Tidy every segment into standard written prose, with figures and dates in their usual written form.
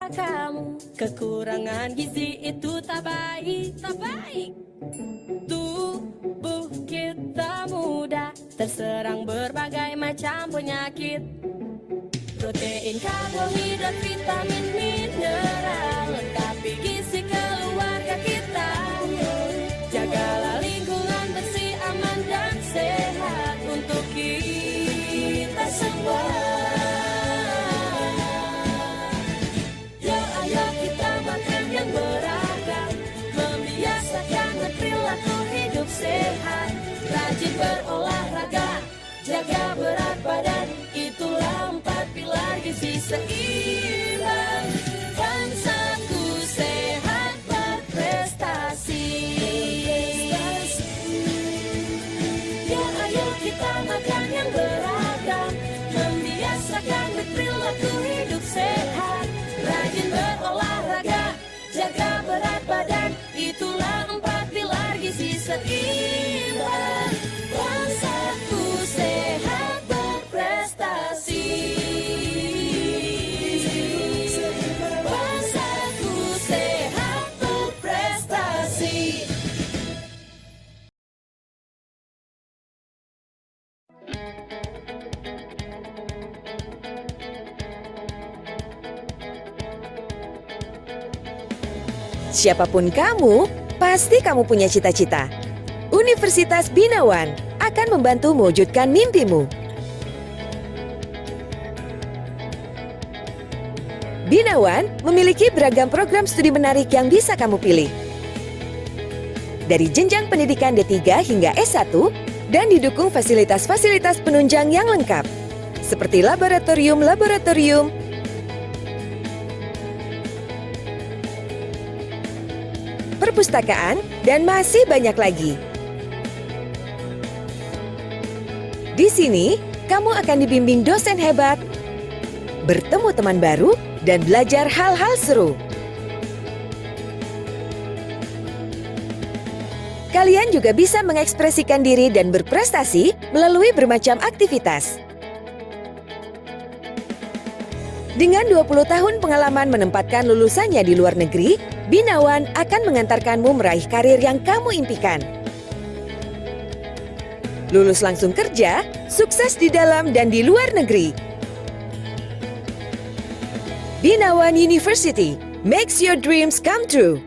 Kamu kekurangan gizi itu tak baik, tak baik. Tubuh kita mudah terserang berbagai macam penyakit. Protein, karbohidrat, vitamin, mineral, lengkapi gizi keluarga kita. Jagalah lingkungan bersih, aman dan sehat untuk kita semua. Sehat, rajin berolahraga, jaga berat badan, itulah 4 pilar gizi seimbang. Bangsaku sehat berprestasi. Ya ayo kita makan yang beragam, membiasakan berperilaku hidup sehat, rajin berolahraga, jaga berat badan, itulah 4 pilar gizi seimbang. Bangsaku sehat berprestasi. Bangsaku sehat berprestasi. Siapapun kamu, pasti kamu punya cita-cita. Universitas Binawan akan membantu mewujudkan mimpimu. Binawan memiliki beragam program studi menarik yang bisa kamu pilih. Dari jenjang pendidikan D3 hingga S1 dan didukung fasilitas-fasilitas penunjang yang lengkap, seperti laboratorium-laboratorium, perpustakaan, dan masih banyak lagi. Di sini, kamu akan dibimbing dosen hebat, bertemu teman baru, dan belajar hal-hal seru. Kalian juga bisa mengekspresikan diri dan berprestasi melalui bermacam aktivitas. Dengan 20 tahun pengalaman menempatkan lulusannya di luar negeri, Binawan akan mengantarkanmu meraih karir yang kamu impikan. Lulus langsung kerja, sukses di dalam dan di luar negeri. Binawan University makes your dreams come true.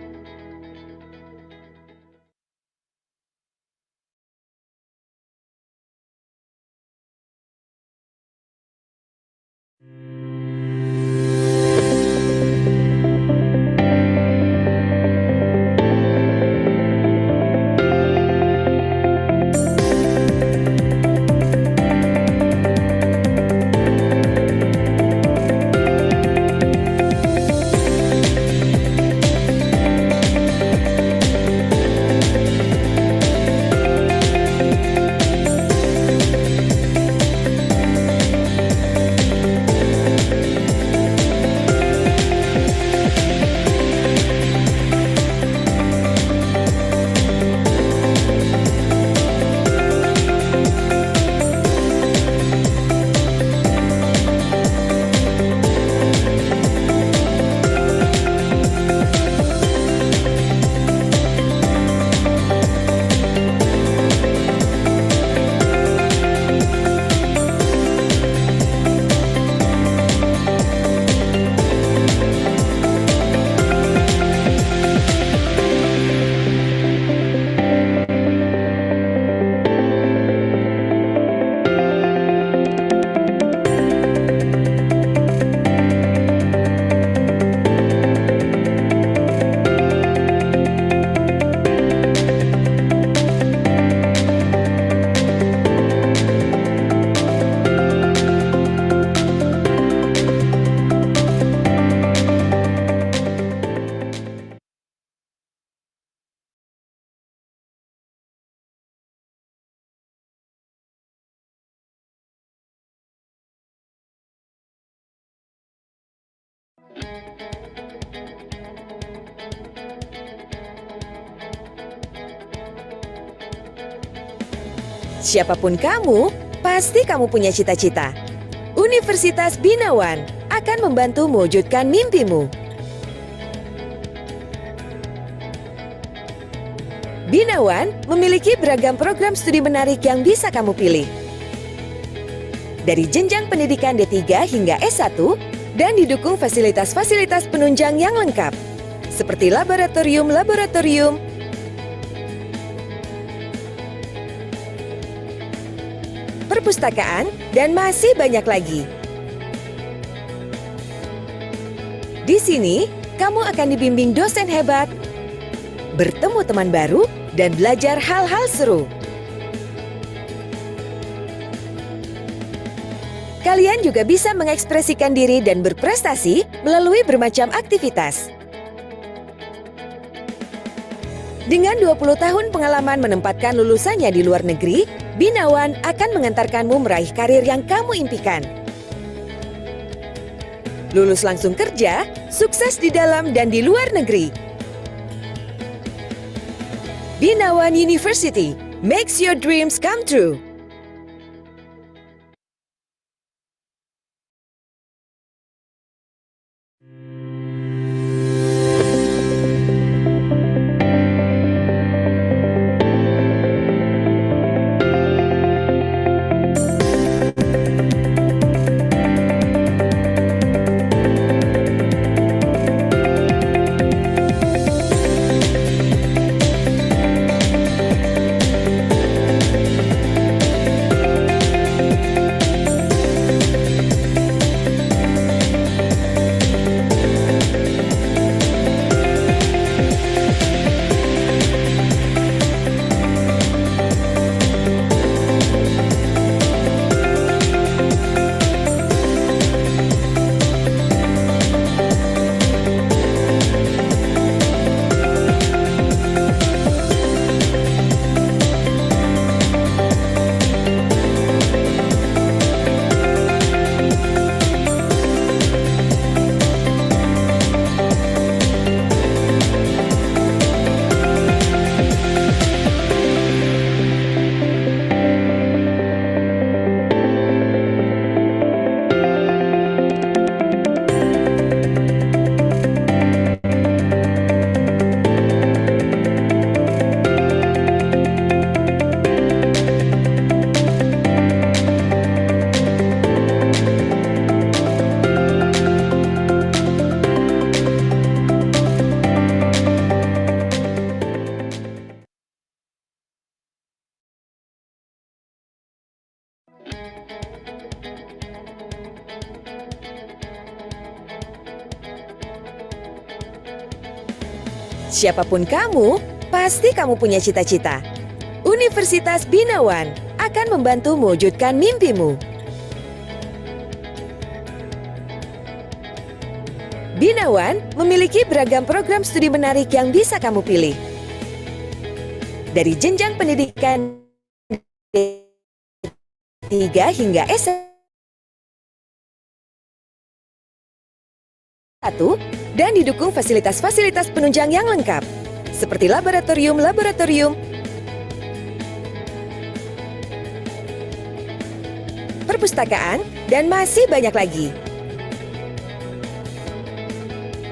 Siapapun kamu, pasti kamu punya cita-cita. Universitas Binawan akan membantu mewujudkan mimpimu. Binawan memiliki beragam program studi menarik yang bisa kamu pilih. Dari jenjang pendidikan D3 hingga S1 dan didukung fasilitas-fasilitas penunjang yang lengkap, seperti laboratorium, perpustakaan, dan masih banyak lagi. Di sini, kamu akan dibimbing dosen hebat, bertemu teman baru, dan belajar hal-hal seru. Kalian juga bisa mengekspresikan diri dan berprestasi melalui bermacam aktivitas. Dengan 20 tahun pengalaman menempatkan lulusannya di luar negeri, Binawan akan mengantarkanmu meraih karir yang kamu impikan. Lulus langsung kerja, sukses di dalam dan di luar negeri. Binawan University makes your dreams come true. Siapapun kamu, pasti kamu punya cita-cita. Universitas Binawan akan membantu mewujudkan mimpimu. Binawan memiliki beragam program studi menarik yang bisa kamu pilih. Dari jenjang pendidikan D3 hingga S1 dan didukung fasilitas-fasilitas penunjang yang lengkap, seperti laboratorium, perpustakaan, dan masih banyak lagi.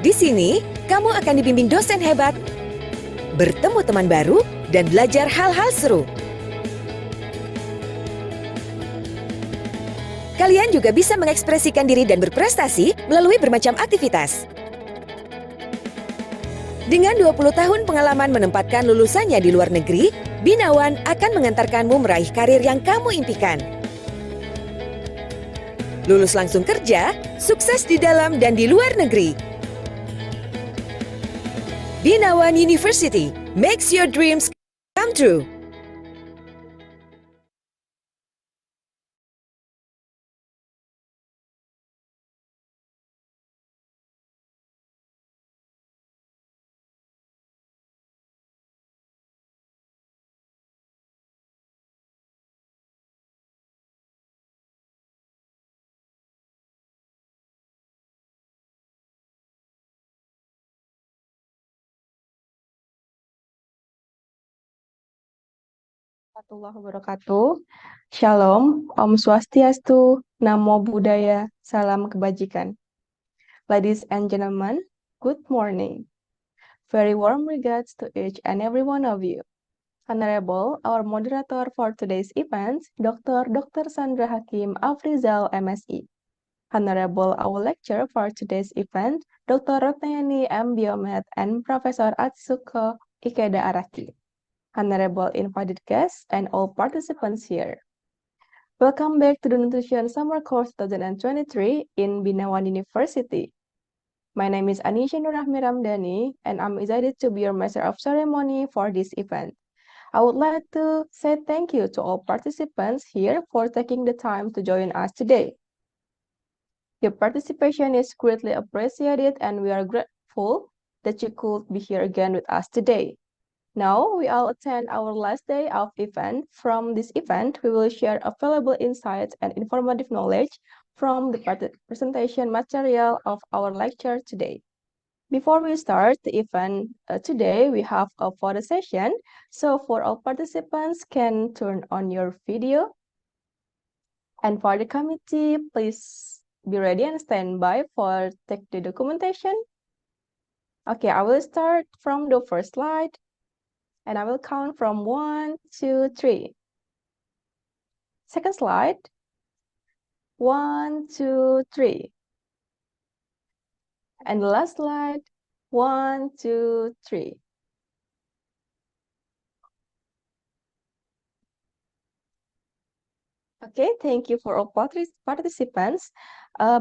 Di sini, kamu akan dibimbing dosen hebat, bertemu teman baru, dan belajar hal-hal seru. Kalian juga bisa mengekspresikan diri dan berprestasi melalui bermacam aktivitas. Dengan 20 tahun pengalaman menempatkan lulusannya di luar negeri, Binawan akan mengantarkanmu meraih karir yang kamu impikan. Lulus langsung kerja, sukses di dalam dan di luar negeri. Binawan University makes your dreams come true. Warahmatullahi wabarakatuh. Shalom, Om Swastiastu, Namo Buddhaya, Salam Kebajikan. Ladies and gentlemen, good morning. Very warm regards to each and every one of you. Honorable, our moderator for today's event, Dr. Sandra Hakim Afrizal, MSc. Honorable, our lecturer for today's event, Dr. Ratnayani M. Biomed and Professor Atsuko Ikeda Araki. Honorable invited guests and all participants here. Welcome back to the Nutrition Summer Course 2023 in Binawan University. My name is Anisha Nurrahmi Ramdhani, and I'm excited to be your Master of Ceremony for this event. I would like to say thank you to all participants here for taking the time to join us today. Your participation is greatly appreciated, and we are grateful that you could be here again with us today. Now, we all attend our last day of event. From this event, we will share valuable insights and informative knowledge from the presentation material of our lecture today. Before we start the event today, we have a photo session. So for all participants, can turn on your video. And for the committee, please be ready and stand by for take the documentation. Okay, I will start from the first slide. And I will count from 1, 2, 3. Second slide. 1, 2, 3. And the last slide. 1, 2, 3. Okay, thank you for all participants.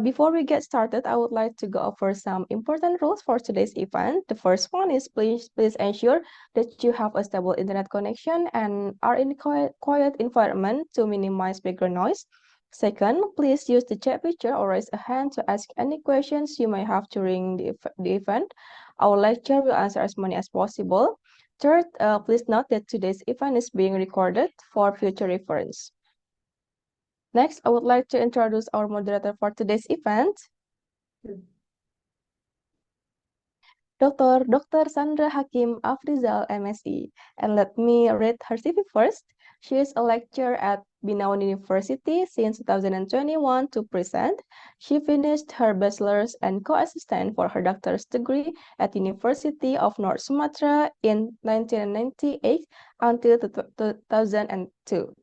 Before we get started, I would like to go over some important rules for today's event. The first one is please ensure that you have a stable internet connection and are in a quiet environment to minimize background noise. Second, please use the chat feature or raise a hand to ask any questions you may have during the event. Our lecture will answer as many as possible. Third, please note that today's event is being recorded for future reference. Next, I would like to introduce our moderator for today's event, Dr. Sandra Hakim Afrizal, MSc. And let me read her CV first. She is a lecturer at Binawan University since 2021 to present. She finished her bachelor's and co-assistant for her doctor's degree at University of North Sumatra in 1998 until 2002.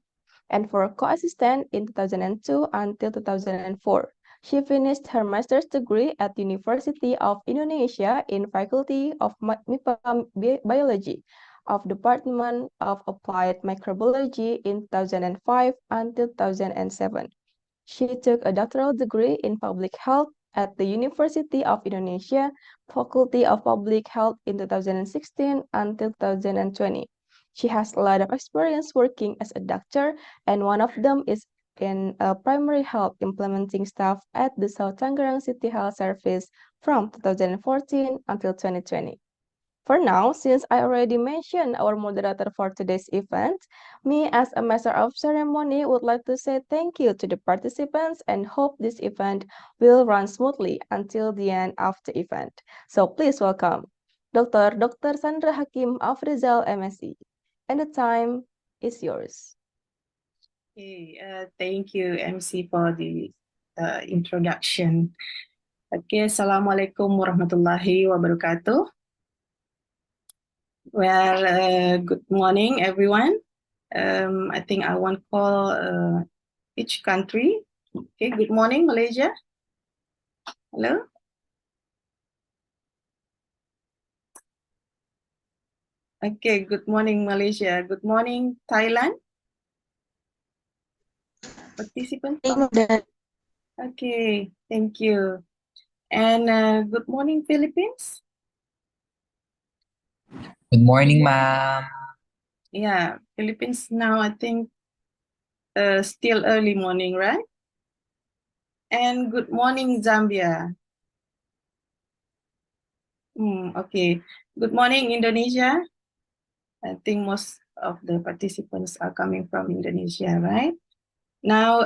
And for co-assistant in 2002 until 2004. She finished her master's degree at the University of Indonesia in Faculty of Biology of Department of Applied Microbiology in 2005 until 2007. She took a doctoral degree in public health at the University of Indonesia, Faculty of Public Health in 2016 until 2020. She has a lot of experience working as a doctor, and one of them is in primary health implementing staff at the South Tangerang City Health Service from 2014 until 2020. For now, since I already mentioned our moderator for today's event, me as a master of ceremony would like to say thank you to the participants and hope this event will run smoothly until the end of the event. So please welcome Dr. Sandra Hakim Afrizal, MSc. And the time is yours. Okay, thank you, MC, for the introduction. Okay, Assalamualaikum warahmatullahi wabarakatuh. Well, good morning, everyone. I think I want to call each country. Okay, good morning, Malaysia. Hello. Okay, good morning, Malaysia. Good morning, Thailand. Participants. Okay, thank you. And good morning, Philippines. Good morning, ma'am. Yeah, Philippines now, I think still early morning, right? And good morning, Zambia. Okay, good morning, Indonesia. I think most of the participants are coming from Indonesia, right? Now,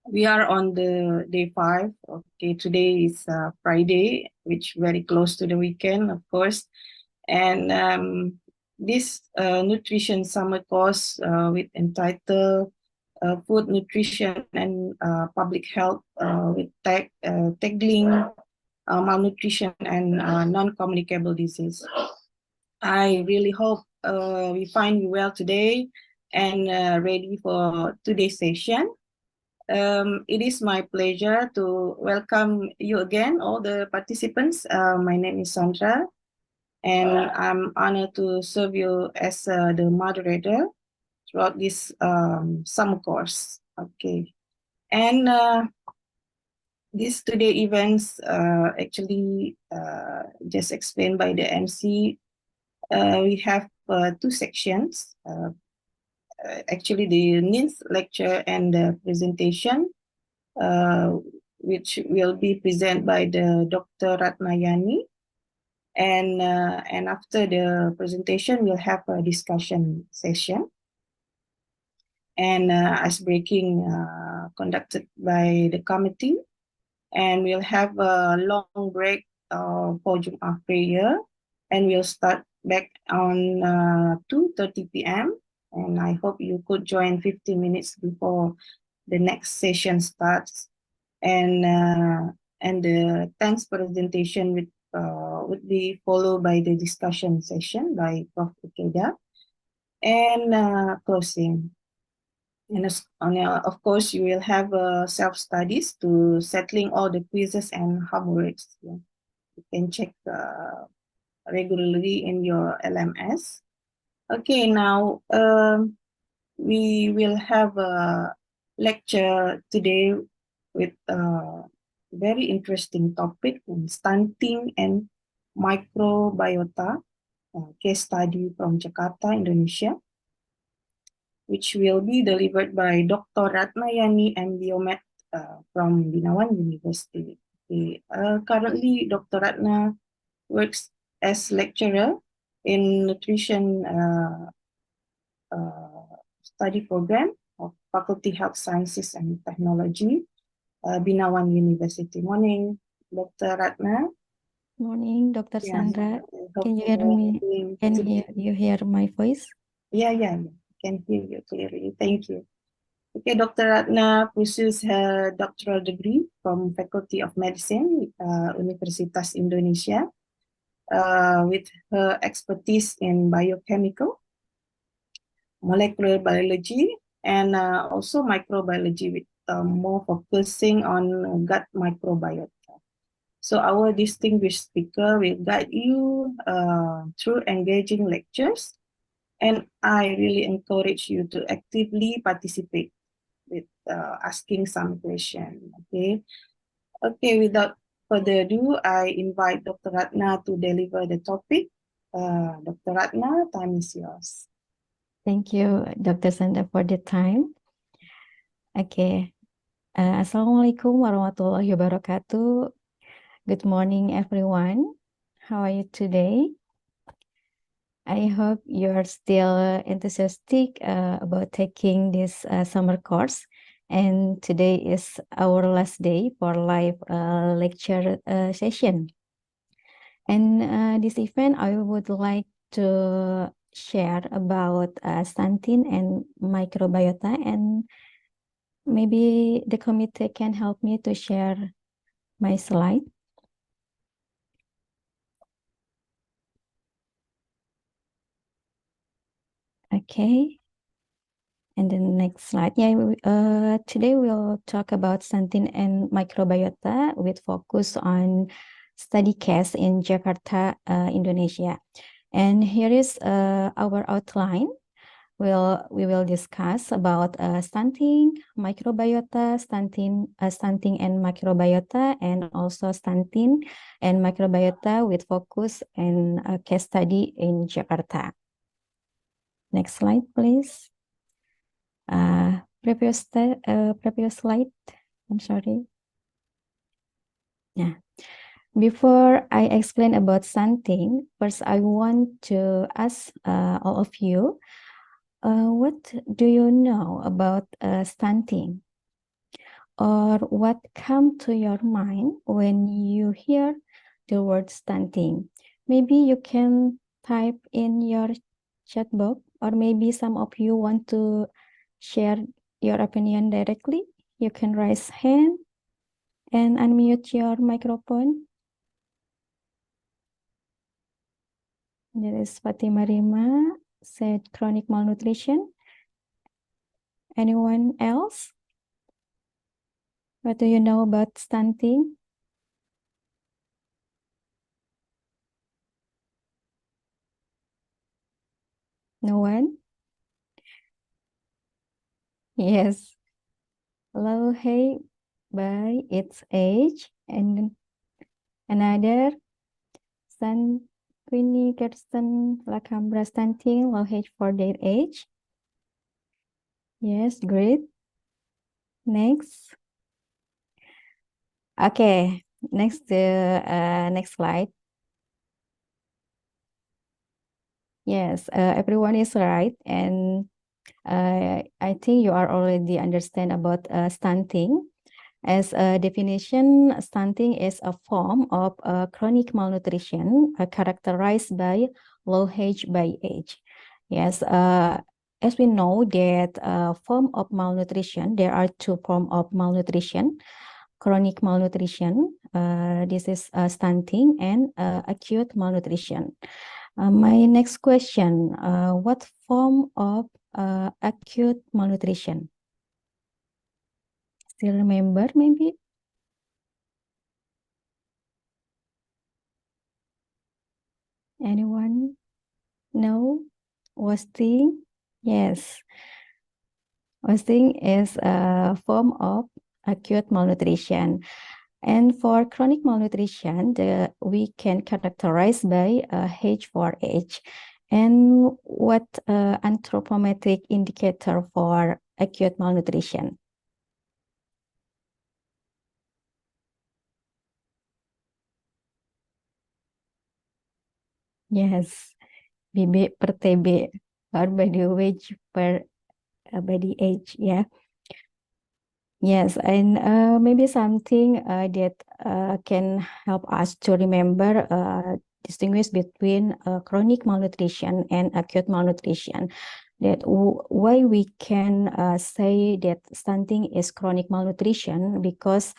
we are on the day 5. Okay, today is Friday, which very close to the weekend, of course. And this nutrition summer course with entitled Food, Nutrition, and Public Health with tackling malnutrition and non-communicable disease. I really hope we find you well today and ready for today's session. It is my pleasure to welcome you again, all the participants. My name is Sandra, and I'm honored to serve you as the moderator throughout this summer course. Okay, and this today events actually just explained by the MC. We have two sections. Actually, the ninth lecture and the presentation, which will be presented by the Dr. Ratnayani. And after the presentation, we'll have a discussion session and ice breaking conducted by the committee. And we'll have a long break for Jum'ah prayer, and we'll start back on 2:30 p.m. And I hope you could join 15 minutes before the next session starts. And the thanks presentation would be followed by the discussion session by Prof. Ikeda and closing. And of course, you will have self-studies to settling all the quizzes and homeworks. Yeah. You can check regularly in your LMS. Okay, now we will have a lecture today with a very interesting topic, stunting and microbiota, case study from Jakarta, Indonesia, which will be delivered by Dr. Ratnayani and Biomed from Binawan University. Okay. Currently, Dr. Ratna works as lecturer in nutrition study program of Faculty Health Sciences and Technology, Binawan University. Morning, Dr. Ratna. Morning, Dr. Yeah, Sandra. I hope Can you hear me? doing Can good. you hear my voice? Yeah, can hear you clearly. Thank you. Okay, Dr. Ratna pursues her doctoral degree from Faculty of Medicine, Universitas Indonesia, with her expertise in biochemical, molecular biology, and also microbiology, with more focusing on gut microbiota. So our distinguished speaker will guide you through engaging lectures, and I really encourage you to actively participate with asking some questions. Okay, without further ado, I invite Dr. Ratna to deliver the topic. Dr. Ratna, time is yours. Thank you, Dr. Sandra, for the time. Okay. Assalamualaikum warahmatullahi wabarakatuh. Good morning, everyone. How are you today? I hope you are still enthusiastic about taking this summer course. And today is our last day for live lecture session. And this event, I would like to share about stunting and microbiota, and maybe the committee can help me to share my slide. Okay. And the next slide. Yeah, today we'll talk about stunting and microbiota with focus on study case in Jakarta, Indonesia. And here is our outline. We will discuss about stunting, microbiota, stunting and microbiota, and also stunting and microbiota with focus and case study in Jakarta. Next slide, please. Previous slide. I'm sorry. Yeah. Before I explain about stunting, first I want to ask all of you, what do you know about stunting? Or what come to your mind when you hear the word stunting? Maybe you can type in your chat box, or maybe some of you want to share your opinion directly. You can raise hand and unmute your microphone. There is Fatima Rima said chronic malnutrition. Anyone else? What do you know about stunting? No one? Yes. Low height by its age, and another Queenie Kirsten Lacambra stunting, low height for their age. Yes, great. Next. Okay, next slide. Yes, everyone is right, and I think you are already understand about stunting. As a definition, stunting is a form of chronic malnutrition characterized by low age by age. Yes, as we know that form of malnutrition, there are two forms of malnutrition. Chronic malnutrition, this is stunting, and acute malnutrition. My next question, what form of acute malnutrition? Still remember maybe? Anyone? No? Wasting? Yes. Wasting is a form of acute malnutrition. And for chronic malnutrition, we can characterize by H4H. And what anthropometric indicator for acute malnutrition? Yes, BB per TB or body weight per body age, yeah. Yes, and maybe something that can help us to remember distinguish between chronic malnutrition and acute malnutrition. That why we can say that stunting is chronic malnutrition, because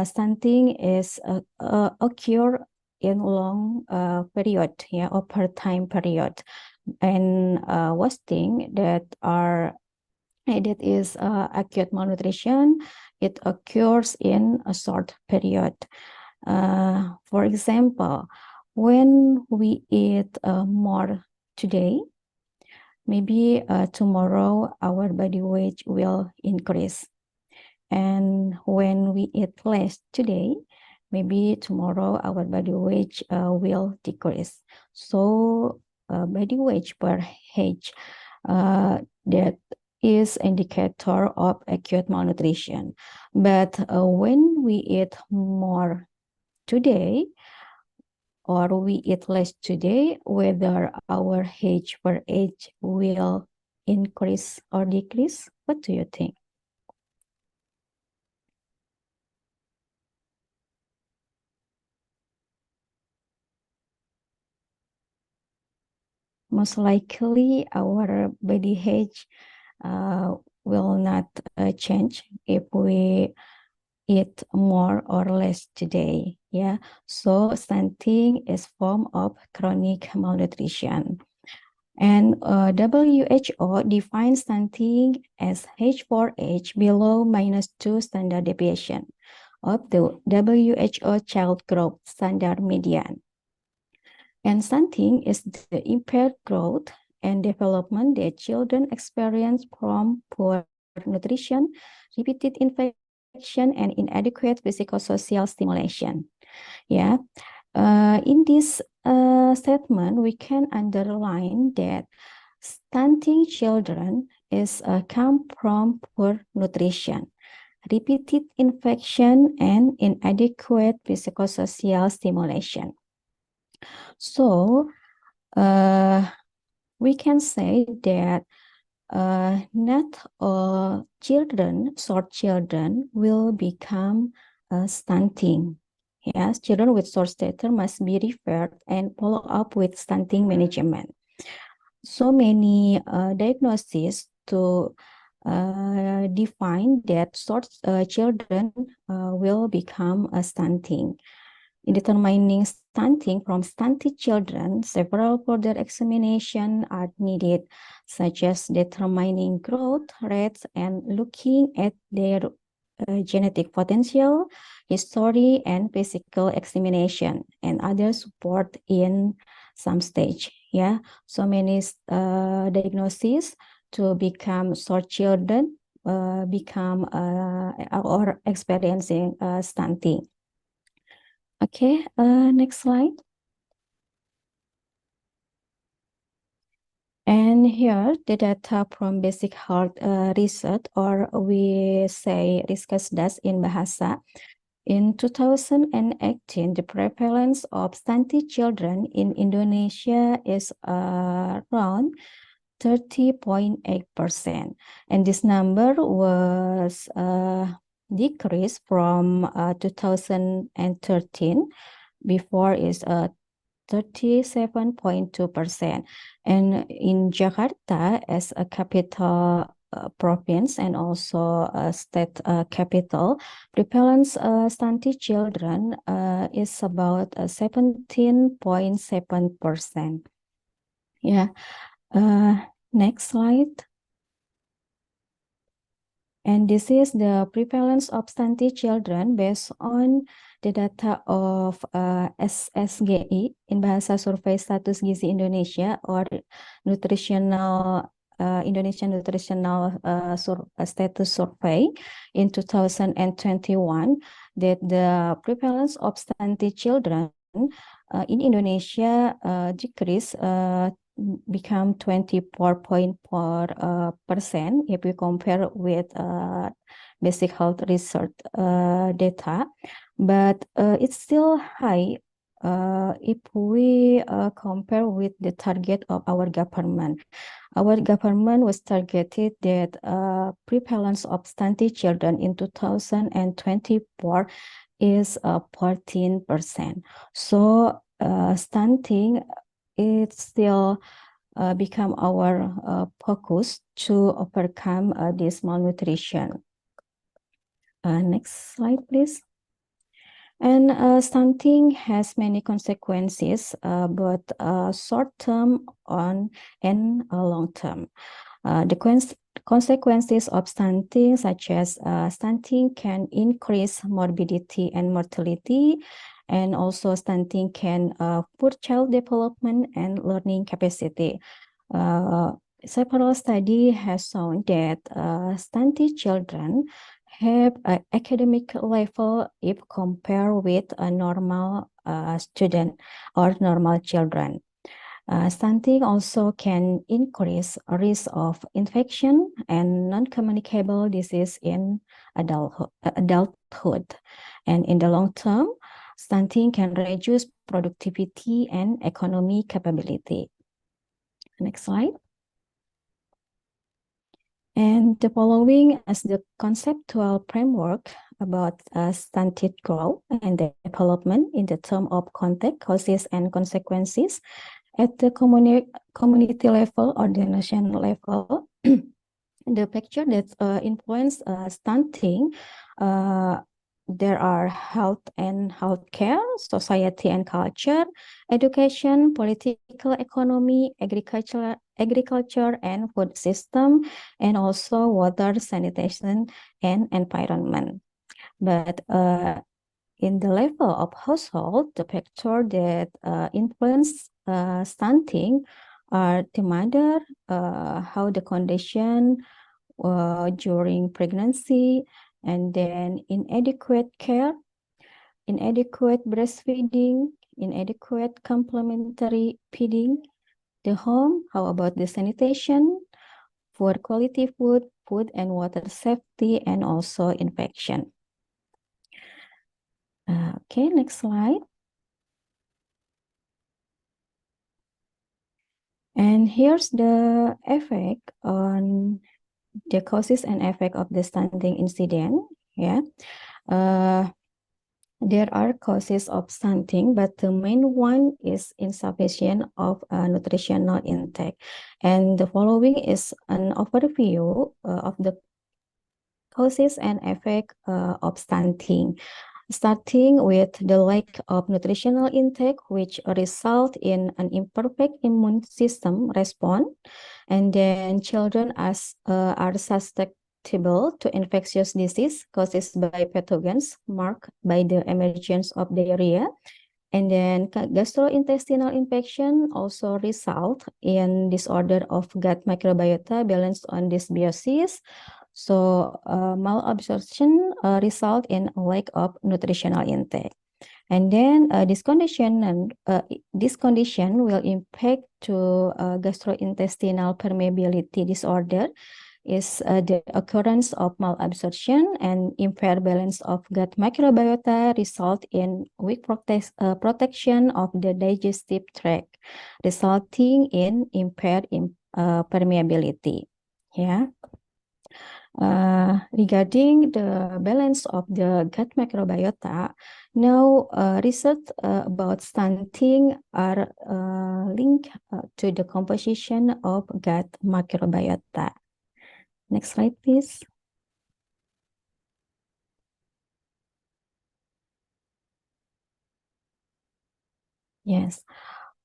stunting is occur in long period, yeah, over time period, and wasting that is acute malnutrition. It occurs in a short period. For example, when we eat more today, maybe tomorrow our body weight will increase. And when we eat less today, maybe tomorrow our body weight will decrease. So body weight per age, that is indicator of acute malnutrition. But when we eat more today or we eat less today, whether our age per age will increase or decrease? What do you think? Most likely our body age will not change if we eat more or less today. Yeah, so stunting is form of chronic malnutrition. And WHO defines stunting as H4H below -2 standard deviation of the WHO child growth standard median. And stunting is the impaired growth and development that children experience from poor nutrition, repeated infection, and inadequate physical-social stimulation. Yeah. In this statement, we can underline that stunting children is come from poor nutrition, repeated infection, and inadequate physical-social stimulation. So we can say that not all children, short children, will become stunting. Yes, children with short stature must be referred and follow up with stunting management. So many diagnoses to define that short children will become stunting. In determining stunting from stunted children, several further examinations are needed, such as determining growth rates and looking at their genetic potential, history, and physical examination, and other support in some stage. Yeah, so many diagnoses to become short children become or experiencing stunting. Okay, next slide. And here the data from basic health research, or we say Riskesdas in Bahasa. In 2018, the prevalence of stunted children in Indonesia is around 30.8%. And this number was decreased from 2013. Before is 37.2%. And in Jakarta, as a capital province and also a state capital, prevalence stunted children is about 17.7%. Yeah. Next slide. And this is the prevalence of stunted children based on the data of SSGI in Bahasa Survei Status Gizi Indonesia, or nutritional Indonesian Nutritional Status Survey in 2021, that the prevalence of stunted children in Indonesia decreased become 24.4% if we compare with basic health research data, but it's still high if we compare with the target of our government. Our government was targeted that prevalence of stunted children in 2024 is 14%. So stunting is still become our focus to overcome this malnutrition. Next slide, please. And stunting has many consequences, both short-term and long-term. The consequences of stunting, such as stunting can increase morbidity and mortality, and also stunting can put child development and learning capacity. Several studies have shown that stunted children have an academic level if compared with a normal student or normal children. Stunting also can increase risk of infection and non-communicable disease in adulthood. And in the long term, stunting can reduce productivity and economy capability. Next slide. And the following is the conceptual framework about stunted growth and development in the term of context, causes, and consequences at the community level or the national level. The factor that influence stunting, there are health and healthcare, society and culture, education, political economy, agriculture and food system, and also water, sanitation, and environment. But in the level of household, the factor that influence stunting are the mother, how the condition during pregnancy, and then inadequate care, inadequate breastfeeding, inadequate complementary feeding, the home, how about the sanitation, poor quality food and water safety, and also infection. Okay, next slide. And here's the effect on the causes and effect of the stunting incident. Yeah, there are causes of stunting, but the main one is insufficient of nutritional intake. And the following is an overview of the causes and effect of stunting. starting with the lack of nutritional intake, which result in an imperfect immune system response, and then children are susceptible to infectious disease caused by pathogens marked by the emergence of diarrhea. And then gastrointestinal infection also result in disorder of gut microbiota balance on dysbiosis. So malabsorption result in lack of nutritional intake. And then this condition will impact to gastrointestinal permeability disorder is the occurrence of malabsorption and impaired balance of gut microbiota result in weak protection of the digestive tract, resulting in impaired permeability. Yeah. Regarding the balance of the gut microbiota, now research about stunting are linked to the composition of gut microbiota. Next slide, please. Yes.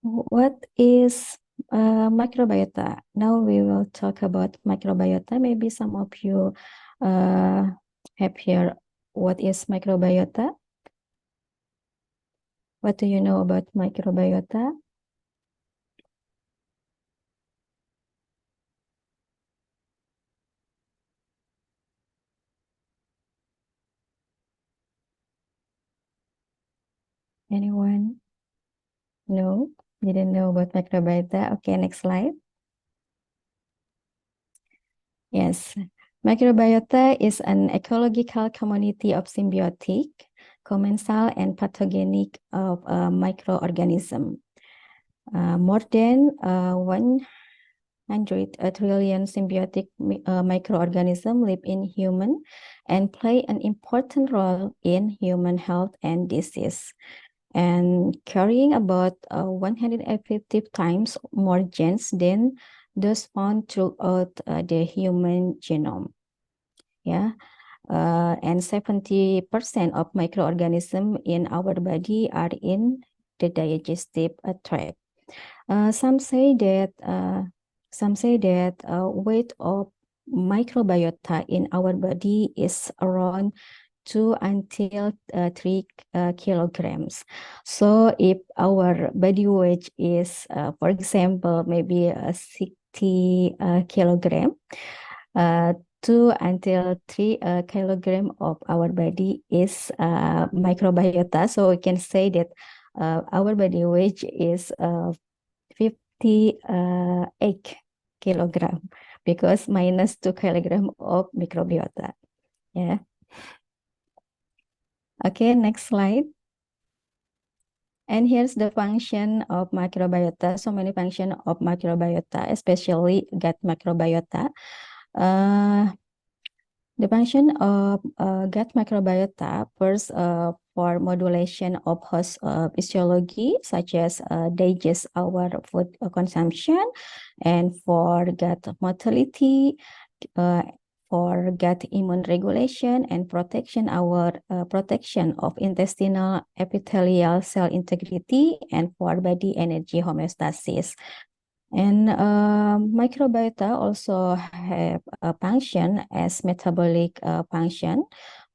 What is microbiota? Now we will talk about microbiota. Maybe some of you have here what is microbiota. What do you know about microbiota? Anyone? No, didn't know about microbiota. Okay, next slide. Yes, microbiota is an ecological community of symbiotic, commensal, and pathogenic of microorganism. More than 100 trillion symbiotic microorganisms live in human and play an important role in human health and disease, and carrying about 150 times more genes than those found throughout the human genome. Yeah, and 70% of microorganisms in our body are in the digestive tract. Some say that weight of microbiota in our body is around 2 until 3 kilograms. So if our body weight is, for example, maybe 60 kilogram, 2 until 3 kilogram of our body is microbiota. So we can say that our body weight is 58 kilogram because minus 2 kilogram of microbiota. Yeah. Okay, next slide. And here's the function of microbiota. So many functions of microbiota, especially gut microbiota. The function of gut microbiota first for modulation of host physiology, such as digest our food consumption, and for gut motility, for gut immune regulation and protection of intestinal epithelial cell integrity, and for body energy homeostasis. And microbiota also have a function as metabolic function.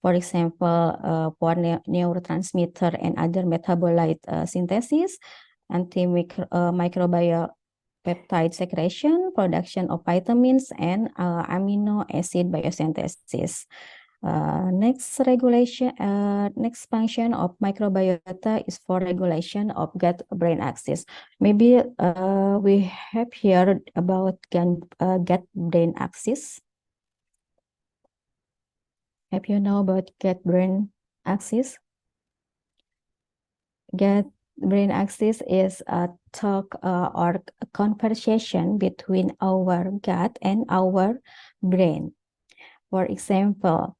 For example, for neurotransmitter and other metabolite synthesis, antimicrobial peptide secretion, production of vitamins, and amino acid biosynthesis. Next function of microbiota is for regulation of gut-brain axis. Maybe we have heard about gut-brain axis. Have you know about gut-brain axis? Gut-brain axis is a talk or a conversation between our gut and our brain. For example,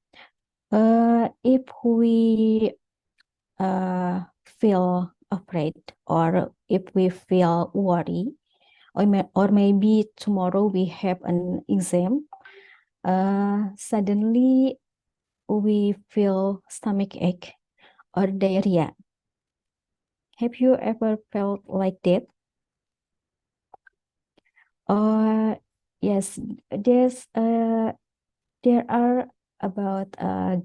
if we feel afraid, or if we feel worried, or maybe tomorrow we have an exam, suddenly we feel stomach ache, or diarrhea. Have you ever felt like that? Yes, there are about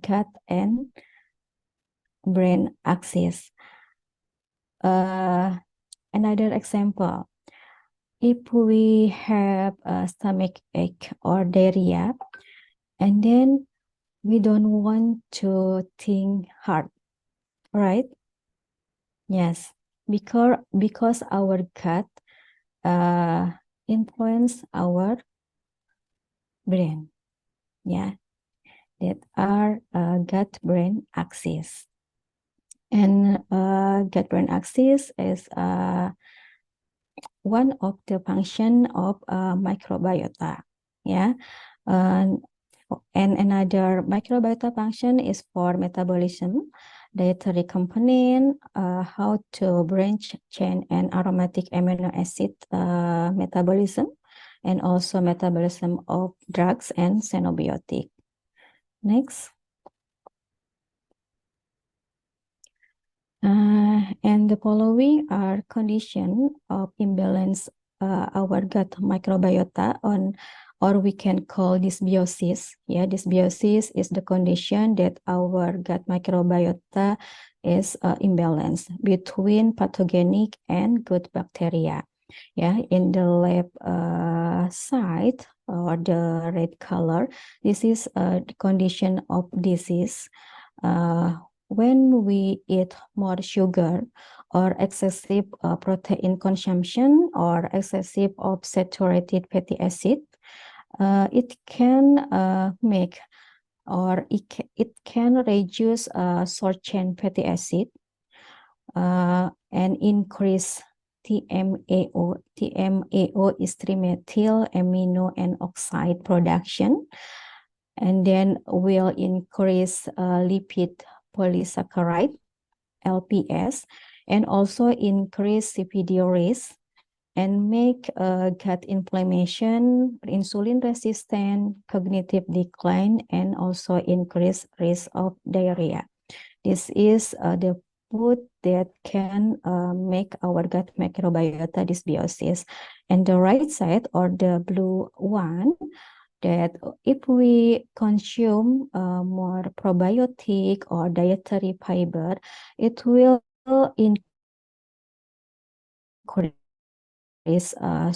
gut and brain axis. Another example, if we have a stomach ache or diarrhea, and then we don't want to think hard, right? Yes, because our gut influence our brain. Yeah, that are gut-brain axis. And gut-brain axis is one of the function of microbiota. Yeah, and another microbiota function is for metabolism, dietary component, how to branch chain and aromatic amino acid metabolism, and also metabolism of drugs and xenobiotic. Next. And the following are conditions of imbalance our gut microbiota on, or we can call dysbiosis. Yeah, dysbiosis is the condition that our gut microbiota is imbalance between pathogenic and good bacteria. Yeah, in the left side or the red color, this is the condition of disease. When we eat more sugar or excessive protein consumption or excessive of saturated fatty acid, it can make or it can reduce short chain fatty acid and increase TMAO. TMAO is trimethyl amino and oxide production, and then will increase lipid polysaccharide, LPS, and also increase CVD risk and make gut inflammation, insulin resistant, cognitive decline, and also increase risk of diarrhea. This is the food that can make our gut microbiota dysbiosis. And the right side or the blue one, that if we consume more probiotic or dietary fiber, it will increase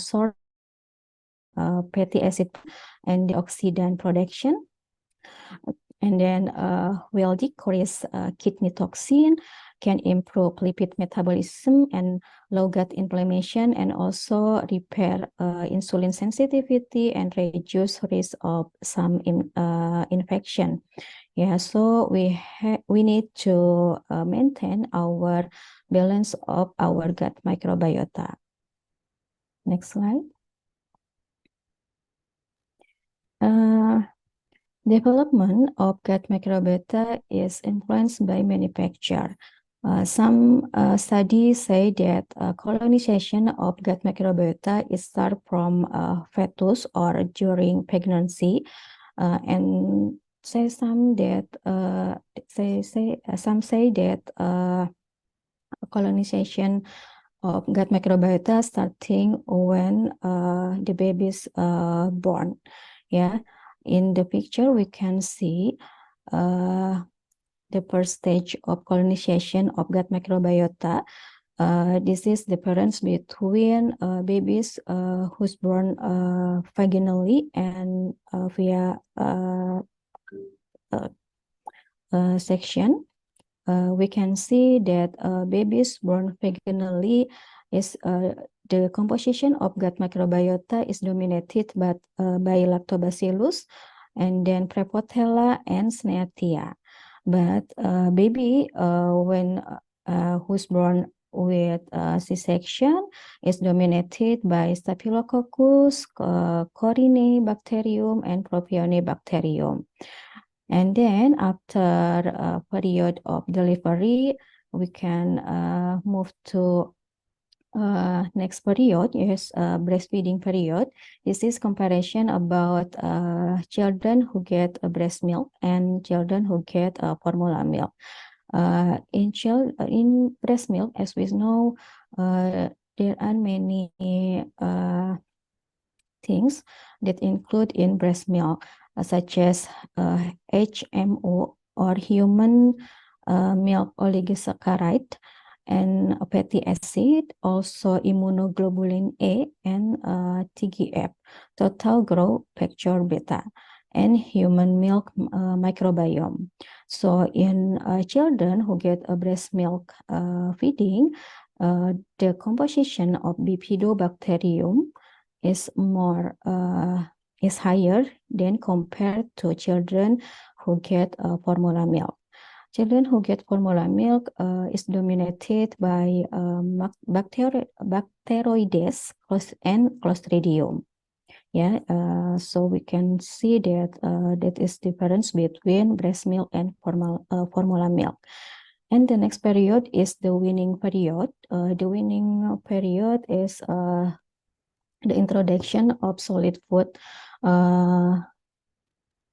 short fatty acid and antioxidant production, and then will decrease kidney toxin, can improve lipid metabolism and low gut inflammation, and also repair insulin sensitivity and reduce risk of some infection. Yeah, so we need to maintain our balance of our gut microbiota. Next slide. Development of gut microbiota is influenced by many factors. Some studies say that colonization of gut microbiota is start from fetus or during pregnancy, and some say that colonization of gut microbiota starting when the baby is born. Yeah, in the picture we can see the first stage of colonization of gut microbiota. This is the difference between babies who's born vaginally and via section. We can see that babies born vaginally is the composition of gut microbiota is dominated by lactobacillus, and then Prevotella and Snathia. But baby when who's born with C-section is dominated by Staphylococcus, Corynebacterium, and Propionibacterium. And then after a period of delivery, we can move to next period, is breastfeeding period. This is comparison about children who get breast milk and children who get formula milk. In breast milk, as we know, there are many things that include in breast milk, such as HMO or human milk oligosaccharide and fatty acid, also immunoglobulin A and TGF, total growth factor beta, and human milk microbiome. So in children who get a breast milk feeding, the composition of bifidobacterium is higher than compared to children who get formula milk. Children who get formula milk is dominated by bacteroides and Clostridium. Yeah, so we can see that that is difference between breast milk and formula milk. And the next period is the weaning period. The weaning period is the introduction of solid food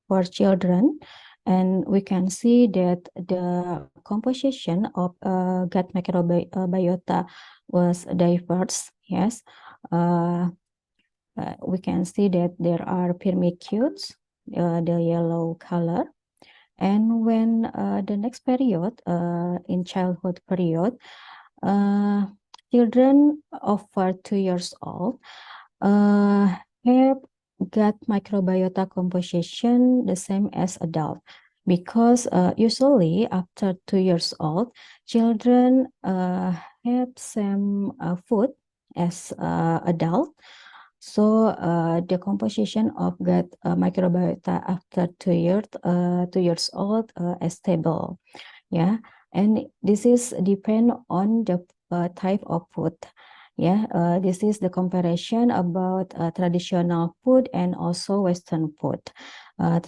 for children, and we can see that the composition of gut microbiota was diverse. Yes, we can see that there are firmicutes, the yellow color, and when the next period, in childhood period, children over 2 years old have gut microbiota composition the same as adult, because usually after 2 years old, children have same food as adult. So the composition of gut microbiota after 2 years old is stable. Yeah, and this is depend on the type of food. Yeah, this is the comparison about traditional food and also Western food.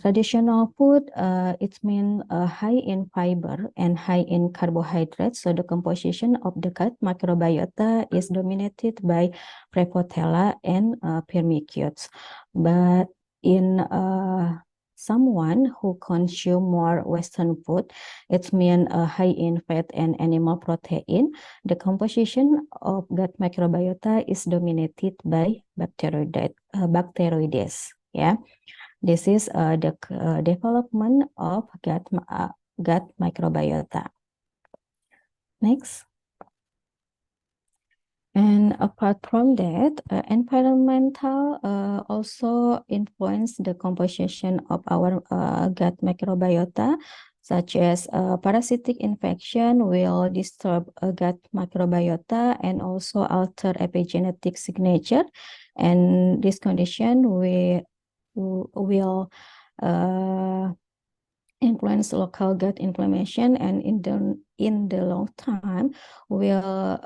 Traditional food, it means high in fiber and high in carbohydrates. So the composition of the gut microbiota is dominated by Prevotella and firmicutes. But in someone who consume more Western food, it means high in fat and animal protein, the composition of gut microbiota is dominated by bacteroides. Yeah, this is the development of gut microbiota. Next. And apart from that, environmental also influence the composition of our gut microbiota, such as parasitic infection will disturb gut microbiota and also alter epigenetic signature. And this condition will influence local gut inflammation, and in the long time will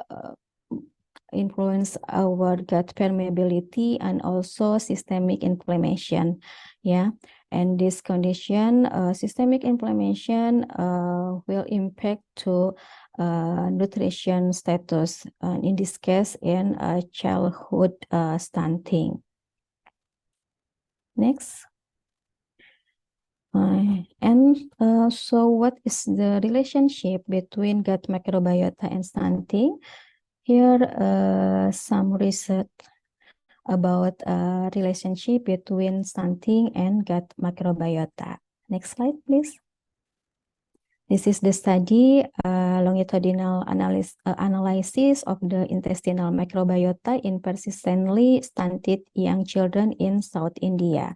influence our gut permeability and also systemic inflammation. Yeah, and this condition, systemic inflammation, will impact to nutrition status, in this case in childhood stunting. Next. So what is the relationship between gut microbiota and stunting? Here, some research about relationship between stunting and gut microbiota. Next slide, please. This is the study, longitudinal analysis of the intestinal microbiota in persistently stunted young children in South India.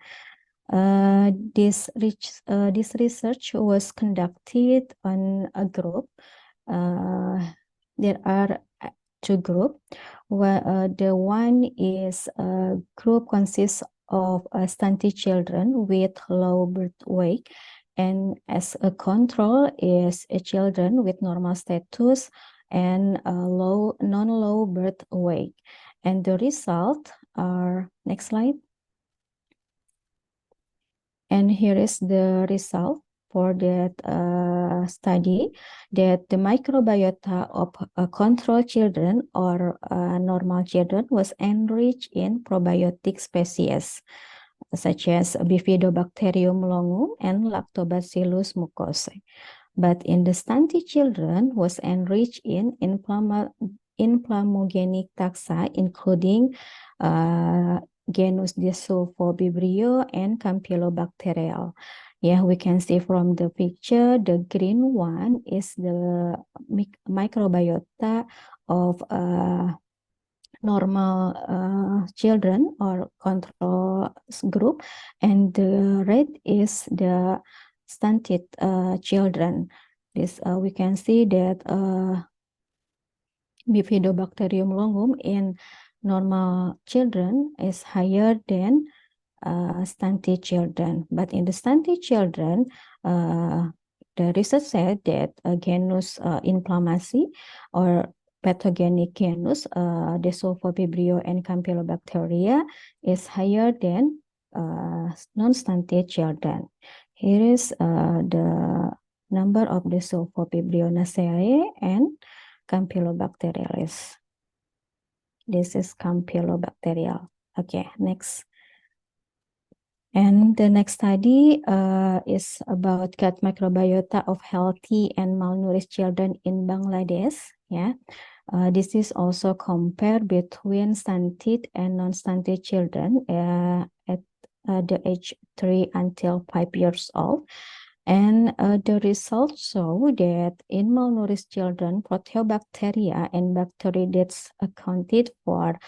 This research was conducted on a group. There are two groups. The one is group consists of stunted children with low birth weight, and as a control is children with normal status and non-low birth weight. And the result are, next slide. And here is the result for that study, that the microbiota of control children or normal children was enriched in probiotic species such as Bifidobacterium longum and Lactobacillus mucosae. but in the stunted children was enriched in inflammogenic taxa, including genus Desulfovibrio and Campylobacterial. Yeah, we can see from the picture, the green one is the microbiota of normal children or control group, and the red is the stunted children. This we can see that Bifidobacterium longum in normal children is higher than stunted children. But in the stunted children, the research said that genus inflammatory or pathogenic genus Desulfovibrio and Campylobacteria is higher than non-stunted children. Here is the number of Desulfovibrio and Campylobacterialis. This is Campylobacterial. Okay, next. And the next study is about gut microbiota of healthy and malnourished children in Bangladesh. Yeah, this is also compared between stunted and non-stunted children at the age 3 until 5 years old. And the results show that in malnourished children, proteobacteria and bacteroidetes accounted for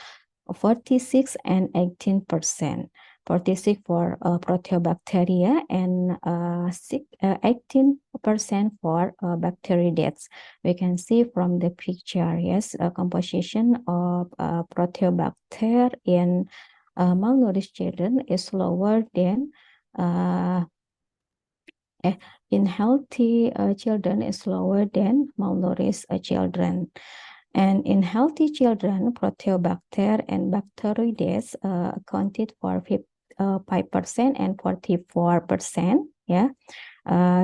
46 and 18%. 46 for proteobacteria and 18% for bacteroidetes. We can see from the picture, yes, a composition of proteobacter in malnourished children is lower than in healthy children is lower than malnourished children. And in healthy children, proteobacter and bacteroides accounted for 5% and 44%. Yeah,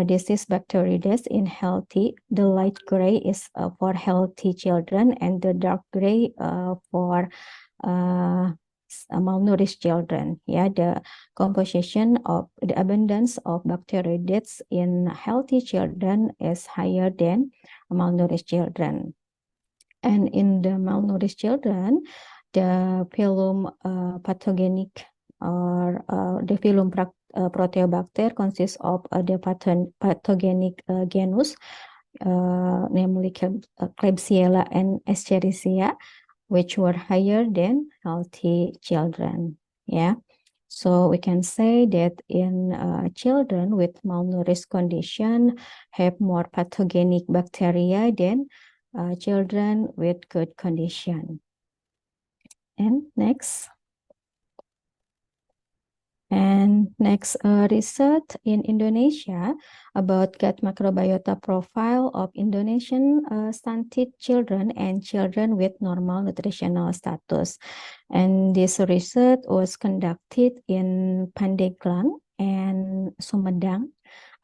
this is bacteroides in healthy. The light gray is for healthy children, and the dark gray for malnourished children. Yeah, the composition of the abundance of bacteroides in healthy children is higher than malnourished children. And in the malnourished children, the phylum pathogenic or the phylum Proteobacter consists of the pathogenic genus, namely Klebsiella and Escherichia, which were higher than healthy children. Yeah, so we can say that in children with malnourished condition have more pathogenic bacteria than children with good condition. And next. And next, research in Indonesia about gut microbiota profile of Indonesian stunted children and children with normal nutritional status. And this research was conducted in Pandeglang and Sumedang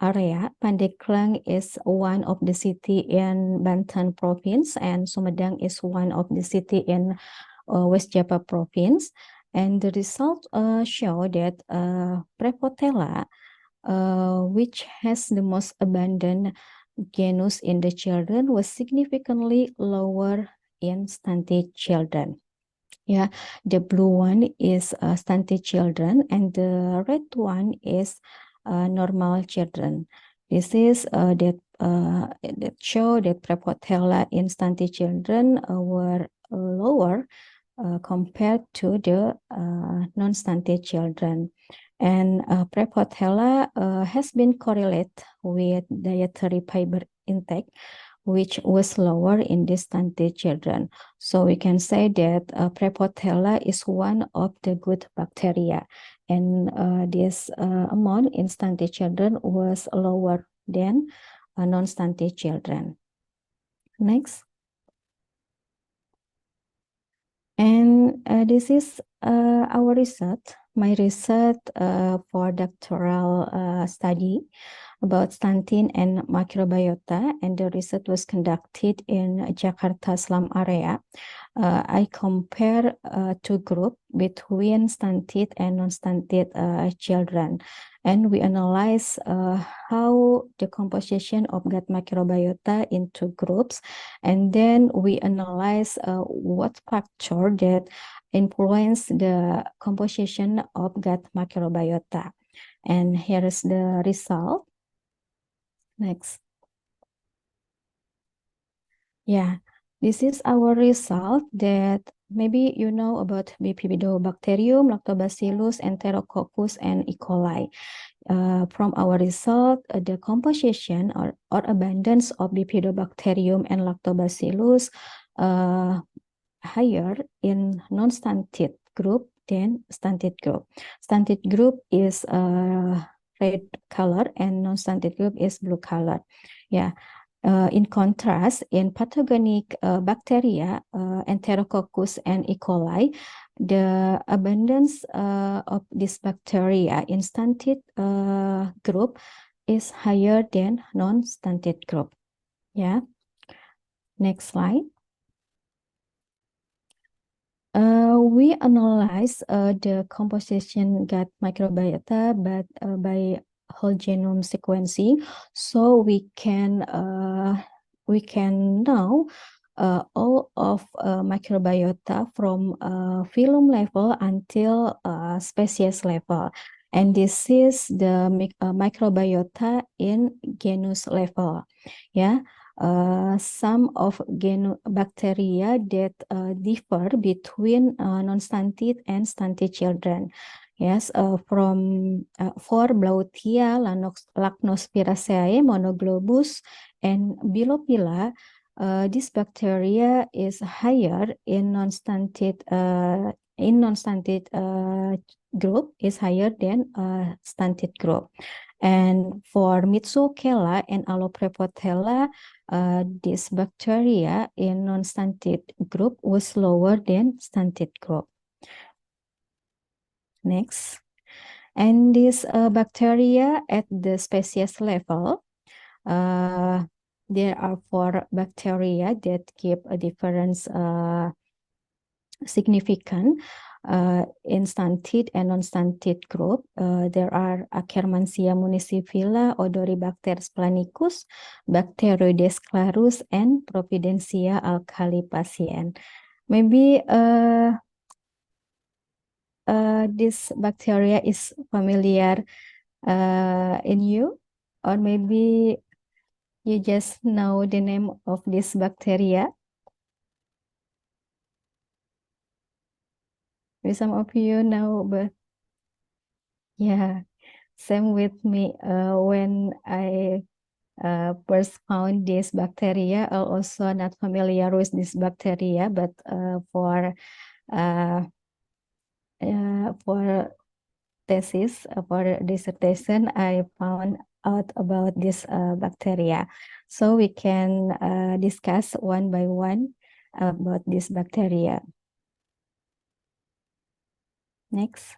area. Pandeglang is one of the city in Banten province, and Sumedang is one of the city in West Java province. And the results show that Prevotella, which has the most abundant genus in the children, was significantly lower in stunted children. Yeah, the blue one is stunted children, and the red one is normal children. This is that show that Prevotella in stunted children were lower compared to the non-stunted children. And Prevotella has been correlated with dietary fiber intake, which was lower in the stunted children. So we can say that Prevotella is one of the good bacteria, and this amount in stunted children was lower than non-stunted children. Next. And this is our research my research for doctoral study about stunting and microbiota, and the research was conducted in Jakarta slum area. I compare two groups between stunted and non-stunted children, and we analyze how the composition of gut microbiota into groups, and then we analyze what factor that influence the composition of gut microbiota. And here is the result. Next. Yeah, this is our result that maybe you know about Bifidobacterium, Lactobacillus, Enterococcus, and E. coli. From our result, the composition or abundance of Bifidobacterium and Lactobacillus higher in non-stunted group than stunted group. Stunted group is red color and non-stunted group is blue color. Yeah. In contrast, in pathogenic bacteria, Enterococcus and E. coli, the abundance of this bacteria in stunted group is higher than non-stunted group. Yeah. Next slide. We analyze the composition gut microbiota, but by whole genome sequencing, so we can know all of microbiota from phylum level until species level, and this is the microbiota in genus level. Yeah. Some of bacteria that differ between non-stunted and stunted children. Yes, from for Blautia, Lacnospiraceae, Monoglobus, and Bilopila, this bacteria is higher in non-stunted group is higher than stunted group. And for Mitsuokella and Alloprepotella, this bacteria in non-stunted group was lower than stunted group. Next. And this bacteria at the species level, there are 4 bacteria that keep a difference significant in stunted and non-stunted group. There are Akkermansia municiphala, Odoribacter splanicus, Bacteroides clarus, and Providencia alcalipacien. Maybe this bacteria is familiar in you, or maybe you just know the name of this bacteria. Some of you know, but yeah, same with me. When I first found this bacteria, I also not familiar with this bacteria, but for thesis, for dissertation, I found out about this bacteria. So we can discuss one by one about this bacteria. Next.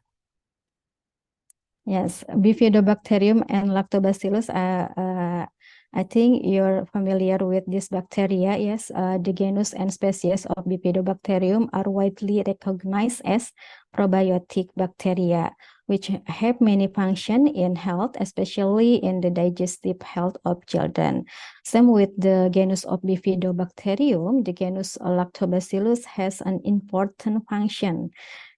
Yes, Bifidobacterium and Lactobacillus. I think you're familiar with this bacteria. Yes, the genus and species of Bifidobacterium are widely recognized as probiotic bacteria, which have many functions in health, especially in the digestive health of children. Same with the genus of Bifidobacterium, the genus Lactobacillus has an important function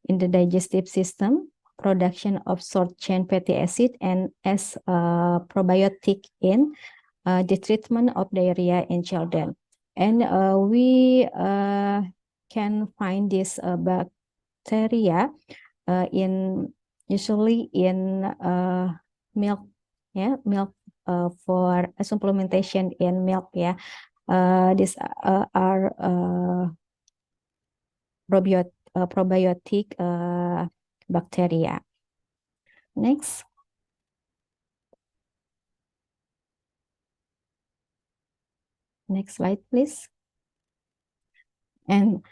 in the digestive system, production of short-chain fatty acid, and as a probiotic in the treatment of diarrhea in children. And we can find this bacteria usually in milk, yeah, milk for supplementation in milk, yeah. These are probiotic bacteria. Next. Next slide, please. And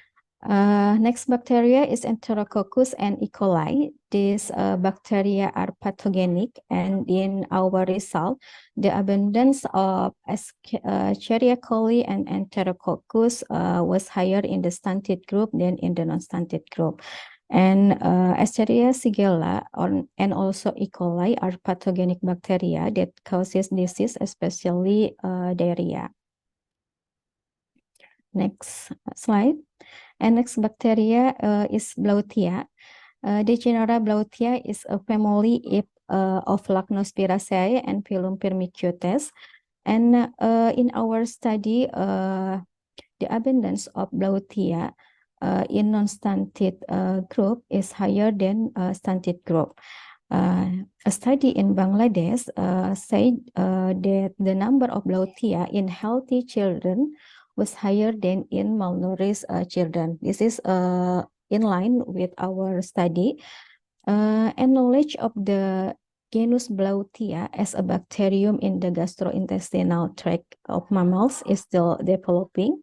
Next bacteria is Enterococcus and E. coli. These bacteria are pathogenic, and in our result, the abundance of Escherichia coli and Enterococcus was higher in the stunted group than in the non-stunted group. And Escherichia sigilla and also E. coli are pathogenic bacteria that causes disease, especially diarrhea. Next slide. And next bacteria is Blautia. The genera Blautia is a family of Lachnospiraceae and phylum Firmicutes. And in our study, the abundance of Blautia in non-stunted group is higher than stunted group. A study in Bangladesh said that the number of Blautia in healthy children was higher than in malnourished children. This is in line with our study. And knowledge of the genus Blautia as a bacterium in the gastrointestinal tract of mammals is still developing.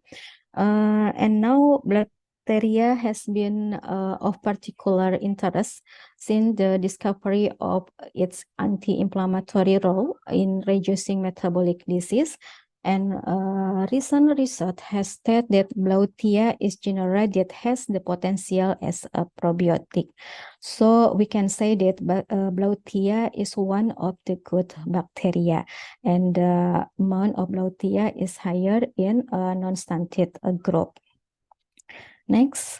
And now bacteria has been of particular interest since the discovery of its anti-inflammatory role in reducing metabolic disease. And recent research has stated that Blautia is genera that has the potential as a probiotic. So we can say that Blautia is one of the good bacteria, and the amount of Blautia is higher in a non-stunted group. Next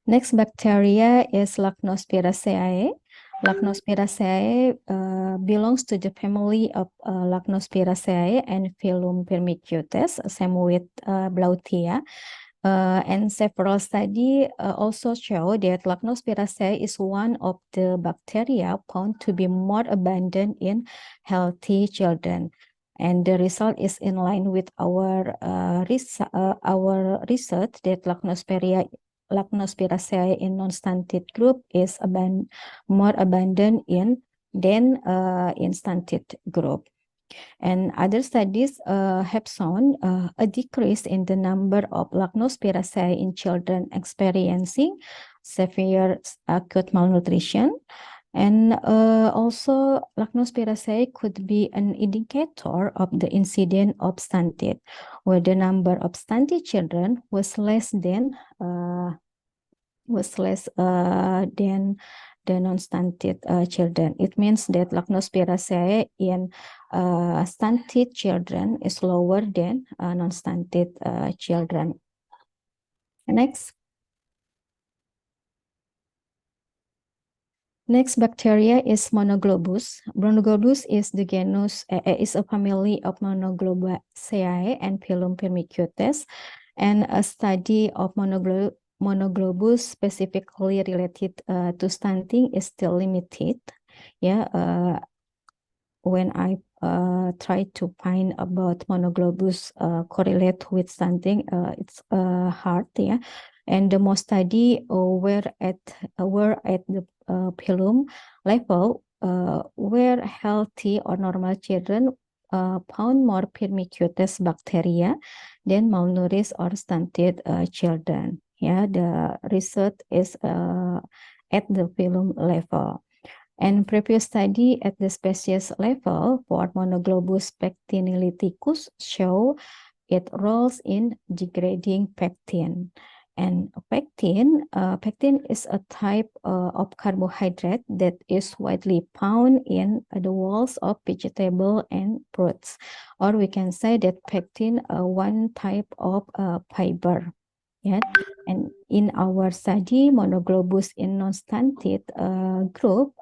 bacteria is Lachnospiraceae. Lachnospiraceae belongs to the family of Lachnospiraceae and phylum Firmicutes, same with Blautia. And several studies also show that Lachnospiraceae is one of the bacteria found to be more abundant in healthy children. And the result is in line with our research that Lachnospiraceae in non-stunted group is more abundant than in stunted group. And other studies have shown a decrease in the number of Lachnospiraceae in children experiencing severe acute malnutrition. And also Lachnospiraceae could be an indicator of the incidence of stunted, where the number of stunted children was less than the non-stunted children. It means that Lachnospiraceae in stunted children is lower than non-stunted children. Next bacteria is Monoglobus. Monoglobus is the genus, is a family of Monoglobaceae and phylum Firmicutes. And a study of Monoglobus specifically related to stunting is still limited. Yeah, when I try to find about Monoglobus correlate with stunting, it's hard. Yeah, and the most study were at the phylum level, where healthy or normal children found more Firmicutes bacteria than malnourished or stunted children. Yeah, the research is at the phylum level. And previous study at the species level for Monoglobus pectinilithecus show its roles in degrading pectin. And pectin is a type of carbohydrate that is widely found in the walls of vegetable and fruits. Or we can say that pectin one type of fiber. Yeah, and in our study, Monoglobus in non-stunted group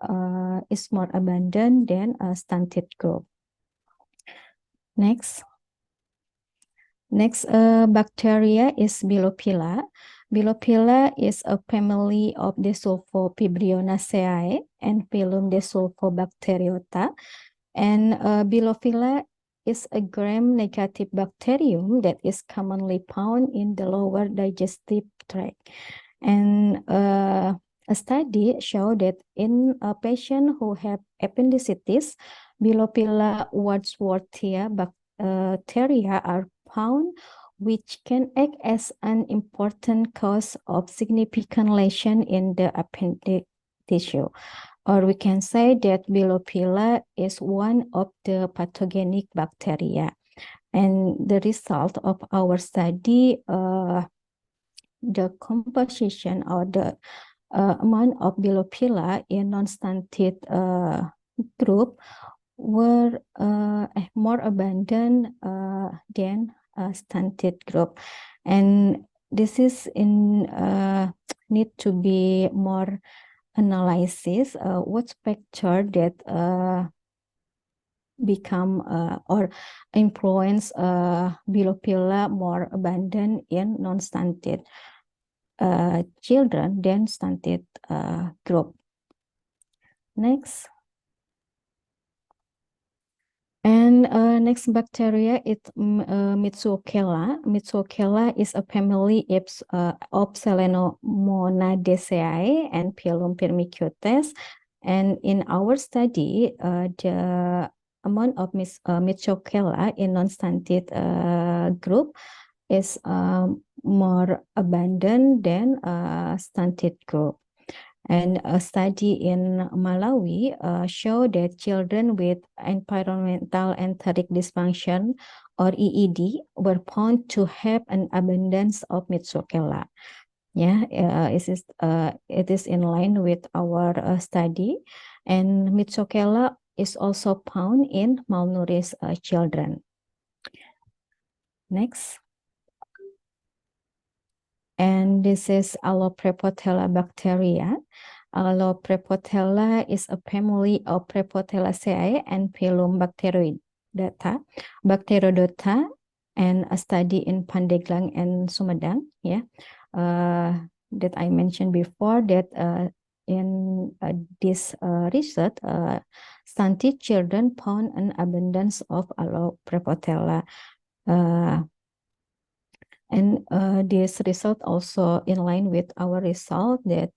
is more abundant than a stunted group. Next bacteria is Bilophila. Bilophila is a family of Desulfofibrionaceae and phylum Desulfobacteriota. And Bilophila is a gram-negative bacterium that is commonly found in the lower digestive tract. And a study showed that in a patient who have appendicitis, Bilophila wadsworthia bacteria are found which can act as an important cause of significant lesion in the appendix tissue. Or we can say that Bilophila is one of the pathogenic bacteria. And the result of our study, the composition or the amount of Bilophila in non-stunted group were more abundant than stunted group, and this is in need to be more analysis. What factor that become or influence Bilophila more abundant in non-stunted children than stunted group. Next. And next bacteria is Mitsuokella. Mitsuokella is a family of Selenomonadaceae and Phylum Firmicutes. And in our study, the amount of Mitsuokella in non-stunted group is more abundant than stunted group. And a study in Malawi showed that children with environmental enteric dysfunction or EED were found to have an abundance of Mitsuokella. Yeah, it is in line with our study. And Mitsuokella is also found in malnourished children. Next. And this is Alloprepotella bacteria. Alloprepotella is a family of Prepotellaceae and phylum Bacterodota, and a study in Pandeglang and Sumedang, that I mentioned before, that in this research, stunted children found an abundance of Alloprepotella. And this result also in line with our result that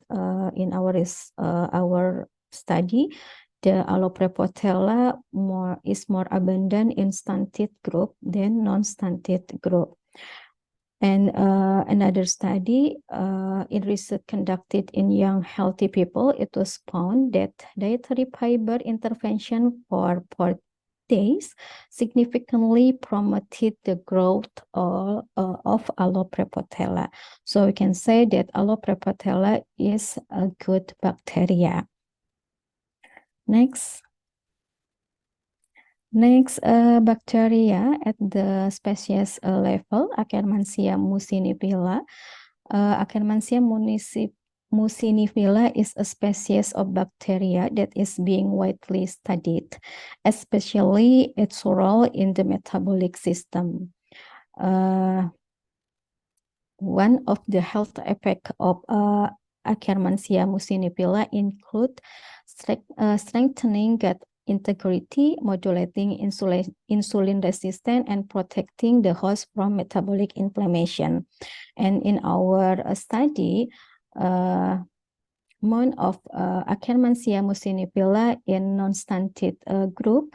in our study, the Alloprepotella is more abundant in stunted group than non-stunted group. And another study in research conducted in young healthy people, it was found that dietary fiber intervention for 4 days significantly promoted the growth of Alloprepotella. So we can say that Alloprepotella is a good bacteria. Next, bacteria at the species level, Akkermansia muciniphylla. Akkermansia muciniphylla is a species of bacteria that is being widely studied, especially its role in the metabolic system. One of the health effects of Akkermansia muciniphylla include strengthening gut integrity, modulating insulin resistance, and protecting the host from metabolic inflammation. And in our study, amount of Akkermansia muciniphylla in non-stunted group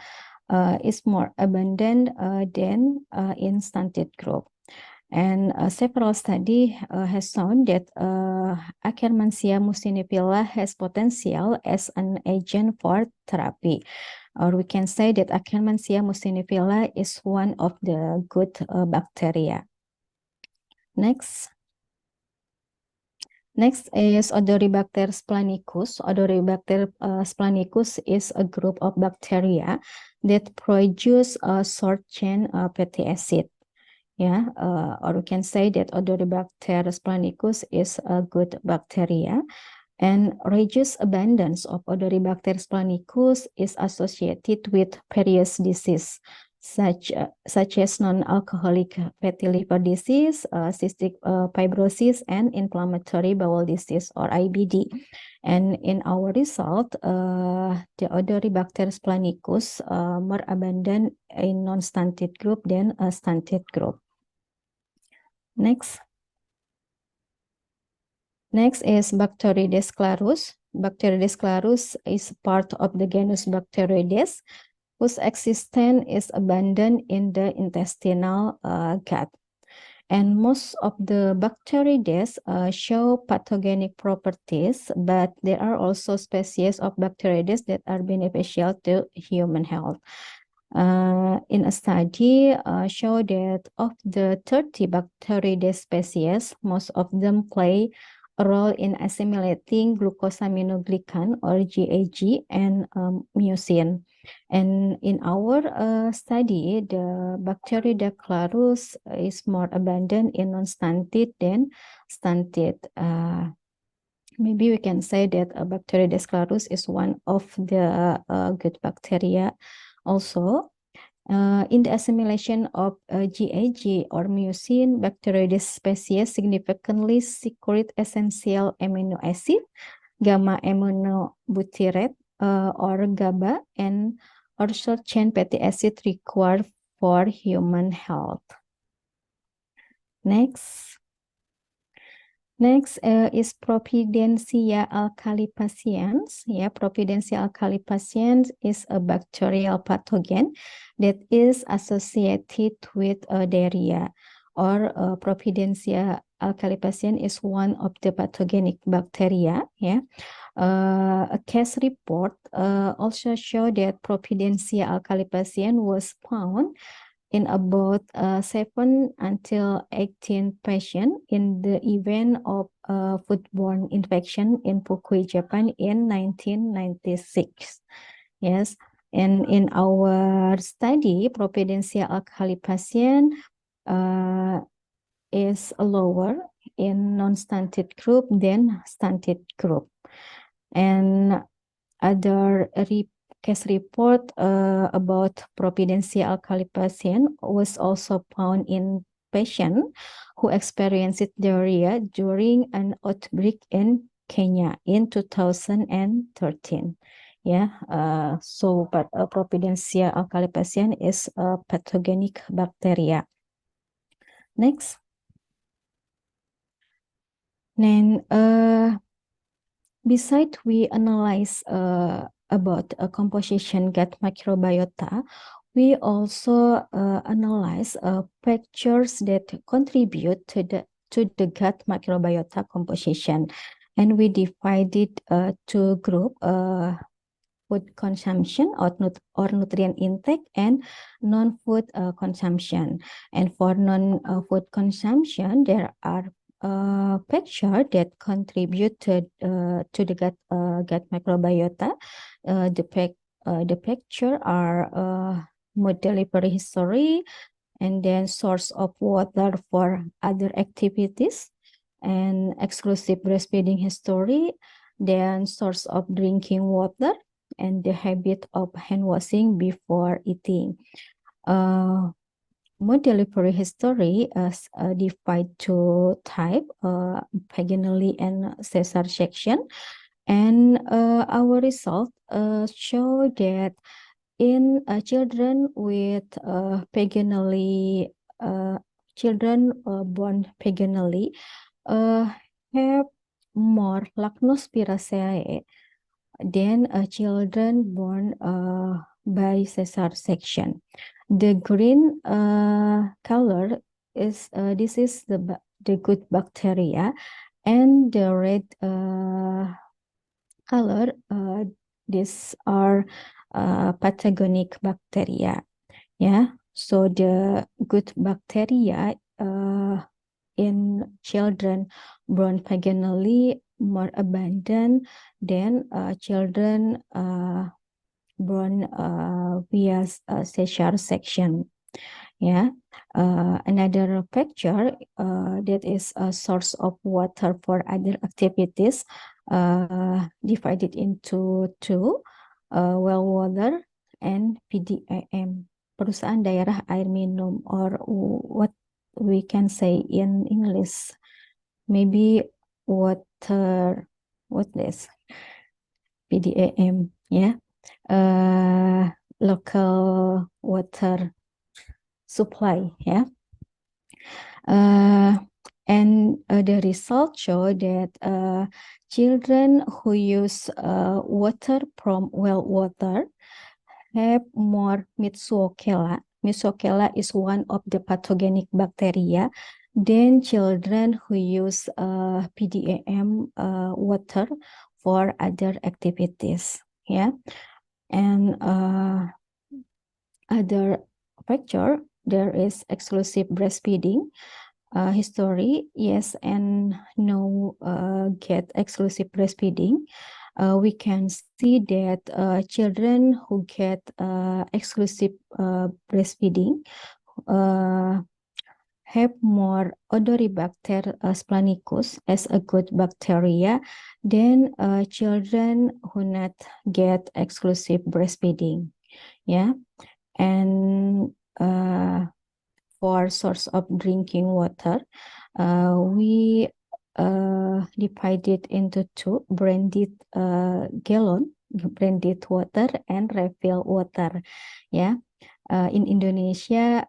is more abundant than in stunted group. And several studies has shown that Akkermansia muciniphylla has potential as an agent for therapy. Or we can say that Akkermansia muciniphylla is one of the good bacteria. Next is Odoribacter splanchicus. Odoribacter splanchicus is a group of bacteria that produce a short-chain fatty acid. Or we can say that Odoribacter splanchicus is a good bacteria, and reduced abundance of Odoribacter splanchicus is associated with various diseases such as non-alcoholic fatty liver disease, cystic fibrosis, and inflammatory bowel disease or IBD. And in our result, the Odoribacter splanchicus more abundant in non-stunted group than a stunted group. Next is Bacteroides clarus. Bacteroides clarus is part of the genus Bacteroides, whose existence is abundant in the intestinal gut. And most of the Bacteroides show pathogenic properties, but there are also species of Bacteroides that are beneficial to human health. In a study show that of the 30 Bacteroides species, most of them play a role in assimilating glucosaminoglycan or GAG and mucin. And in our study, the Bacteroida clarus is more abundant in non-stunted than stunted. Maybe we can say that Bacteroides clarus is one of the good bacteria also. In the assimilation of GAG or mucin, Bacteroides species significantly secrete essential amino acid, gamma aminobutyrate, or GABA, and or short chain fatty acid required for human health. Next is Propidentia alcalipasiens. Yeah, Propidentia alcalipasiens is a bacterial pathogen that is associated with diarrhea, or Propidentia alcalipasiens is one of the pathogenic bacteria. Yeah. A case report also showed that Propidentia alcalipasiens was found in about 7 until 18 patients in the event of foodborne infection in Fukui, Japan in 1996. Yes, and in our study, Propidentia alcalipasiens is lower in non-stunted group than stunted group. And other case report about Propidentia alcalipasiens was also found in patients who experienced diarrhea during an outbreak in Kenya in 2013. Yeah, but Propidentia alcalipasiens is a pathogenic bacteria. Next. Then, besides we analyze about composition gut microbiota, we also analyze factors that contribute to the gut microbiota composition, and we divided to group food consumption or nutrient intake and non-food consumption. And for non-food consumption, there are factors that contribute to the gut microbiota. The factors are mood delivery history, and then source of water for other activities, and exclusive breastfeeding history, then source of drinking water, and the habit of hand washing before eating. Mood delivery history is divided to type, vaginally and Caesar section, and our result show that in children with vaginally children born vaginally have more lactose than children born by Caesar section. The green color is this is the good bacteria, and the red color these are pathogenic bacteria. Yeah, so the good bacteria in children born vaginally more abundant than children born via Caesar section. Yeah, another factor that is a source of water for other activities divided into two, well water and PDAM, perusahaan daerah air minum, or what we can say in English, maybe water, what this? PDAM, yeah. Local water supply, yeah. And the results show that children who use water from well water have more Mitsuokela. Mitsuokela is one of the pathogenic bacteria Then children who use PDAM water for other activities, yeah. And other factor, there is exclusive breastfeeding. History, yes and no, get exclusive breastfeeding. We can see that children who get exclusive breastfeeding have more Odoribacter splanchnicus as a good bacteria than children who not get exclusive breastfeeding. Yeah, and for source of drinking water, we divided into two: branded gallon, branded water, and refill water. Yeah, in Indonesia,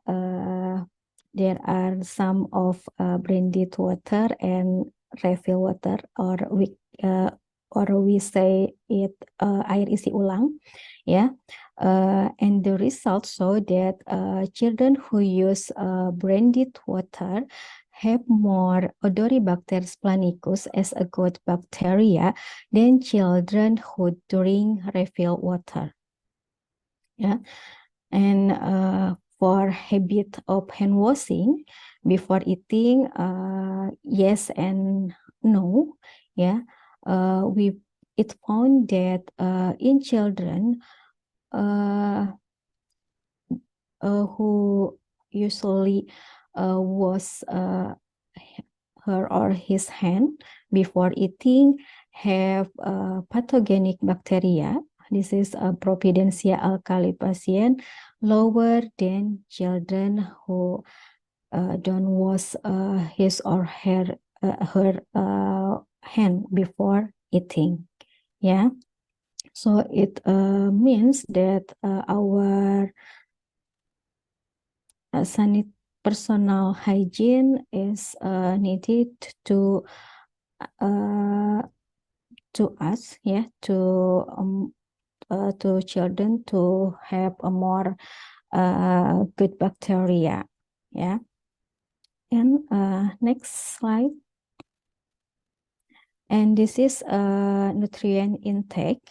there are some of branded water and refill water, or we say it air isi ulang. Yeah, and the results show that children who use branded water have more Odoribacter splanchnicus as a good bacteria than children who drink refill water. Yeah, and for habit of hand washing before eating, yes and no. Yeah, it found that in children who usually wash her or his hand before eating have pathogenic bacteria. This is a Propidentia alcalipacien, lower than children who don't wash his or her hand before eating. Yeah, so it means that our personal hygiene is needed to us, yeah, to children to have a more good bacteria, yeah. And next slide. And this is nutrient intake.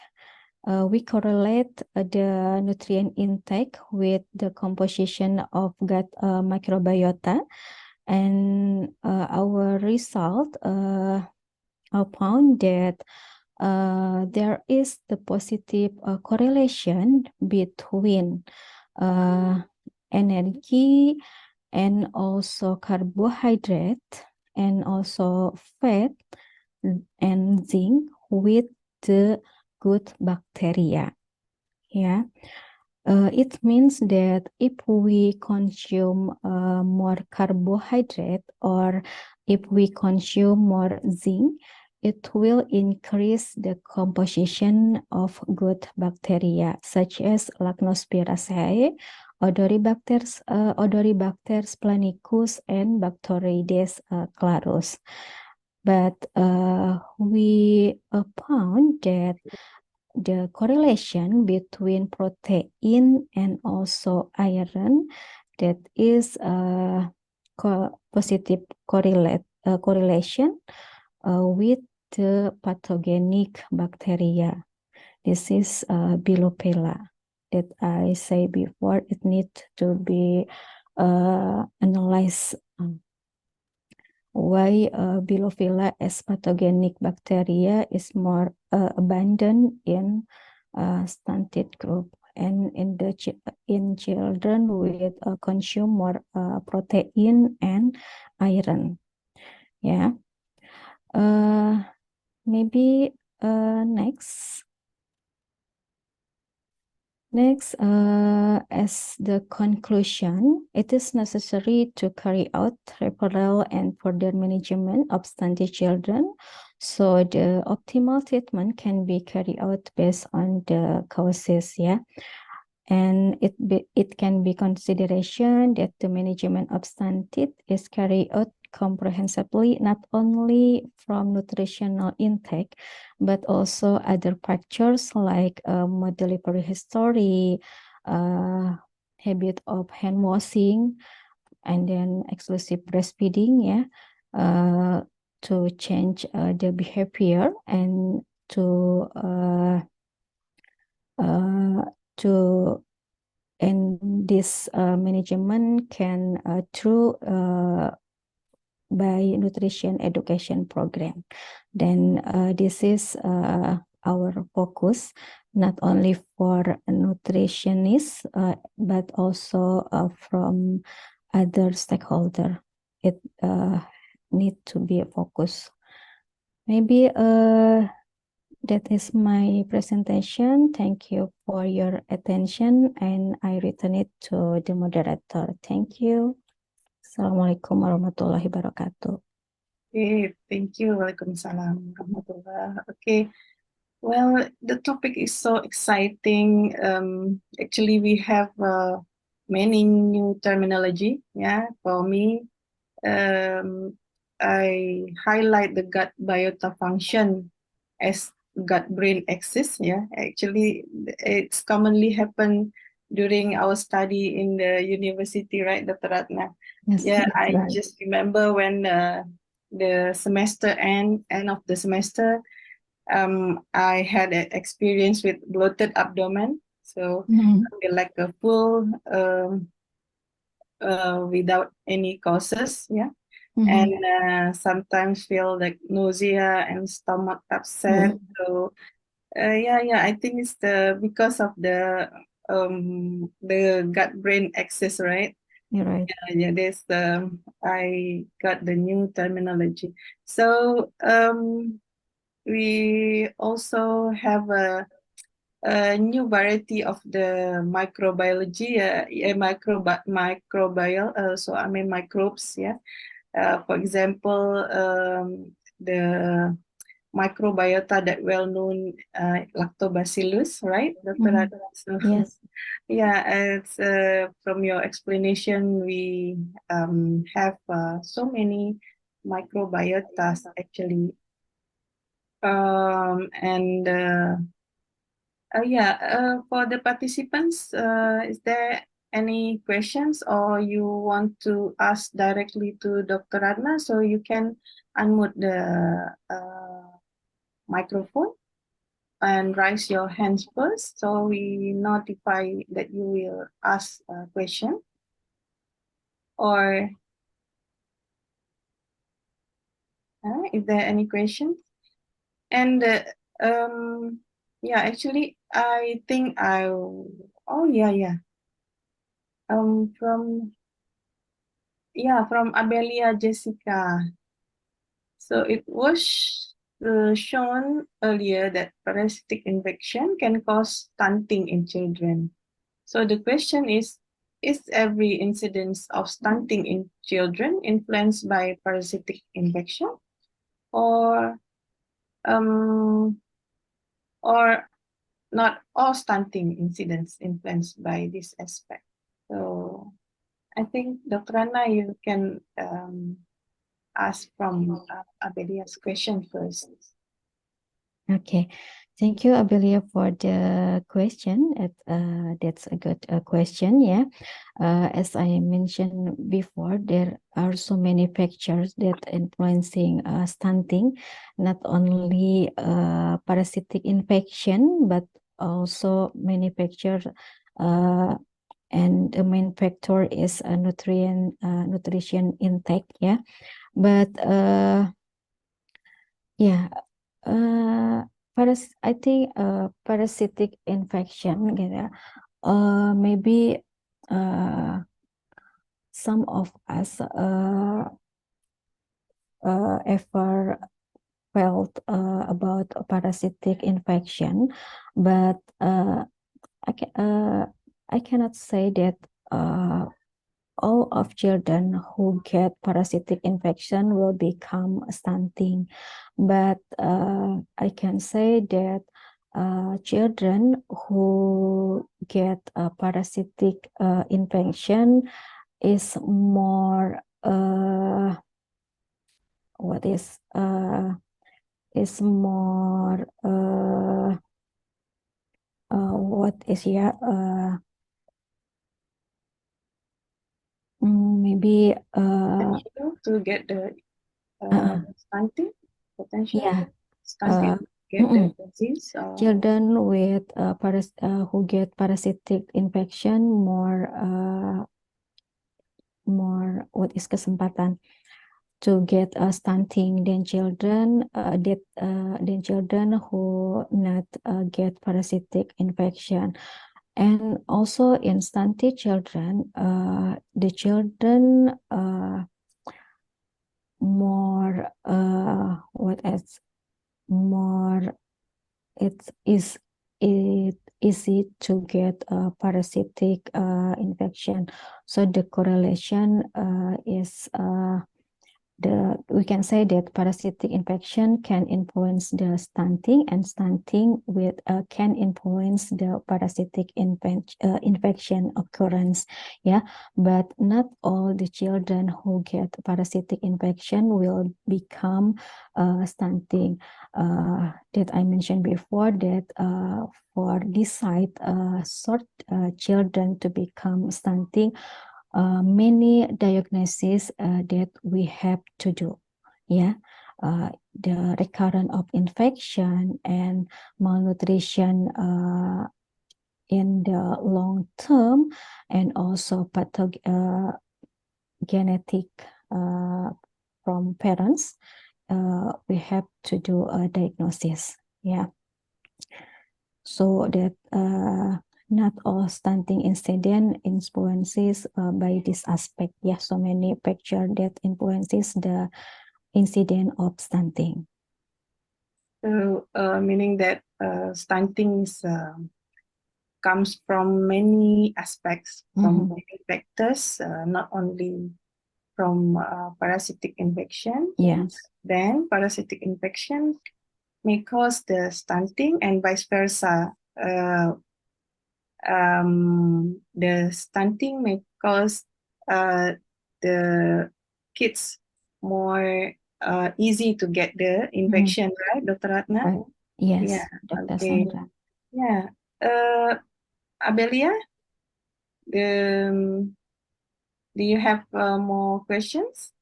We correlate the nutrient intake with the composition of gut microbiota, and our result found that there is the positive correlation between energy and also carbohydrate and also fat and zinc with the good bacteria. Yeah, it means that if we consume more carbohydrate or if we consume more zinc, it will increase the composition of good bacteria such as Lactospiraceae, Odoribacter splanchnicus, and Bacteroides clarus. But we found that the correlation between protein and also iron, that is positive correlation with the pathogenic bacteria. This is Bilopela that I say before. It needs to be analyzed. Why Bilophila as pathogenic bacteria is more abundant in stunted group and in children with consume more protein and iron. Yeah. Maybe next. Next, as the conclusion, it is necessary to carry out referral and further management of stunted children. So the optimal treatment can be carried out based on the causes, yeah. And it can be consideration that the management of stunted is carried out comprehensively, not only from nutritional intake, but also other factors like delivery history, habit of hand washing, and then exclusive breastfeeding, to change the behavior and to and this management can through by nutrition education program. Then this is our focus, not only for nutritionists, but also from other stakeholder. It need to be a focus. Maybe that is my presentation. Thank you for your attention, and I return it to the moderator. Thank you. Assalamualaikum warahmatullahi wabarakatuh. Okay, thank you. Waalaikumsalam warahmatullah. Okay, well, the topic is so exciting. Actually, we have many new terminology. Yeah, for me, I highlight the gut biota function as gut-brain axis. Yeah, actually, it's commonly happen during our study in the university, right, Dr. Ratna? Yes, Yeah, that's I right. just remember when the semester end of the semester, I had an experience with bloated abdomen. So Mhm. I feel like a full without any causes. Yeah. Mhm. And sometimes feel like nausea and stomach upset. Mhm. So yeah, I think it's because of the gut-brain axis, right? You're right. Yeah, this I got the new terminology. So we also have a new variety of the microbiology, microbial. So I mean microbes. Yeah. For example, the microbiota that well known lactobacillus, right, Dr. Mhm. Radha? So Yes. yeah, it's from your explanation, we have so many microbiotas actually. And for the participants, is there any questions or you want to ask directly to Dr. Radna? So you can unmute the microphone and raise your hands first, so we notify that you will ask a question. Or is there any questions? And yeah, actually, I think oh yeah. From Abelia Jessica. So it was shown earlier that parasitic infection can cause stunting in children. So the question is every incidence of stunting in children influenced by parasitic infection, or um, or not all stunting incidents influenced by this aspect? So I think Dr. Anna, you can ask from Abelia's question first. Okay. Thank you, Abelia, for the question. That's a good question. Yeah. As I mentioned before, there are so many factors that influencing stunting, not only parasitic infection, but also many factors. And the main factor is nutrition intake. Yeah. But yeah. I think parasitic infection gitu. Maybe some of us ever felt about a parasitic infection, but I cannot say that all of children who get parasitic infection will become stunting. But I can say that children who get a parasitic infection is more Maybe potential to get the stunting potential yeah, stunting get the disease or children with who get parasitic infection more what is kesempatan to get stunting than children who not get parasitic infection. And also in stunted children, the children more what else more it easy to get a parasitic infection. So the correlation is we can say that parasitic infection can influence the stunting, and stunting with can influence the parasitic infection occurrence. Yeah, but not all the children who get parasitic infection will become stunting. That I mentioned before that for this side children to become stunting, many diagnoses that we have to do. Yeah, the recurrence of infection and malnutrition in the long term, and also genetic from parents. We have to do a diagnosis. Yeah, so that not all stunting incident influences by this aspect. Yeah, so many factors that influences the incident of stunting. so meaning that stunting comes from many aspects, from many factors, not only from parasitic infection. Yes. Then parasitic infection may cause the stunting and vice versa. The stunting may cause the kids more easy to get the infection, right, Dr. Ratna? Right. Yes, Yeah, Dr. okay. Sandra. Yeah. Abelia, do you have more questions?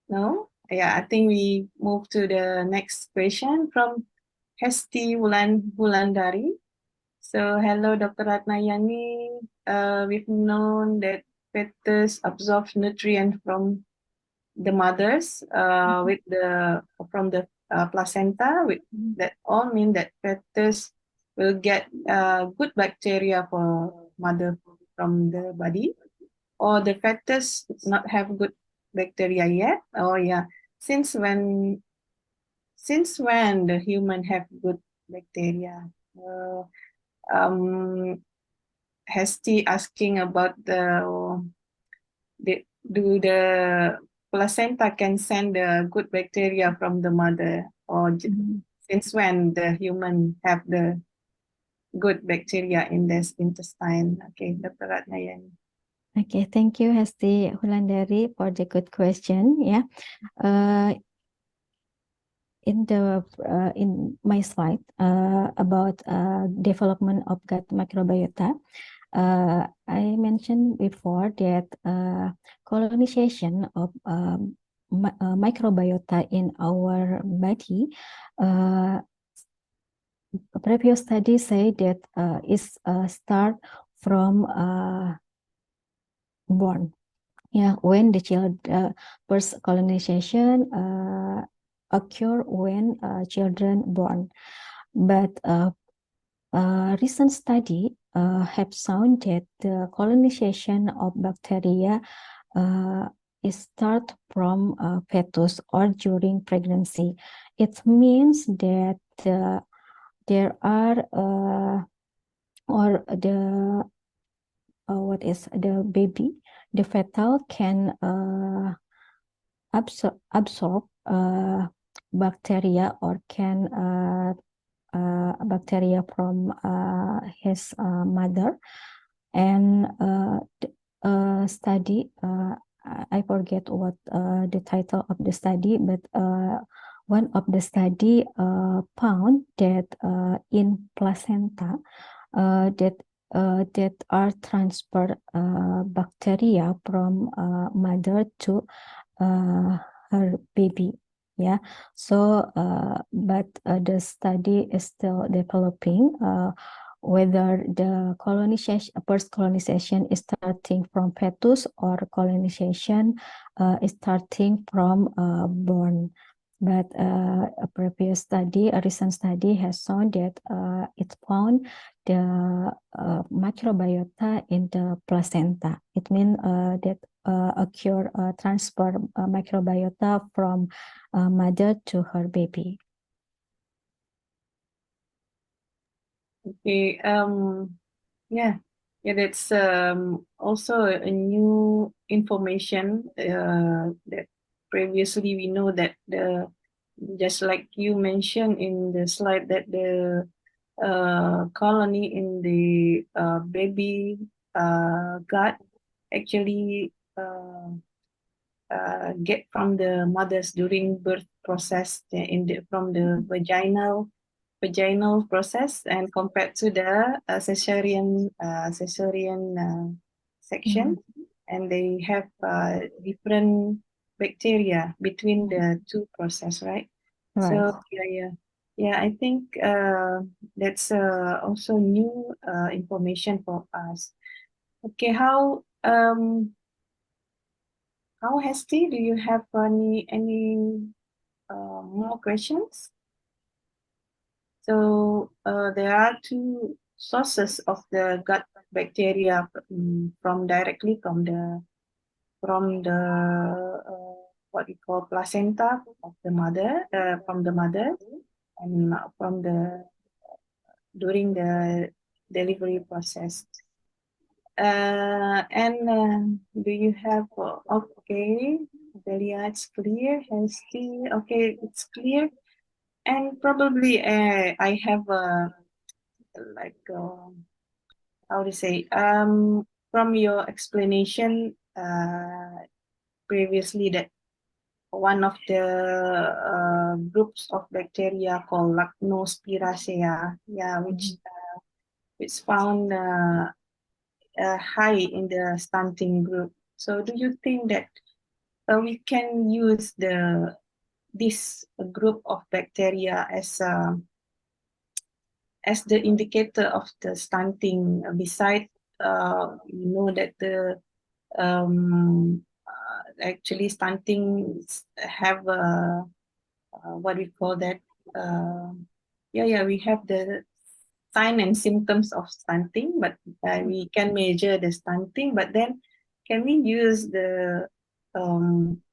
No? Yeah, I think we move to the next question from Hesti Wulandari. So, hello, Dr. Ratnayani. We've known that fetus absorbs nutrient from the mothers from the placenta. That all mean that fetus will get good bacteria for mother from the body, or the fetus not have good bacteria yet. Oh yeah, since when the human have good bacteria? Hesti asking about do the placenta can send the good bacteria from the mother, or since when the human have the good bacteria in this intestine? Okay, Dr. Ratnayani. Okay, thank you, Hesti Hulandari, for the good question. Yeah, in my slide about development of gut microbiota, I mentioned before that colonization of microbiota in our body. Previous studies say that is start from born. Yeah, when the child first colonization occur when children born, but recent study have shown that the colonization of bacteria is start from fetus or during pregnancy. It means that there are or the what is the baby, the fetal can absorb bacteria, or can bacteria from his mother. And study, I forget what the title of the study, but one of the study found that in placenta that that are transfer bacteria from mother to her baby. Yeah, so but the study is still developing whether the colonization, first colonization is starting from fetus or colonization is starting from born. But a previous study, a recent study has shown that it found the microbiota in the placenta. It means that occur transfer microbiota from mother to her baby. Okay. Yeah. Yeah. That's also a new information. That previously we know that just like you mentioned in the slide that the colony in the baby gut actually get from the mothers during birth process from the vaginal process, and compared to the cesarean section, and they have different bacteria between the two process, right? Right. So yeah, I think that's also new information for us. Okay, how Hesti, do you have any more questions? So there are two sources of the gut bacteria directly from the what we call placenta of the mother, from the mother, and from the during the delivery process. Do you have okay, Delia, it's clear. Hesti, okay, it's clear. And probably I have like how to say from your explanation previously that one of the groups of bacteria called Lactospiraceae, which found high in the stunting group. So do you think that we can use this group of bacteria as the indicator of the stunting? Besides, you know that the actually stunting have what we call that. We have the sign and symptoms of stunting, but we can measure the stunting. But then, can we use the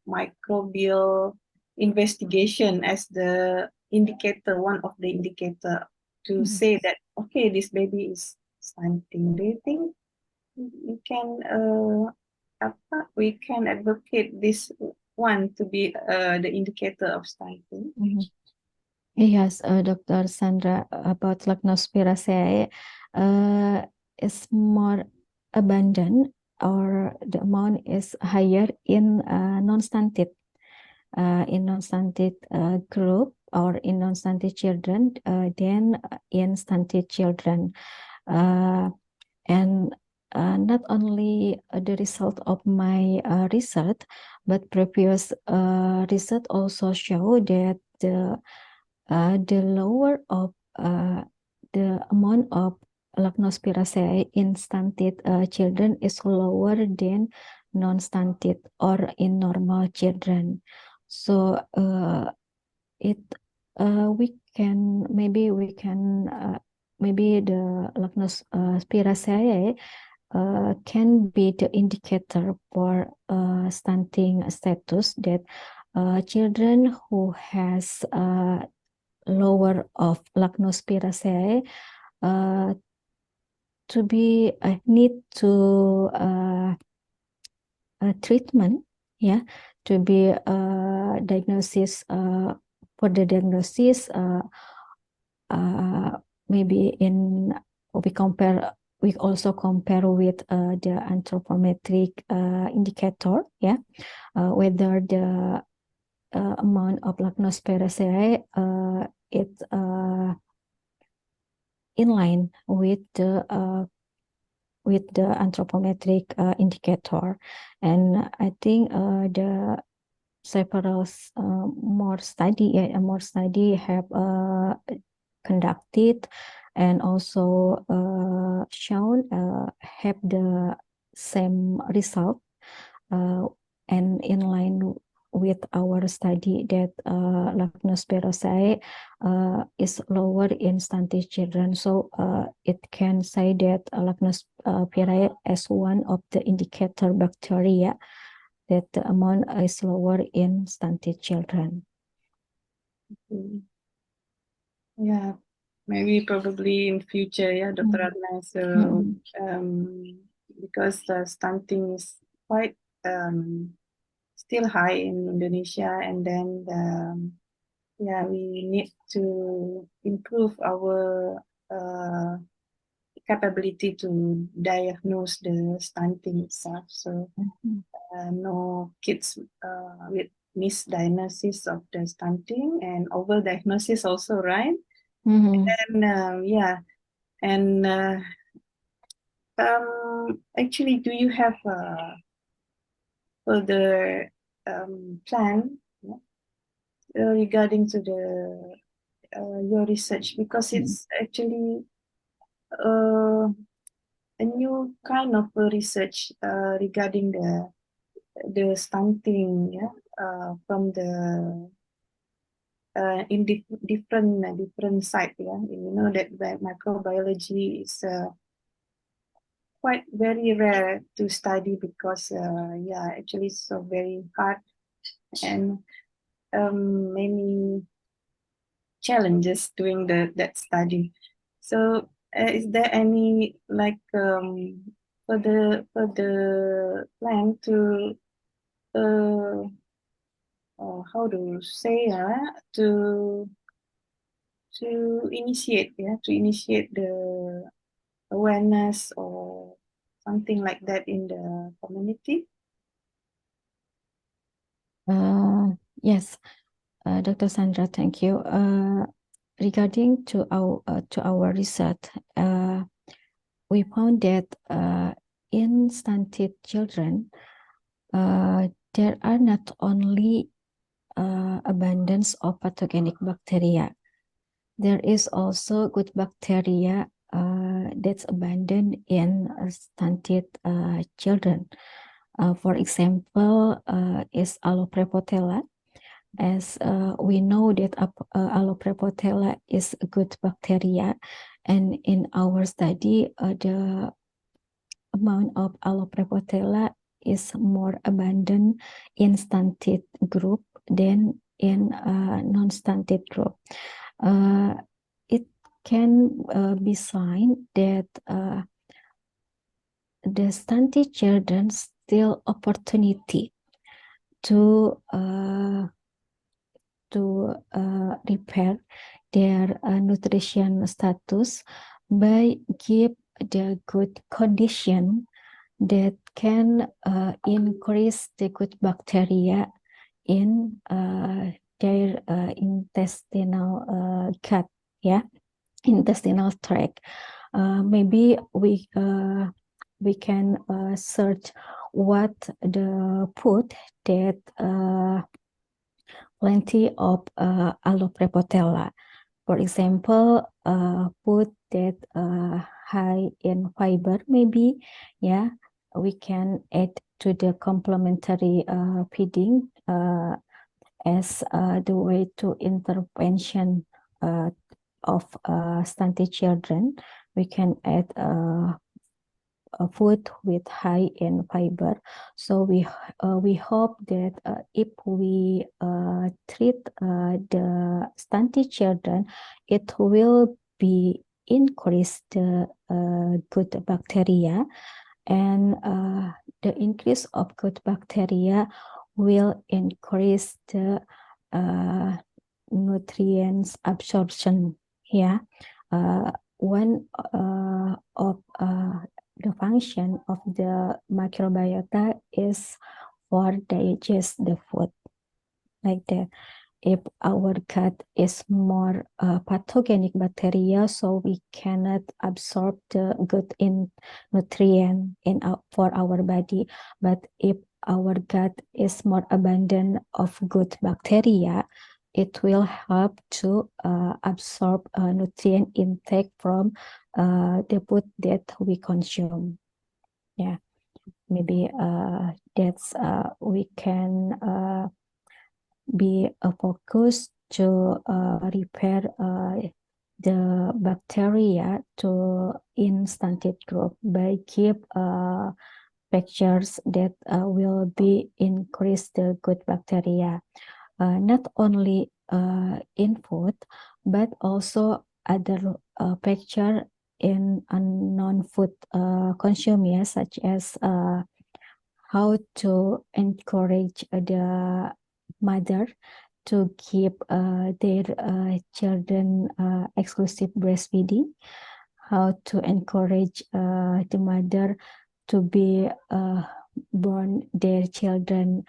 microbial investigation as the indicator, one of the indicator to say that okay, this baby is stunting? Do you think we can advocate this one to be the indicator of stunting? Yes, Dr. Sandra, about Lactospiraceae is more abundant, or the amount is higher in non-stunted group or in non-stunted children than in stunted children. And not only the result of my research, but previous research also show that the lower of the amount of Lactospiraceae in stunted children is lower than non-stunted or in normal children. So maybe the Lactospiraceae can be the indicator for stunting status, that children who has lower of Lactospiraceae to be need to treatment, to be diagnosis for the diagnosis. Maybe we also compare with the anthropometric indicator, whether the amount of Lactospiraceae it's in line with the with the anthropometric indicator, and I think the several more study have conducted and also shown have the same result and in line with our study that lactose is lower in stunted children. So it can say that lactose is one of the indicator bacteria that the amount is lower in stunted children. Yeah, maybe probably in future, yeah, Dr. Adna. So because the stunting is quite still high in Indonesia, and then yeah, we need to improve our capability to diagnose the stunting itself. So no kids with misdiagnosis of the stunting and overdiagnosis also, right? And yeah, and actually, do you have further plan regarding to the your research, because it's actually a new kind of research regarding the stunting, yeah, from the in different side, yeah. You know that microbiology is quite very rare to study because yeah, actually it's so very hard and many challenges doing that study. So is there any like for the plan to how do you say to initiate, yeah, to initiate the awareness or something like that in the community? Yes, Dr. Sandra, thank you. Regarding to our research, we found that in stunted children, there are not only abundance of pathogenic bacteria, there is also good bacteria that's abundant in stunted children. For example, is Alloprepotella. As we know that Alloprepotella is a good bacteria, and in our study, the amount of Alloprepotella is more abundant in stunted group than in non-stunted group. It can be sign that the stunted children still opportunity to repair their nutrition status by give the good condition that can increase the good bacteria in their intestinal cut, yeah, intestinal tract. Maybe we can search what the food that plenty of Alloprepotella. For example, food that high in fiber, maybe, yeah, we can add to the complementary feeding as the way to intervention of stunted children. We can add a food with high in fiber. So we hope that if we treat the stunted children, it will be increase the good bacteria, and the increase of good bacteria will increase the nutrients absorption. Yeah, one of the function of the microbiota is for digest the food, like that. if our gut is more pathogenic bacteria, so we cannot absorb the good in nutrient for our body. But if our gut is more abundant of good bacteria, it will help to absorb nutrient intake from the food that we consume. Yeah, maybe that's we can be a focus to repair the bacteria to in stunted growth by keep pictures that will be increase the good bacteria, not only in food but also other picture in non-food consumers, such as how to encourage the mother to keep their children exclusive breastfeeding, how to encourage the mother to be born their children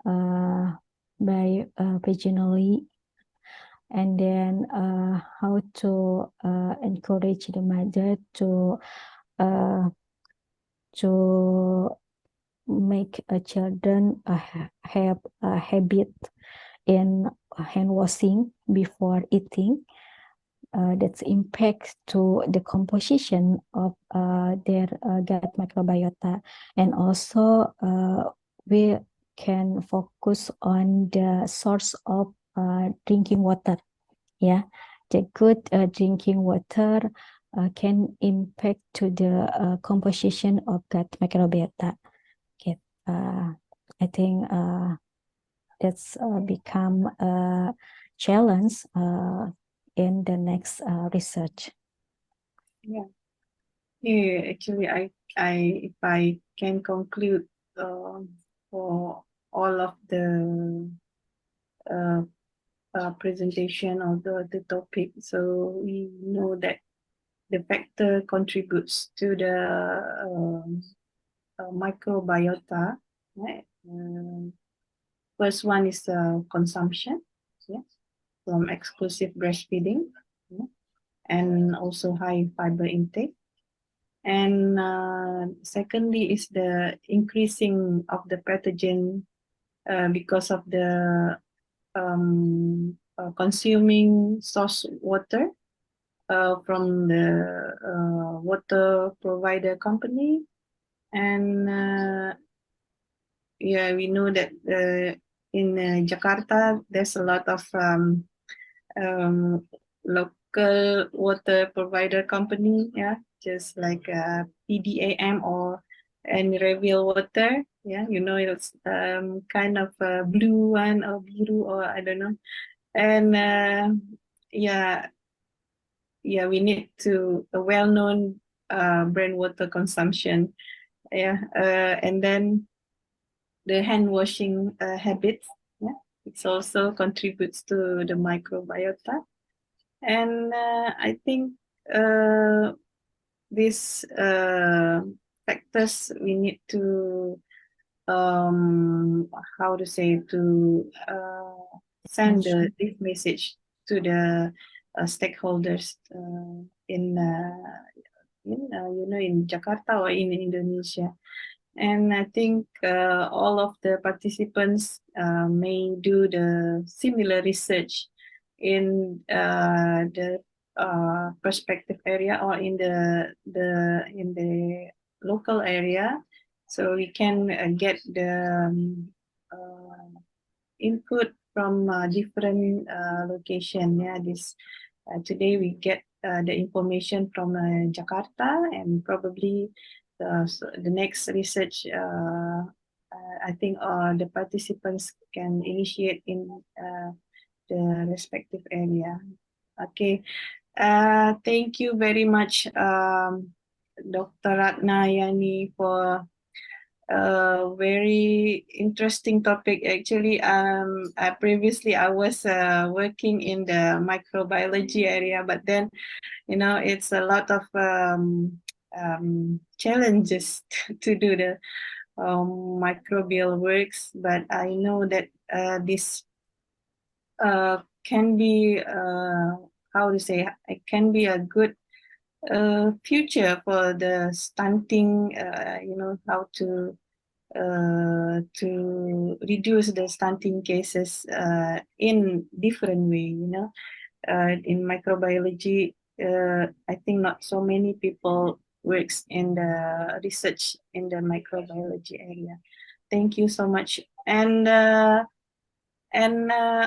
by vaginally, and then how to encourage the mother to make a children have a habit in hand washing before eating. That's impact to the composition of their gut microbiota, and also we can focus on the source of drinking water. Yeah, the good drinking water can impact to the composition of gut microbiota. Okay, I think that's become a challenge in the next research. Yeah. Yeah, actually, if I can conclude for all of the presentation of the topic, so we know that the factor contributes to the microbiota, right? First one is consumption, yeah, from exclusive breastfeeding, yeah, and also high fiber intake. And secondly is the increasing of the pathogen because of the consuming source water from the water provider company. And yeah, we know that in Jakarta there's a lot of local water provider company, yeah, just like PDAM or Reveal Water, yeah, you know, it's kind of a blue one or biru or I don't know, and yeah, we need to a well-known brand water consumption, yeah, and then the hand washing habits, yeah, it also contributes to the microbiota. And I think these factors we need to how to say to send this message to the stakeholders in you know, in Jakarta or in Indonesia. And I think all of the participants may do the similar research in the prospective area or in the local area, so we can get the input from different location. Yeah, this today we get the information from Jakarta, and probably the next research I think the participants can initiate in the respective area. Okay, thank you very much, Dr. Ratnayani, for a very interesting topic. Actually, previously I was working in the microbiology area, but then, you know, it's a lot of challenges to do the microbial works. But I know that this can be how to say, it can be a good future for the stunting, how to reduce the stunting cases in different way, in microbiology. I think not so many people works in the research in the microbiology area. Thank you so much. And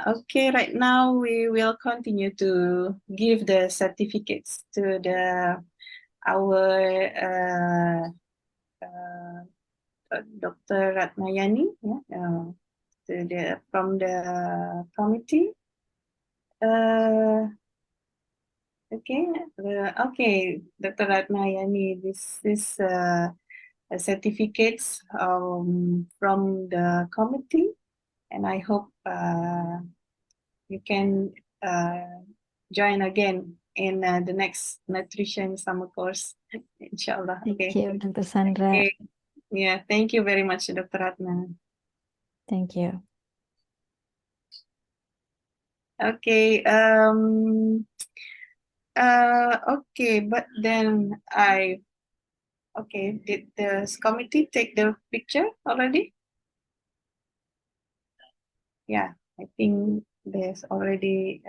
okay, right now we will continue to give the certificates to our Dr. Ratnayani, from the committee. Okay, Dr. Ratnayani, this is certificates from the committee, and I hope you can join again in the next nutrition summer course, inshallah. Thank you, Dr. Sandra. Okay. Yeah, thank you very much, Dr. Ratna. Thank you. Okay. Okay, but then did the committee take the picture already? Yeah, I think there's already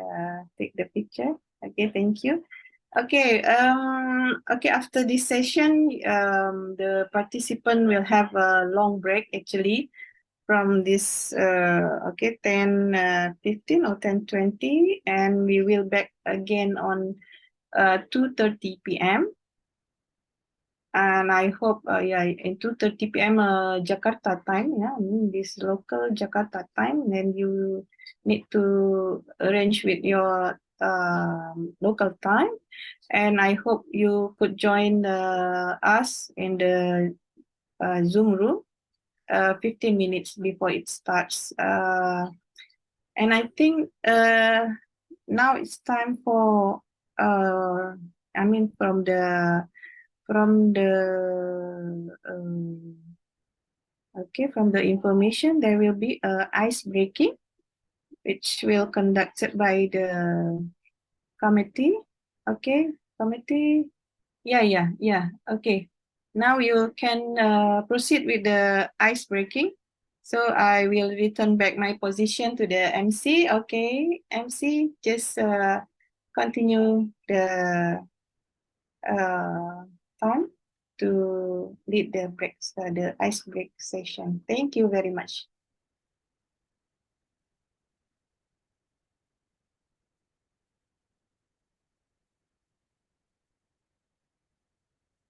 take the picture. Okay, thank you. Okay, okay, after this session, the participant will have a long break actually from this 10:15 or 10:20, and we will back again on 2:30 p.m. And I hope in 2:30 p.m. Jakarta time, this local Jakarta time, then you need to arrange with your local time, and I hope you could join us in the Zoom room 15 minutes before it starts. And I think now it's time for from the information, there will be ice breaking, which will conducted by the committee. Okay, committee. Yeah. Okay. Now you can proceed with the ice breaking. So I will return back my position to the MC. Okay, MC, just continue the time to lead the ice break session. Thank you very much.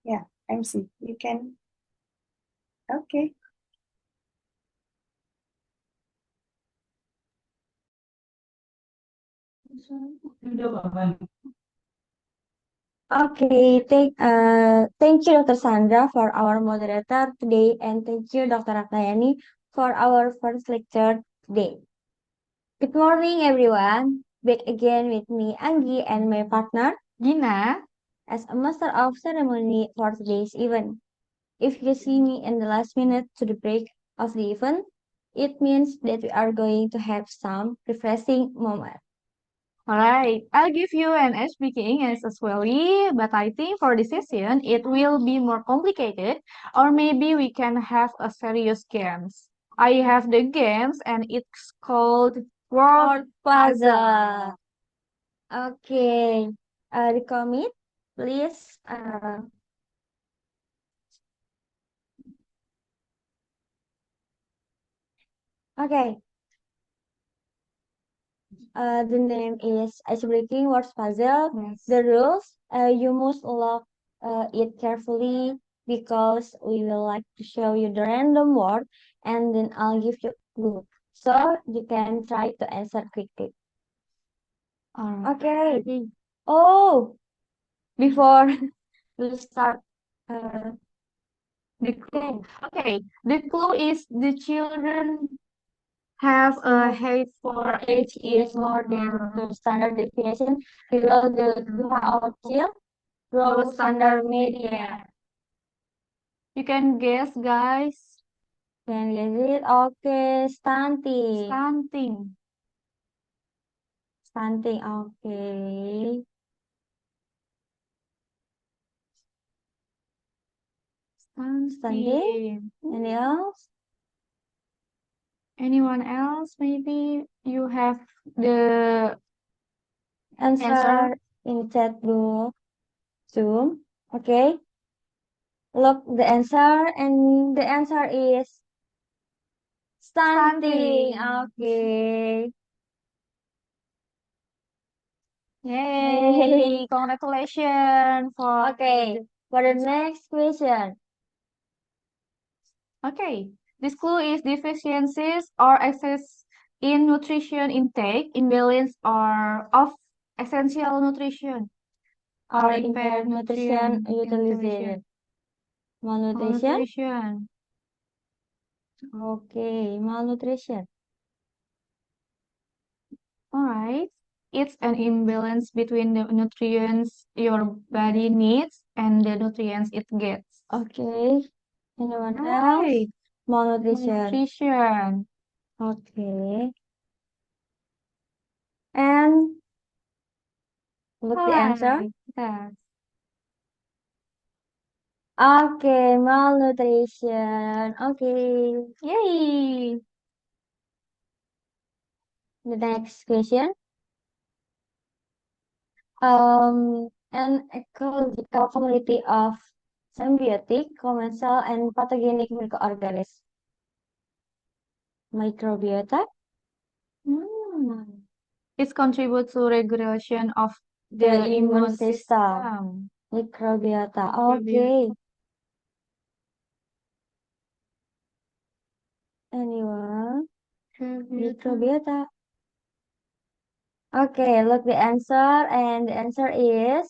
Yeah, MC, you can. Okay. Okay, thank you, Dr. Sandra, for our moderator today, and thank you, Dr. Ratnayani, for our first lecture today. Good morning, everyone. Back again with me, Anggi, and my partner, Gina, as a master of ceremony for today's event. If you see me in the last minute to the break of the event, it means that we are going to have some refreshing moment. Alright, I'll give you an speaking as well, but I think for this session it will be more complicated, or maybe we can have a serious games. I have the games and it's called word puzzle. Okay, the commit, please. Okay. The name is Icebreaking Words Puzzle. Yes. The rules, you must look it carefully because we will like to show you the random word and then I'll give you a clue. So you can try to answer quickly. Okay. Oh, before we start The clue. Okay, the clue is the children have a height for 8 years more than the standard definition below the WHO child growth standard media. You can guess, guys. Can you read it? Okay, stunting. Stunting. Stunting. Okay. Stunting. Any else? Anyone else? Maybe you have the Answer in chat box. Zoom. Okay. Look the answer, and the answer is stunting. Okay. Yay! Congratulations for Okay. For the next question. Okay. This clue is deficiencies or excess in nutrition intake, imbalance or of essential nutrition, Or impaired nutrition utilization. Malnutrition. malnutrition. Okay, malnutrition. All right. It's an imbalance between the nutrients your body needs and the nutrients it gets. Okay. Anyone else? Right. Malnutrition. Nutrition. Okay. And look the answer. Right. Yes. Okay, malnutrition. Okay. Yay. The next question. An ecological community of symbiotic, commensal, and pathogenic microorganisms. Microbiota. It contributes to regulation of The the immune immune system. system. Microbiota. Microbiota. Okay. Anyone? Microbiota. Okay, look the answer, and the answer is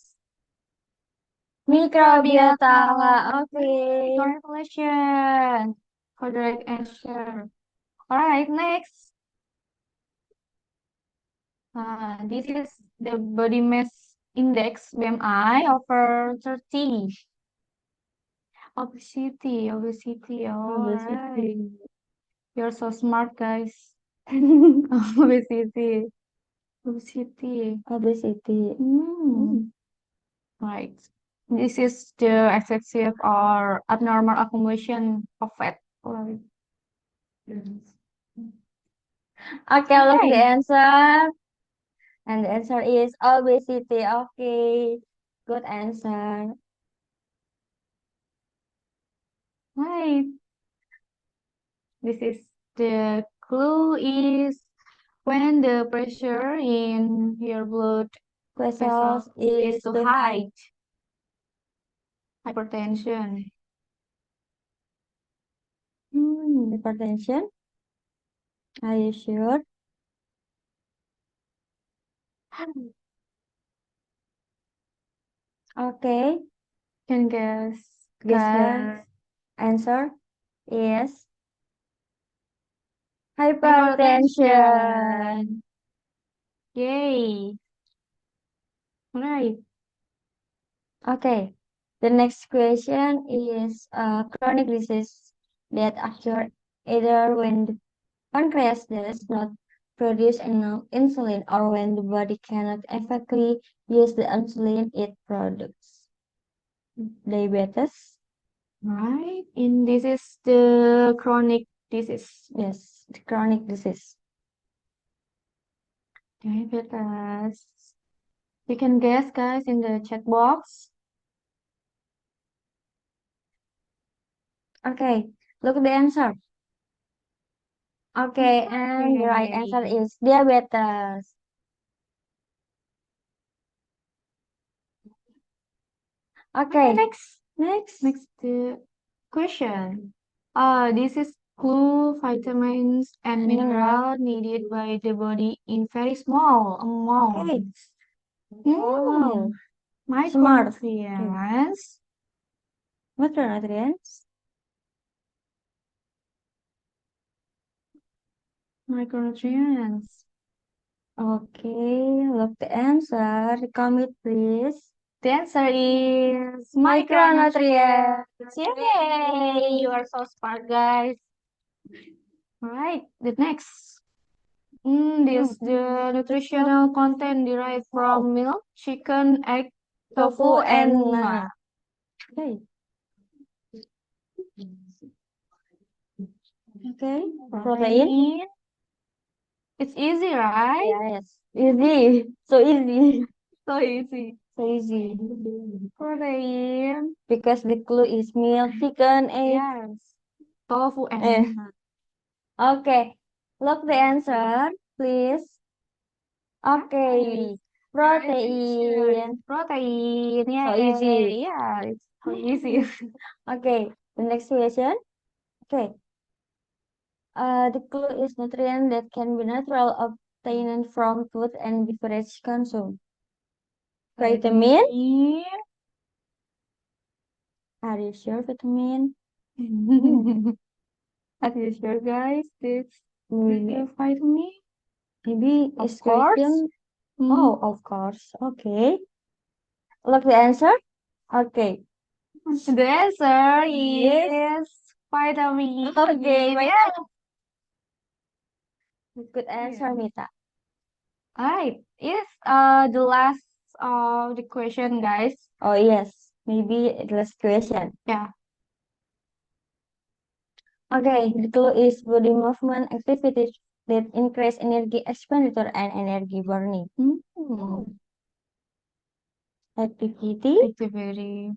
microbiota. Okay. Congratulations for the right answer. All right, next. This is the body mass index BMI over 30. Obesity. All right. You're so smart, guys. Obesity. Obesity. Right. This is the excessive or abnormal accumulation of fat. Right. Okay, look the Okay. answer. And the answer is obesity. Okay. Good answer. Right. This is the clue is when the pressure in your blood Vessels is is too too high. high. Hypertension. Hypertension. Are you sure? Okay. Can guess. Guess. Answer is Hypertension. hypertension. Yay. Right. Okay. The next question is chronic disease that occur either when the pancreas does not produce enough insulin or when the body cannot effectively use the insulin it produces. Diabetes. Right. And this is the chronic disease. Yes, the chronic disease. Diabetes. You can guess, guys, in the chat box. Okay, look at the answer. Okay, and the right answer is diabetes. Okay, next. The question. This is clue vitamins and mineral needed by the body in very small amounts. Wow. Micronutrients. Macronutrients. Micronutrients. Okay, look the answer. Comment please. The answer is Micronutrients. Yay! You are so smart, guys. All right, the next. The nutritional content derived from milk, chicken, egg, tofu, and nut. Okay. Okay. Protein. It's easy, right? Yes. Easy. So easy. So easy. So easy. Protein. Because the clue is milk, chicken, egg. Yes. Tofu and Eh. nut. Okay. Look the answer, please. Okay. Protein. Protein. Yeah. So easy. Yeah, it's so easy. Okay. The next question. Okay. The clue is nutrient that can be natural obtained from food and beverage consumed. Vitamin. Are you sure vitamin? Are you sure, guys? This Maybe, vitamin? maybe Of is course. question. Oh, of course. Okay. Look the answer. Okay. The answer Yes. is vitamin. Okay, Yeah. Good answer, Mita. Alright. Is the last of the question, guys. Oh, yes. Maybe the last question. Yeah. Okay, the clue is body movement activities that increase energy expenditure and energy burning. Activity. Activity.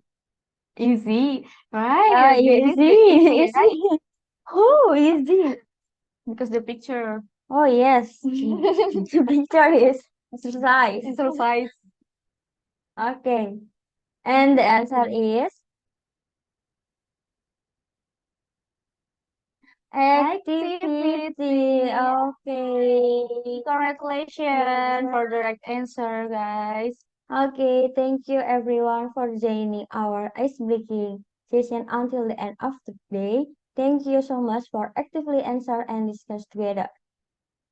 Easy, right? Easy, Easy, right? easy. Oh, easy. Because the picture. Oh, yes. The picture is exercise. Exercise. Okay. And the answer is activity. Okay. Congratulations for the right answer, guys. Okay, thank you everyone for joining our ice breaking session until the end of the day. Thank you so much for actively answer and discuss together.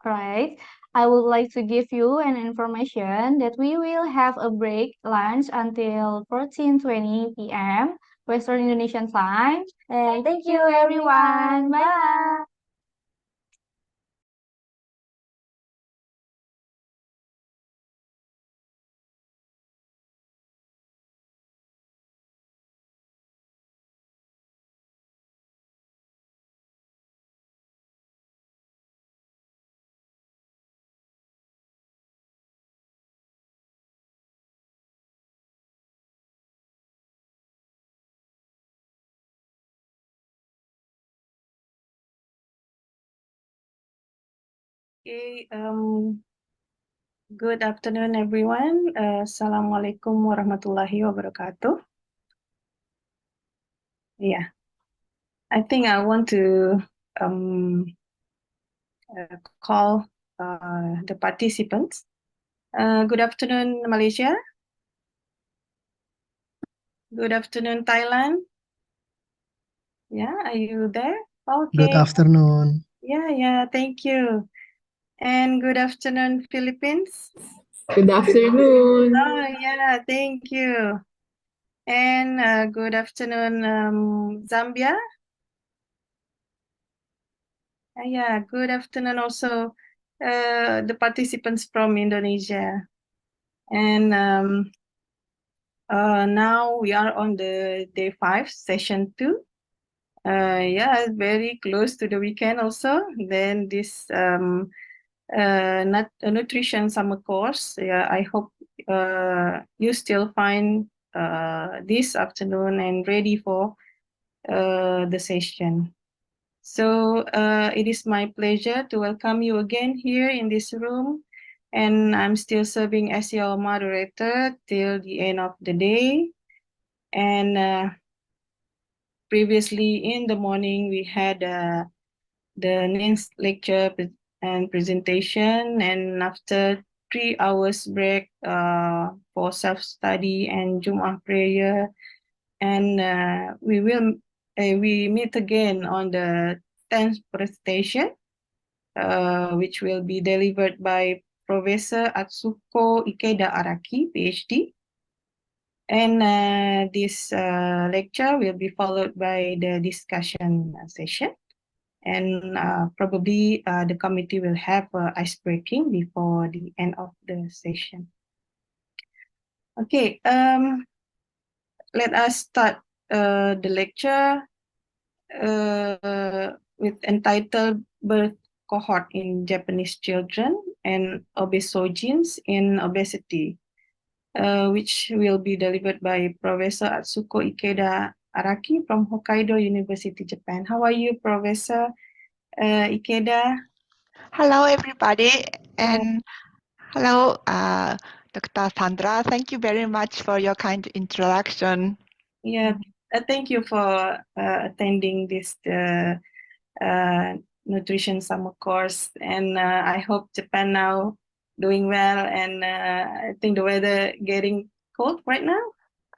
Right. I would like to give you an information that we will have a break lunch until 14:20 p.m. Western Indonesian time. And Thank you, everyone. Bye. Okay, good afternoon, everyone. Assalamualaikum warahmatullahi wabarakatuh. Yeah, I think I want to call the participants. Good afternoon, Malaysia. Good afternoon, Thailand. Yeah, are you there? Okay. Good afternoon. Yeah, thank you. And good afternoon, Philippines. Good afternoon. Oh, yeah, thank you. And good afternoon, Zambia. Yeah, good afternoon also the participants from Indonesia. And now we are on the day 5, session 2. Yeah, very close to the weekend also. Then this nutrition summer course. Yeah, I hope you still find this afternoon and ready for the session. So it is my pleasure to welcome you again here in this room. And I'm still serving as your moderator till the end of the day. And previously in the morning, we had the NINS lecture and presentation. And after 3 hours break for self-study and Jum'ah prayer. And we meet again on the 10th presentation, which will be delivered by Professor Atsuko Ikeda Araki, PhD. And this lecture will be followed by the discussion session. And probably the committee will have ice breaking before the end of the session. Okay, let us start the lecture with entitled Birth Cohort in Japanese Children and Obesogens in Obesity, which will be delivered by Professor Atsuko Ikeda Araki from Hokkaido University, Japan. How are you, Professor Ikeda? Hello, everybody, and hello, Dr. Sandra. Thank you very much for your kind introduction. Yeah, thank you for attending this nutrition summer course, and I hope Japan now doing well, and I think the weather getting cold right now.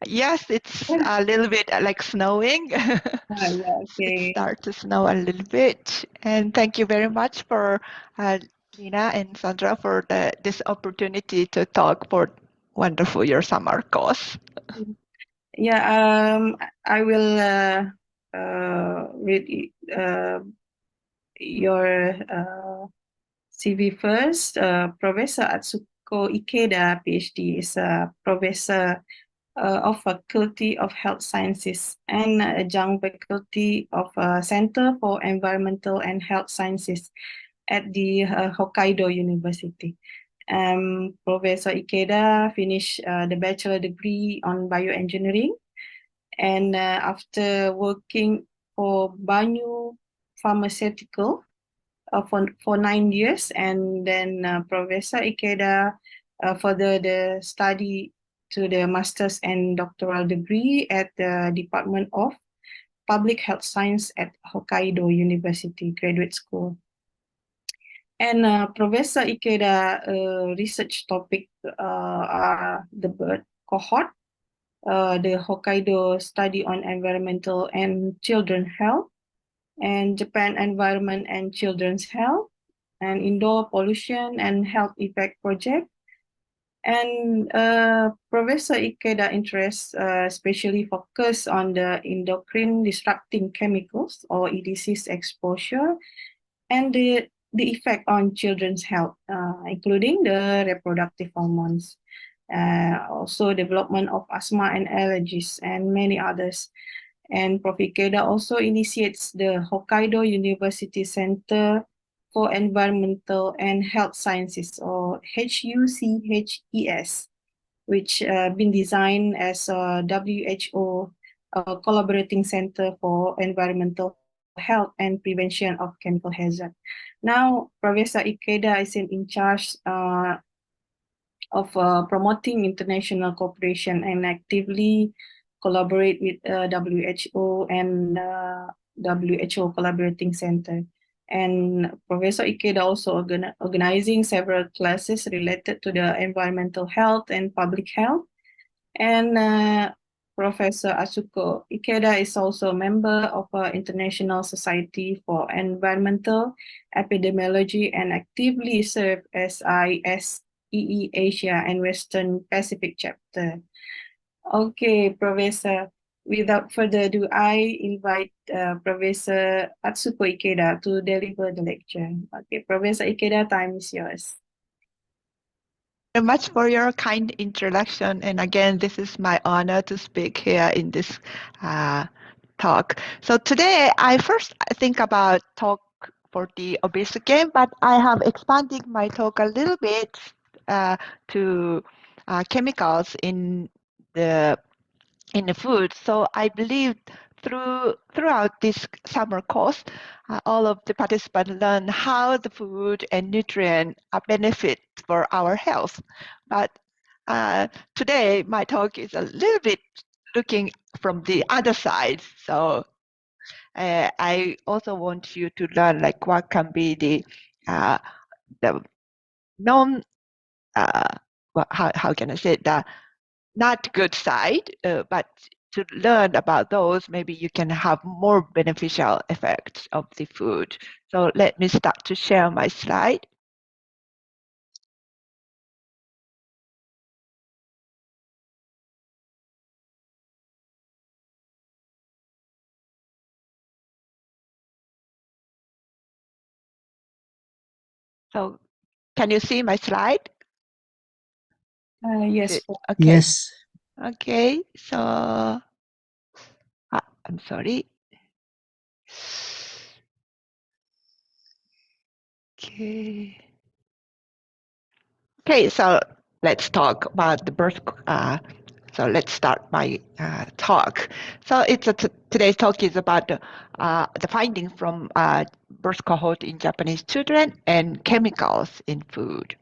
Yes, it's a little bit like snowing. Yeah, It okay. starts to snow a little bit, and thank you very much for Lina and Sandra for this opportunity to talk for wonderful your summer course. Yeah, I will read your CV first. Professor Atsuko Ikeda, PhD, is a professor of Faculty of Health Sciences and adjunct faculty of Center for Environmental and Health Sciences at the Hokkaido University. Professor Ikeda finished the bachelor degree on bioengineering, and after working for Banyu Pharmaceutical for 9 years, and then Professor Ikeda further the study to the master's and doctoral degree at the Department of Public Health Science at Hokkaido University Graduate School. And Professor Ikeda research topic are the bird cohort, the Hokkaido study on environmental and children health, and Japan environment and children's health, and indoor pollution and health effect project. And Professor Ikeda interests especially focus on the endocrine disrupting chemicals or EDC's exposure and the effect on children's health, including the reproductive hormones, also development of asthma and allergies, and many others. And Prof. Ikeda also initiates the Hokkaido University Center for Environmental and Health Sciences, or HUCHES, which been designed as a WHO collaborating center for environmental health and prevention of chemical hazard. Now, Professor Ikeda is in charge of promoting international cooperation and actively collaborate with WHO and WHO Collaborating Center. And Professor Ikeda also organizing several classes related to the environmental health and public health. And Professor Asuko Ikeda is also a member of International Society for Environmental Epidemiology and actively serve as ISEE Asia and Western Pacific chapter. Okay, Professor, without further ado, I invite Professor Atsuko Ikeda to deliver the lecture. Okay, Professor Ikeda, time is yours. Very much for your kind introduction. And again, this is my honor to speak here in this talk. So today, I first think about talk for the Obesogens, but I have expanded my talk a little bit to chemicals in the food. So I believe throughout this summer course, all of the participants learn how the food and nutrient are benefit for our health. But today, my talk is a little bit looking from the other side. So I also want you to learn like what can be the non how can I say it, the not good side, but to learn about those, maybe you can have more beneficial effects of the food. So let me start to share my slide. So can you see my slide? Yes. Okay. Yes. Okay. So I'm sorry. Okay. Okay. So let's talk about the birth. So let's start my talk. So today's talk is about the findings from birth cohort in Japanese children and chemicals in food.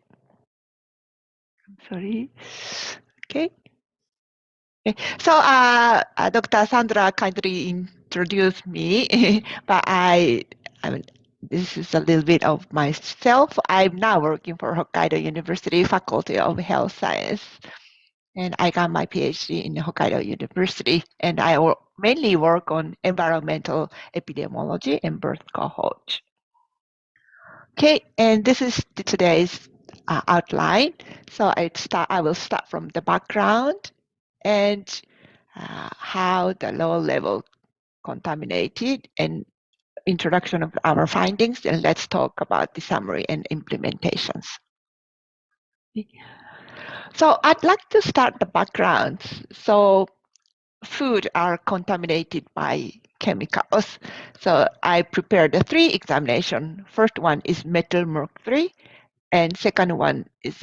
I'm sorry. Okay. Okay. So Dr. Sandra kindly introduced me, but I mean, this is a little bit of myself. I'm now working for Hokkaido University Faculty of Health Science, and I got my PhD in Hokkaido University, and I mainly work on environmental epidemiology and birth cohort. Okay, and this is today's outline. So I will start from the background and how the low level contaminated and introduction of our findings, and let's talk about the summary and implementations. So I'd like to start the background. So food are contaminated by chemicals. So I prepared 3 examinations. First one is methyl mercury, and second one is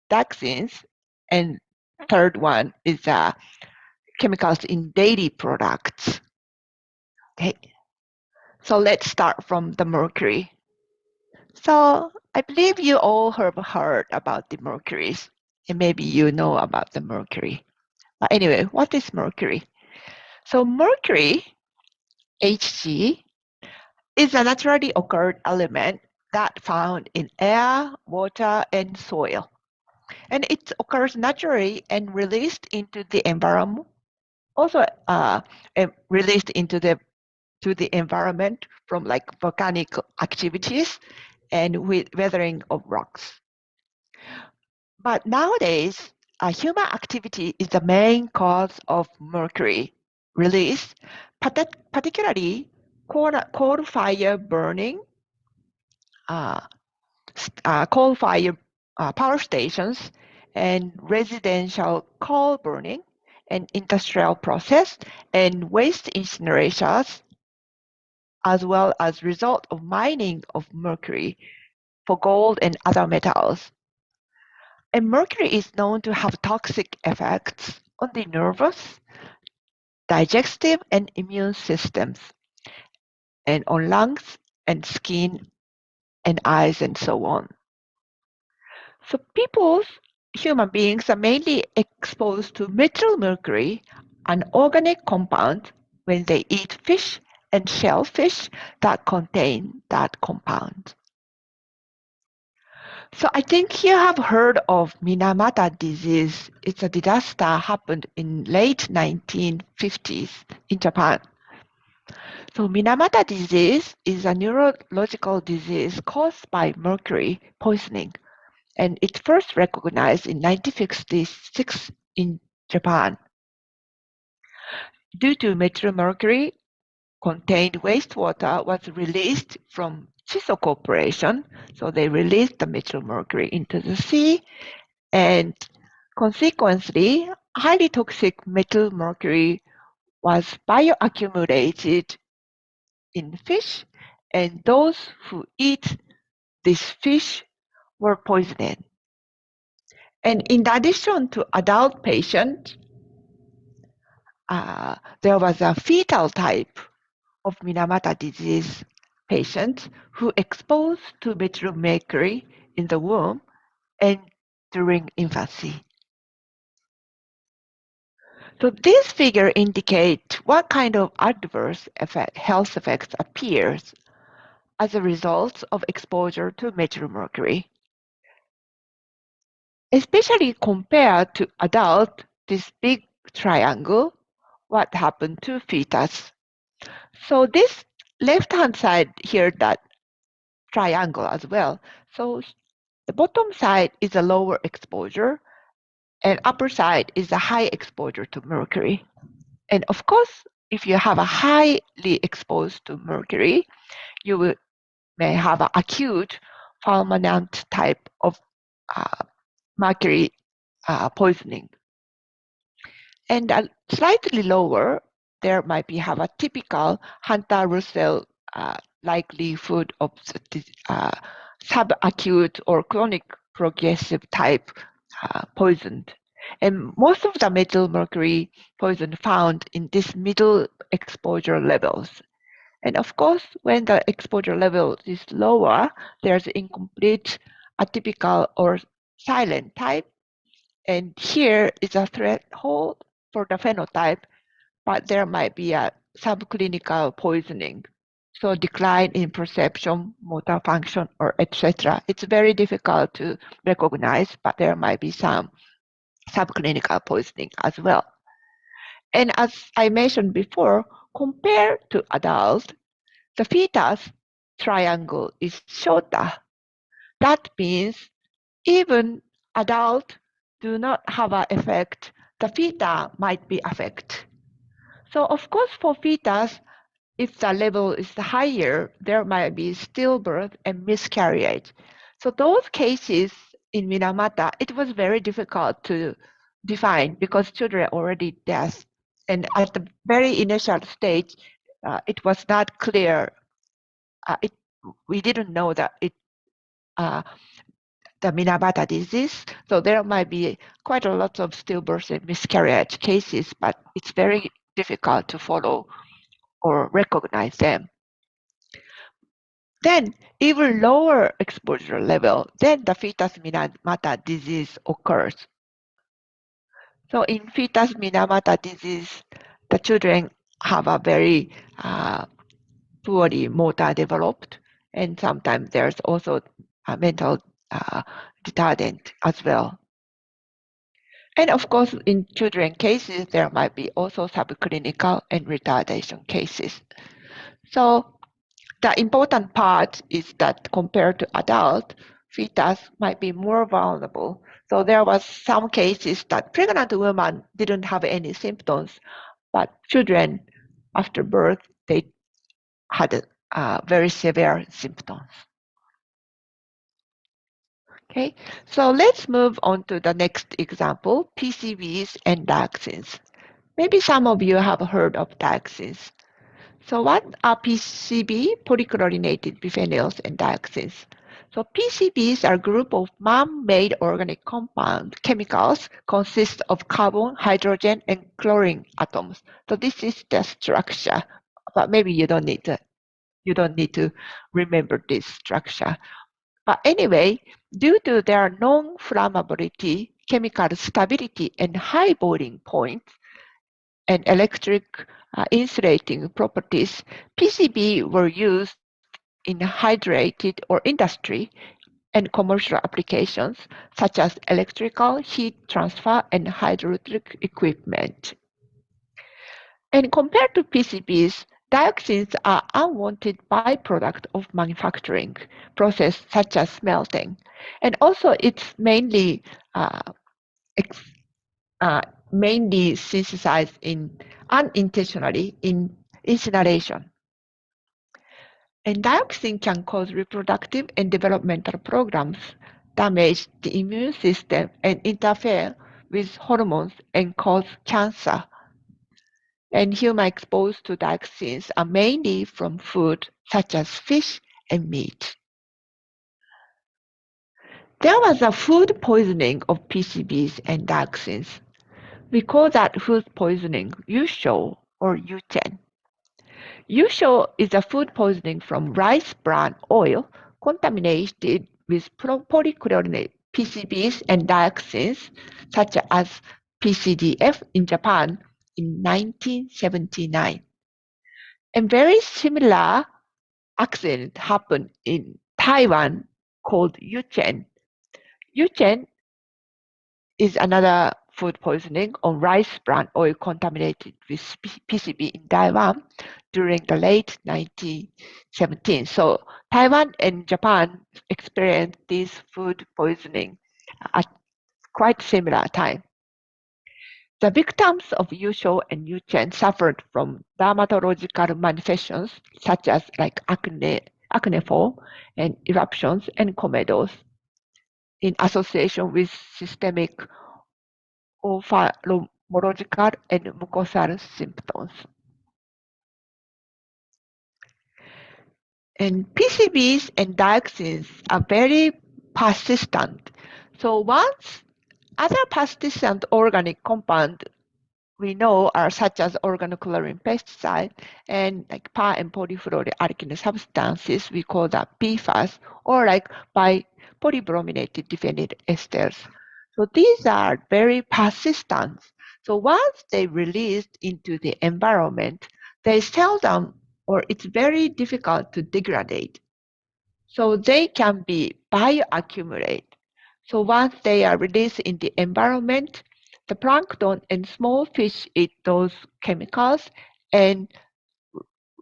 dioxins, and third one is chemicals in dairy products. Okay, so let's start from the mercury. So I believe you all have heard about the mercuries, and maybe you know about the mercury. But anyway, what is mercury? So mercury, Hg, is a naturally occurred element that found in air, water, and soil. And it occurs naturally and released into the environment, also released into the environment from like volcanic activities and with weathering of rocks. But nowadays, human activity is the main cause of mercury release, particularly coal fire burning, coal fire power stations, and residential coal burning, and industrial process, and waste incinerators, as well as result of mining of mercury for gold and other metals. And mercury is known to have toxic effects on the nervous, digestive, and immune systems, and on lungs and skin and eyes and so on. So human beings are mainly exposed to methyl mercury, an organic compound, when they eat fish and shellfish that contain that compound. So I think you have heard of Minamata disease. It's a disaster happened in late 1950s in Japan. So Minamata disease is a neurological disease caused by mercury poisoning, and it first recognized in 1956 in Japan. Due to methyl mercury contained wastewater was released from Chiso Corporation, so they released the methyl mercury into the sea, and consequently, highly toxic methyl mercury was bioaccumulated in fish, and those who eat this fish were poisoned. And in addition to adult patients, there was a fetal type of Minamata disease patient who exposed to methyl mercury in the womb and during infancy. So this figure indicates what kind of adverse health effects appears as a result of exposure to methyl mercury. Especially compared to adult, this big triangle, what happened to fetus. So this left-hand side here, that triangle as well. So the bottom side is a lower exposure, and upper side is a high exposure to mercury. And of course, if you have a highly exposed to mercury, you may have an acute fulminant type of mercury poisoning. And slightly lower, there might be have a typical Hunter-Russell likelihood of subacute or chronic progressive type poisoned. And most of the metal mercury poison found in this middle exposure levels. And of course, when the exposure level is lower, there's incomplete, atypical, or silent type. And here is a threshold for the phenotype, but there might be a subclinical poisoning. So decline in perception, motor function, or etc. It's very difficult to recognize, but there might be some subclinical poisoning as well. And as I mentioned before, compared to adults, the fetus triangle is shorter. That means even adults do not have an effect, the fetus might be affected. So of course for fetus, if the level is higher, there might be stillbirth and miscarriage. So those cases in Minamata, it was very difficult to define because children already dead. And at the very initial stage, it was not clear. We didn't know that the Minamata disease. So there might be quite a lot of stillbirth and miscarriage cases, but it's very difficult to follow or recognize them. Then even lower exposure level, then the fetus Minamata disease occurs. So in fetus Minamata disease, the children have a very poorly motor developed, and sometimes there's also a mental retardant as well. And of course, in children cases, there might be also subclinical and retardation cases. So the important part is that compared to adult, fetus might be more vulnerable. So there was some cases that pregnant women didn't have any symptoms, but children after birth, they had very severe symptoms. Okay, so let's move on to the next example, PCBs and dioxins. Maybe some of you have heard of dioxins. So what are PCB, polychlorinated biphenyls, and dioxins? So PCBs are a group of man-made organic compound chemicals consist of carbon, hydrogen, and chlorine atoms. So this is the structure, but maybe you don't need to remember this structure. But anyway, due to their non-flammability, chemical stability, and high boiling point, and electric insulating properties, PCB were used in hydrated or industry and commercial applications such as electrical heat transfer and hydraulic equipment. And compared to PCBs, dioxins are unwanted byproduct of manufacturing process such as smelting. And also it's mainly synthesized unintentionally in incineration. And dioxin can cause reproductive and developmental programs, damage the immune system, and interfere with hormones and cause cancer. And humans exposed to dioxins are mainly from food such as fish and meat. There was a food poisoning of PCBs and dioxins. We call that food poisoning Yusho or Yuchen. Yusho is a food poisoning from rice bran oil contaminated with polychlorinated PCBs and dioxins, such as PCDF in Japan in 1979. And very similar accident happened in Taiwan called Yuchen. Yuchen is another food poisoning on rice bran oil contaminated with PCB in Taiwan during the late 1970s. So Taiwan and Japan experienced this food poisoning at quite similar time. The victims of Yusho and Yuchen suffered from dermatological manifestations such as like acne acneiform and eruptions and comedose in association with systemic ophthalmological and mucosal symptoms. And PCBs and dioxins are very persistent. So once other persistent organic compounds we know are such as organochlorine pesticide and like per and polyfluoroalkyl substances, we call that PFAS, or like by polybrominated diphenyl esters. So these are very persistent. So once they released into the environment, they seldom or it's very difficult to degrade. So they can be bioaccumulate. So once they are released in the environment, the plankton and small fish eat those chemicals, and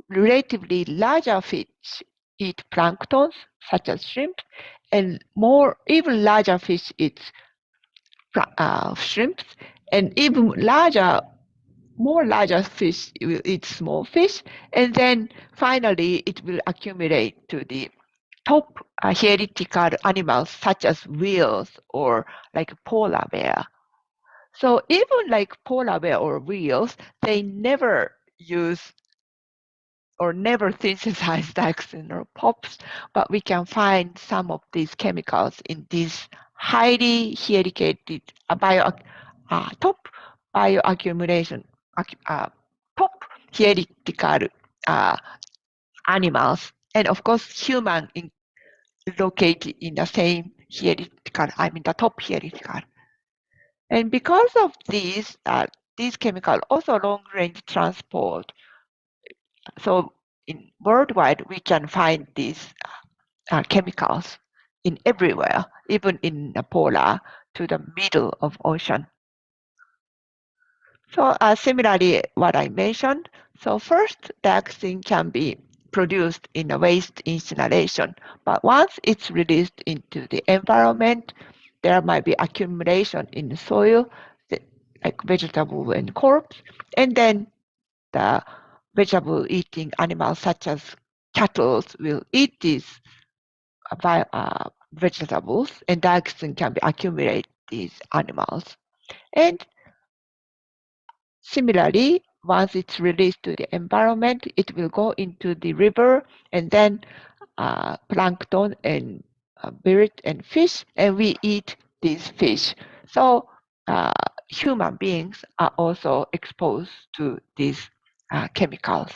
relatively larger fish eat planktons, such as shrimp, and even larger fish eat shrimps, and even more larger fish will eat small fish, and then finally it will accumulate to the top heretical animals such as whales or like polar bear. So even like polar bear or whales, they never use or never synthesize dioxin or POPs, but we can find some of these chemicals in these highly helicated top bioaccumulation, top heretical animals, and of course human located in the same heretical, the top heretical. And because of these chemicals also long-range transport. So worldwide, we can find these chemicals in everywhere, even in the polar to the middle of ocean. So similarly, what I mentioned. So first, dioxin can be produced in a waste incineration, but once it's released into the environment, there might be accumulation in the soil, like vegetable and corpse, and then the vegetable eating animals such as cattle will eat these vegetables, and dioxin can be accumulate these animals. And similarly, once it's released to the environment, it will go into the river and then plankton and bird and fish, and we eat these fish. So human beings are also exposed to these chemicals.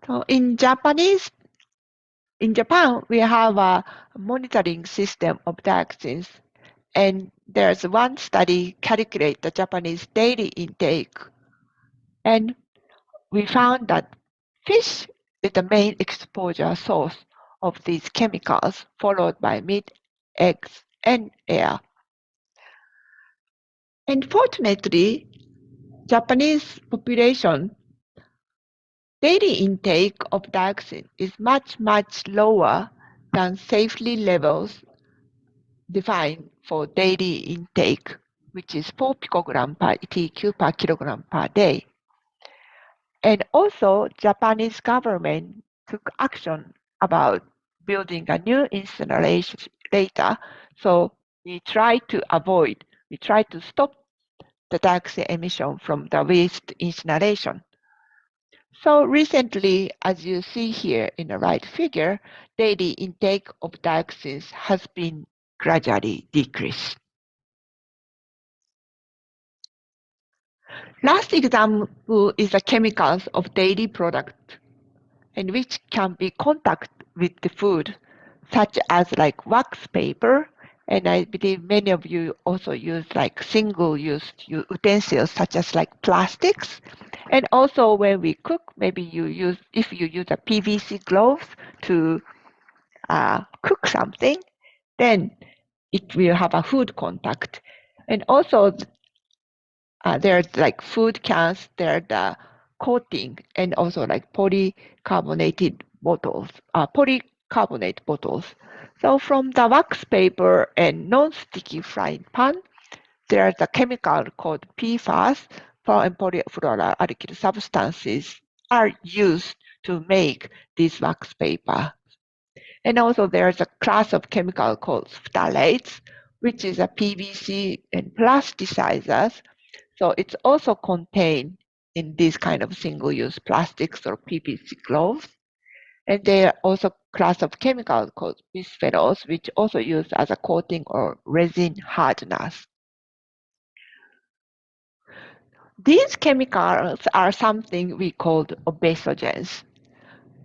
So in Japan, we have a monitoring system of dioxins, and there's one study calculate the Japanese daily intake, and we found that fish is the main exposure source of these chemicals, followed by meat, eggs, and air. And fortunately, Japanese population daily intake of dioxin is much, much lower than safely levels defined for daily intake, which is 4 picogram per TQ per kilogram per day. And also, Japanese government took action about building a new incineration later. So we try to stop the dioxin emission from the waste incineration. So recently, as you see here in the right figure, daily intake of dioxins has been gradually decreased. Last example is the chemicals of daily product, and which can be contact with the food, such as like wax paper, and I believe many of you also use like single-use utensils such as like plastics. And also when we cook, maybe if you use a PVC gloves to cook something, then it will have a food contact. And also there's like food cans, there's the coating, and also like polycarbonate bottles. So from the wax paper and non-sticky frying pan, there's a chemical called PFAS, and polyfluoroalkyl substances are used to make this wax paper. And also there's a class of chemical called phthalates, which is a PVC and plasticizers. So it's also contained in this kind of single-use plastics or PVC gloves. And there are also class of chemicals called bisphenols, which also used as a coating or resin hardeners. These chemicals are something we called obesogens.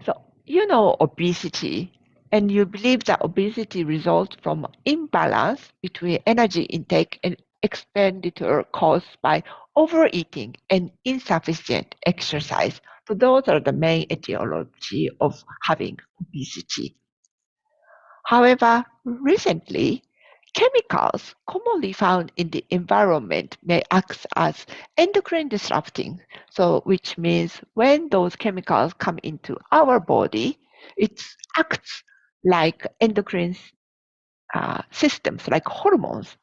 So you know obesity, and you believe that obesity results from imbalance between energy intake and expenditure caused by overeating and insufficient exercise. So those are the main etiology of having obesity. However, recently, chemicals commonly found in the environment may act as endocrine disrupting. So which means when those chemicals come into our body, it acts like endocrine systems, like hormones,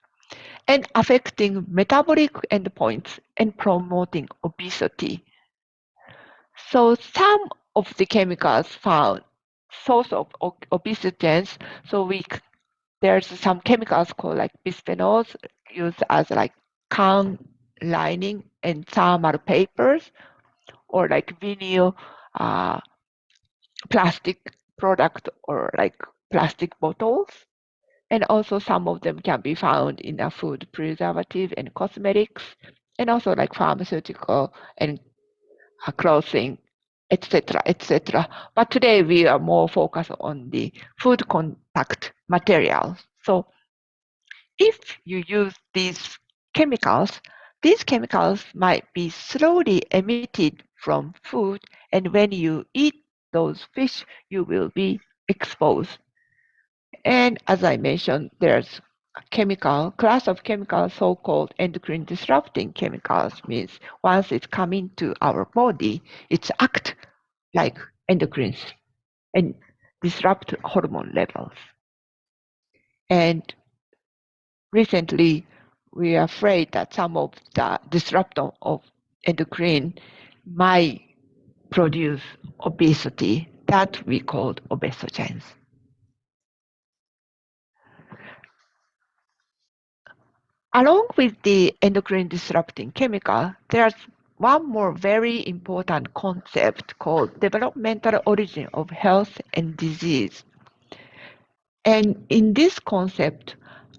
and affecting metabolic endpoints and promoting obesity. So some of the chemicals found source of obesogens, so there's some chemicals called like bisphenols used as like can lining and thermal papers, or like vinyl plastic product or like plastic bottles. And also some of them can be found in a food preservative and cosmetics, and also like pharmaceutical and clothing, etc., etc. But today we are more focused on the food contact materials. So if you use these chemicals might be slowly emitted from food, and when you eat those fish, you will be exposed. And as I mentioned, there's a class of chemicals, so-called endocrine disrupting chemicals, means once it's come into our body, it's act like endocrines and disrupt hormone levels. And recently, we are afraid that some of the disruptor of endocrine might produce obesity that we call obesogens. Along with the endocrine disrupting chemical, there's one more very important concept called developmental origin of health and disease. And in this concept,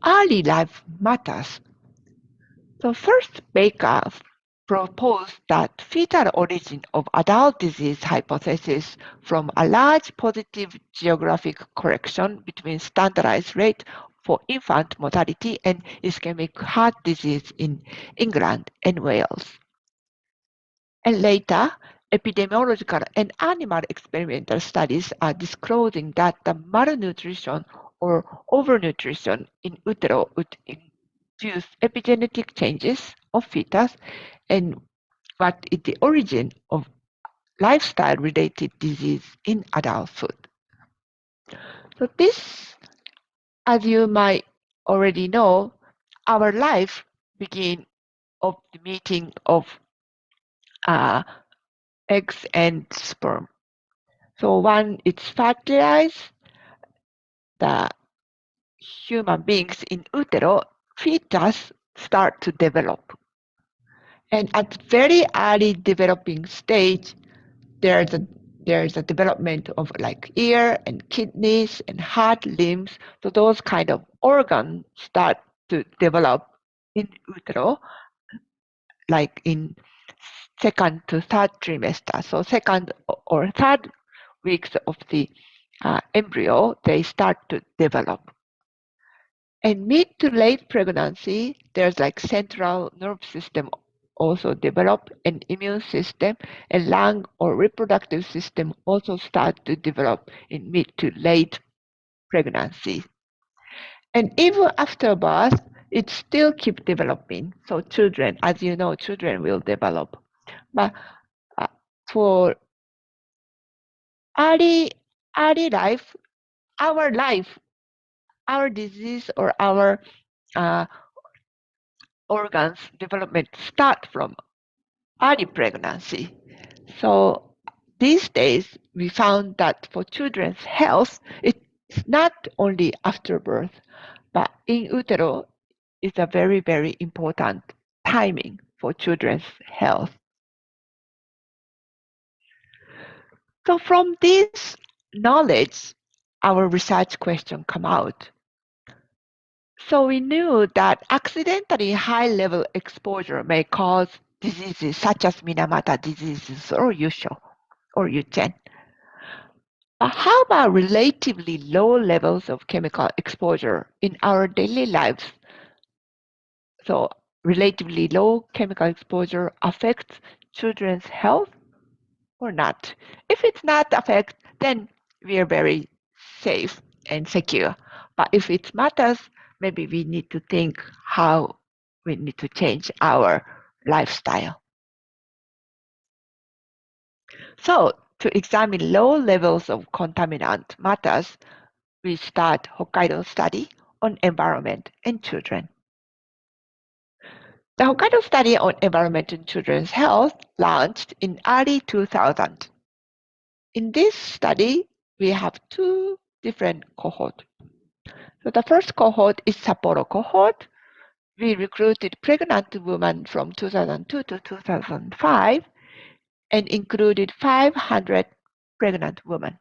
early life matters. So first, Baker proposed that fetal origin of adult disease hypothesis from a large positive geographic correction between standardized rate for infant mortality and ischemic heart disease in England and Wales. And later, epidemiological and animal experimental studies are disclosing that the malnutrition or overnutrition in utero would induce epigenetic changes of fetus, and what is the origin of lifestyle-related disease in adulthood. So this, as you might already know, our life begins of the meeting of eggs and sperm. So when it's fertilized, the human beings in utero, fetus start to develop. And at very early developing stage, there's a development of like ear and kidneys and heart, limbs. So those kind of organs start to develop in utero, like in second to third trimester. So second or third weeks of the embryo, they start to develop. And mid to late pregnancy, there's like central nervous system also develop, an immune system, and lung or reproductive system also start to develop in mid to late pregnancy. And even after birth, it still keep developing. So children, as you know, children will develop. But for early life, our disease or our organs development start from early pregnancy. So these days, we found that for children's health, it's not only after birth, but in utero is a very, very important timing for children's health. So from this knowledge, our research question come out. So we knew that accidentally high-level exposure may cause diseases such as Minamata diseases or Yusho or Yuchen. But how about relatively low levels of chemical exposure in our daily lives? So relatively low chemical exposure affects children's health or not? If it's not affect, then we are very safe and secure. But if it matters, maybe we need to think how we need to change our lifestyle. So to examine low levels of contaminant matters, we start Hokkaido study on environment and children. The Hokkaido study on environment and children's health launched in early 2000. In this study, we have two different cohorts. So the first cohort is Sapporo cohort. We recruited pregnant women from 2002 to 2005 and included 500 pregnant women.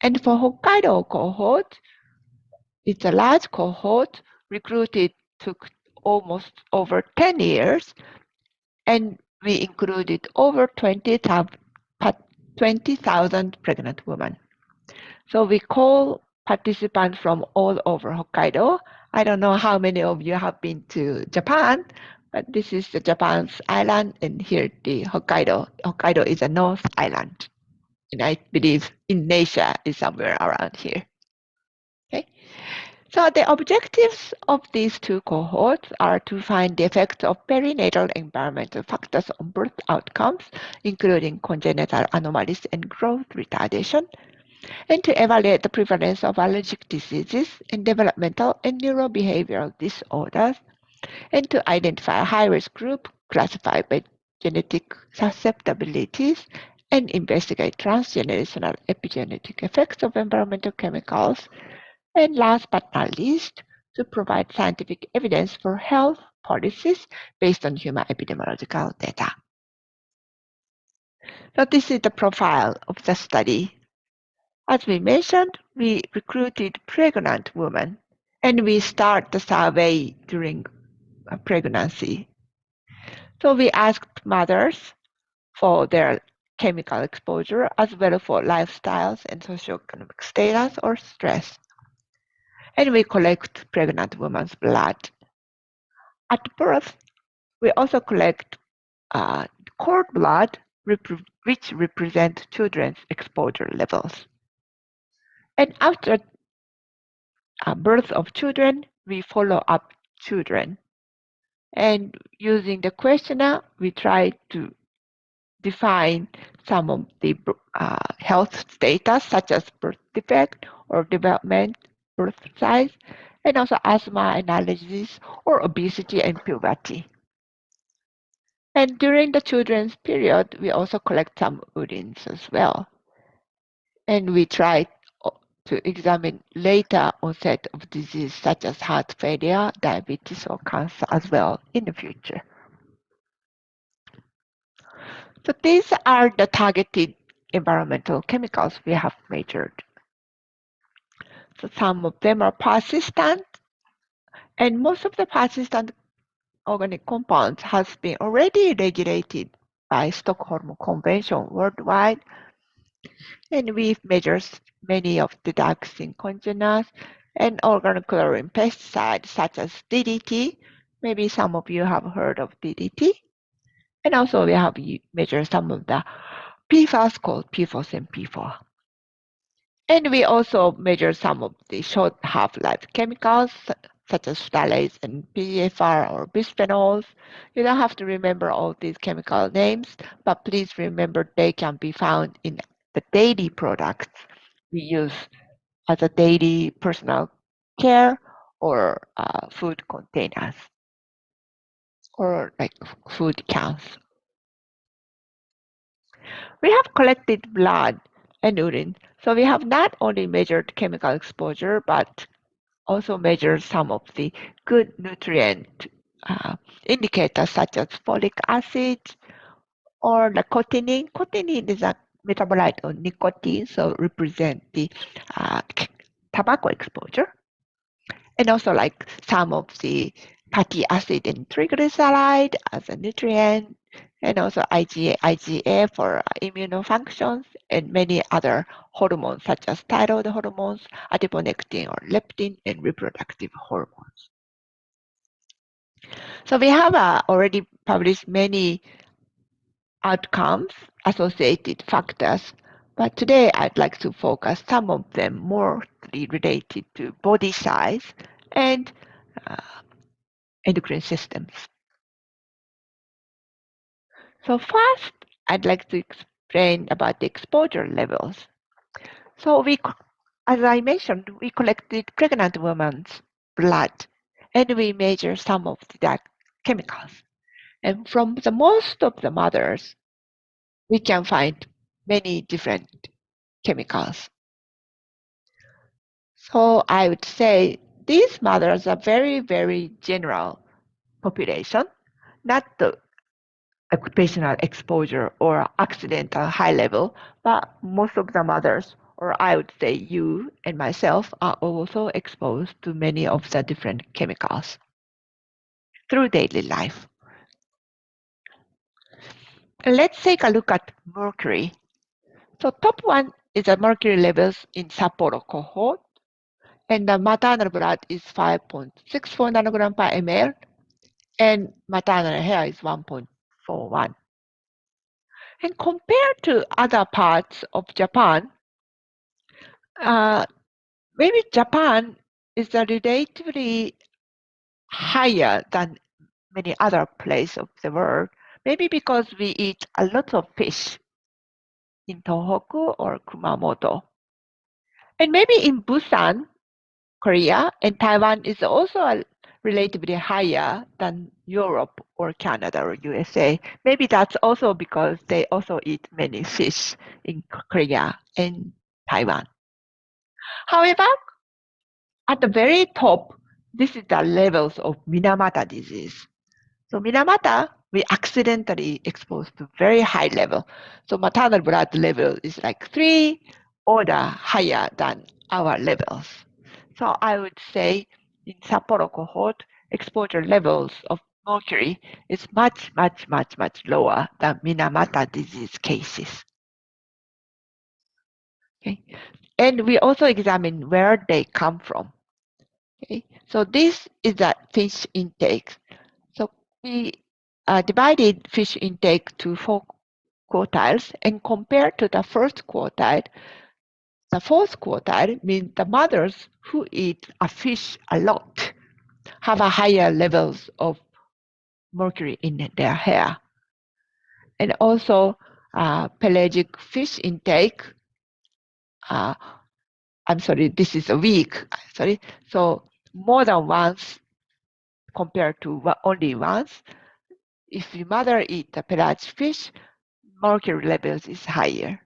And for Hokkaido cohort, it's a large cohort, recruited took almost over 10 years, and we included over 20,000 pregnant women. So we call participants from all over Hokkaido. I don't know how many of you have been to Japan, but this is the Japan's island, and here the Hokkaido. Hokkaido is a North Island, and I believe Indonesia is somewhere around here. Okay. So the objectives of these two cohorts are to find the effects of perinatal environmental factors on birth outcomes, including congenital anomalies and growth retardation, and to evaluate the prevalence of allergic diseases and developmental and neurobehavioral disorders, and to identify a high-risk group classified by genetic susceptibilities and investigate transgenerational epigenetic effects of environmental chemicals, and last but not least, to provide scientific evidence for health policies based on human epidemiological data. So this is the profile of the study. As we mentioned, we recruited pregnant women, and we start the survey during pregnancy. So we asked mothers for their chemical exposure as well for lifestyles and socioeconomic status or stress. And we collect pregnant women's blood. At birth, we also collect cord blood, which represent children's exposure levels. And after birth of children, we follow up children. And using the questionnaire, we try to define some of the health status, such as birth defect or development, birth size, and also asthma and allergies, or obesity and puberty. And during the children's period, we also collect some urines as well. And we try to examine later onset of disease such as heart failure, diabetes, or cancer as well in the future. So these are the targeted environmental chemicals we have measured. So some of them are persistent, and most of the persistent organic compounds has been already regulated by Stockholm Convention worldwide. And we've measured many of the dioxin congeners and organochlorine pesticides such as DDT. Maybe some of you have heard of DDT. And also we have measured some of the PFAS called PFOS and PFOA. And we also measure some of the short half-life chemicals such as phthalates and PFR or bisphenols. You don't have to remember all these chemical names, but please remember they can be found in the daily products we use as a daily personal care or food containers or like food cans. We have collected blood and urine, so we have not only measured chemical exposure, but also measured some of the good nutrient indicators such as folic acid or the cotinine. Cotinine is a metabolite of nicotine, so represent the tobacco exposure. And also like some of the fatty acid and triglyceride as a nutrient, and also IgA for immunofunctions, and many other hormones such as thyroid hormones, adiponectin or leptin, and reproductive hormones. So we have already published many outcomes, associated factors, but today I'd like to focus some of them more related to body size and endocrine systems. So first, I'd like to explain about the exposure levels. So as I mentioned, we collected pregnant women's blood and we measure some of the chemicals. And from the most of the mothers, we can find many different chemicals. So I would say these mothers are very, very general population, not the occupational exposure or accidental high level, but most of the mothers, or I would say you and myself, are also exposed to many of the different chemicals through daily life. Let's take a look at mercury. So top one is the mercury levels in Sapporo cohort, and the maternal blood is 5.64 nanogram per ml, and maternal hair is 1.41. And compared to other parts of Japan, maybe Japan is relatively higher than many other places of the world, maybe because we eat a lot of fish in Tohoku or Kumamoto. And maybe in Busan, Korea, and Taiwan is also relatively higher than Europe or Canada or USA. Maybe that's also because they also eat many fish in Korea and Taiwan. However, at the very top, this is the levels of Minamata disease. So Minamata, we accidentally exposed to very high level. So maternal blood level is like 3 order higher than our levels. So I would say in Sapporo cohort, exposure levels of mercury is much, much, much, much lower than Minamata disease cases. Okay. And we also examine where they come from. Okay. So this is the fish intake. So we divided fish intake to 4 quartiles and compared to the first quartile, the fourth quartile means the mothers who eat a fish a lot have a higher levels of mercury in their hair. And also pelagic fish intake, I'm sorry, this is a week, sorry. So more than once compared to only once, if your mother eat the pelagic fish, mercury levels is higher.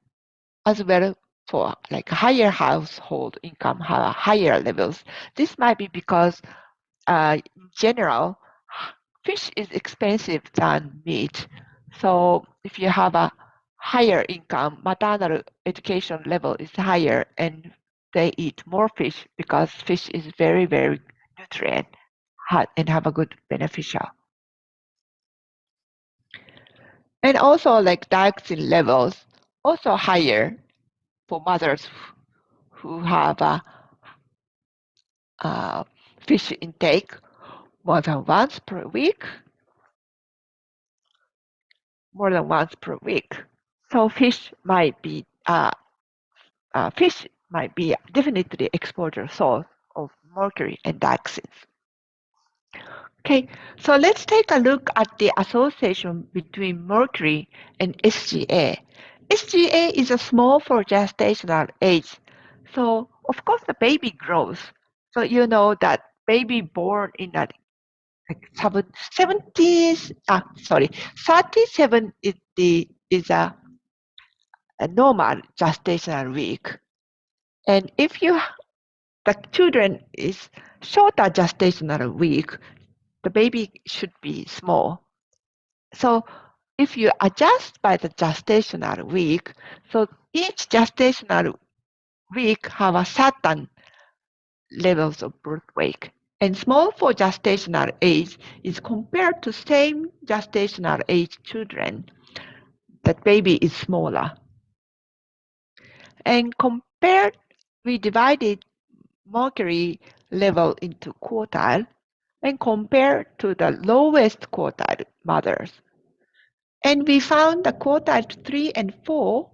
As well for like higher household income have higher levels. This might be because in general, fish is expensive than meat. So if you have a higher income, maternal education level is higher and they eat more fish because fish is very, very nutrient and have a good beneficial. And also like dioxin levels also higher for mothers who have a fish intake more than once per week. So fish might be definitely exposure source of mercury and dioxins. Okay, so let's take a look at the association between mercury and SGA. SGA is a small for gestational age. So of course the baby grows. So you know that baby born in that like 70s, 37 is a a normal gestational week. And if the children is shorter gestational week, the baby should be small. So if you adjust by the gestational week, so each gestational week have a certain levels of birth weight. And small for gestational age is compared to same gestational age children, that baby is smaller. And compared, we divided mercury level into quartile and compared to the lowest quartile mothers. And we found the quartile 3 and 4,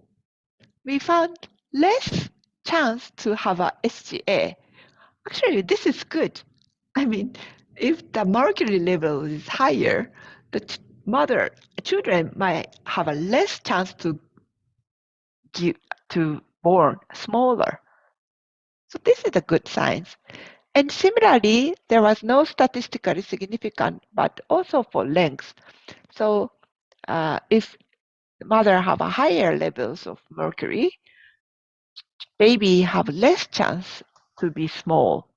we found less chance to have a SGA. Actually, this is good. I mean, if the mercury level is higher, the children might have a less chance to born smaller. So this is a good science. And similarly, there was no statistically significant, but also for length. So if the mother have a higher levels of mercury, baby have less chance to be small.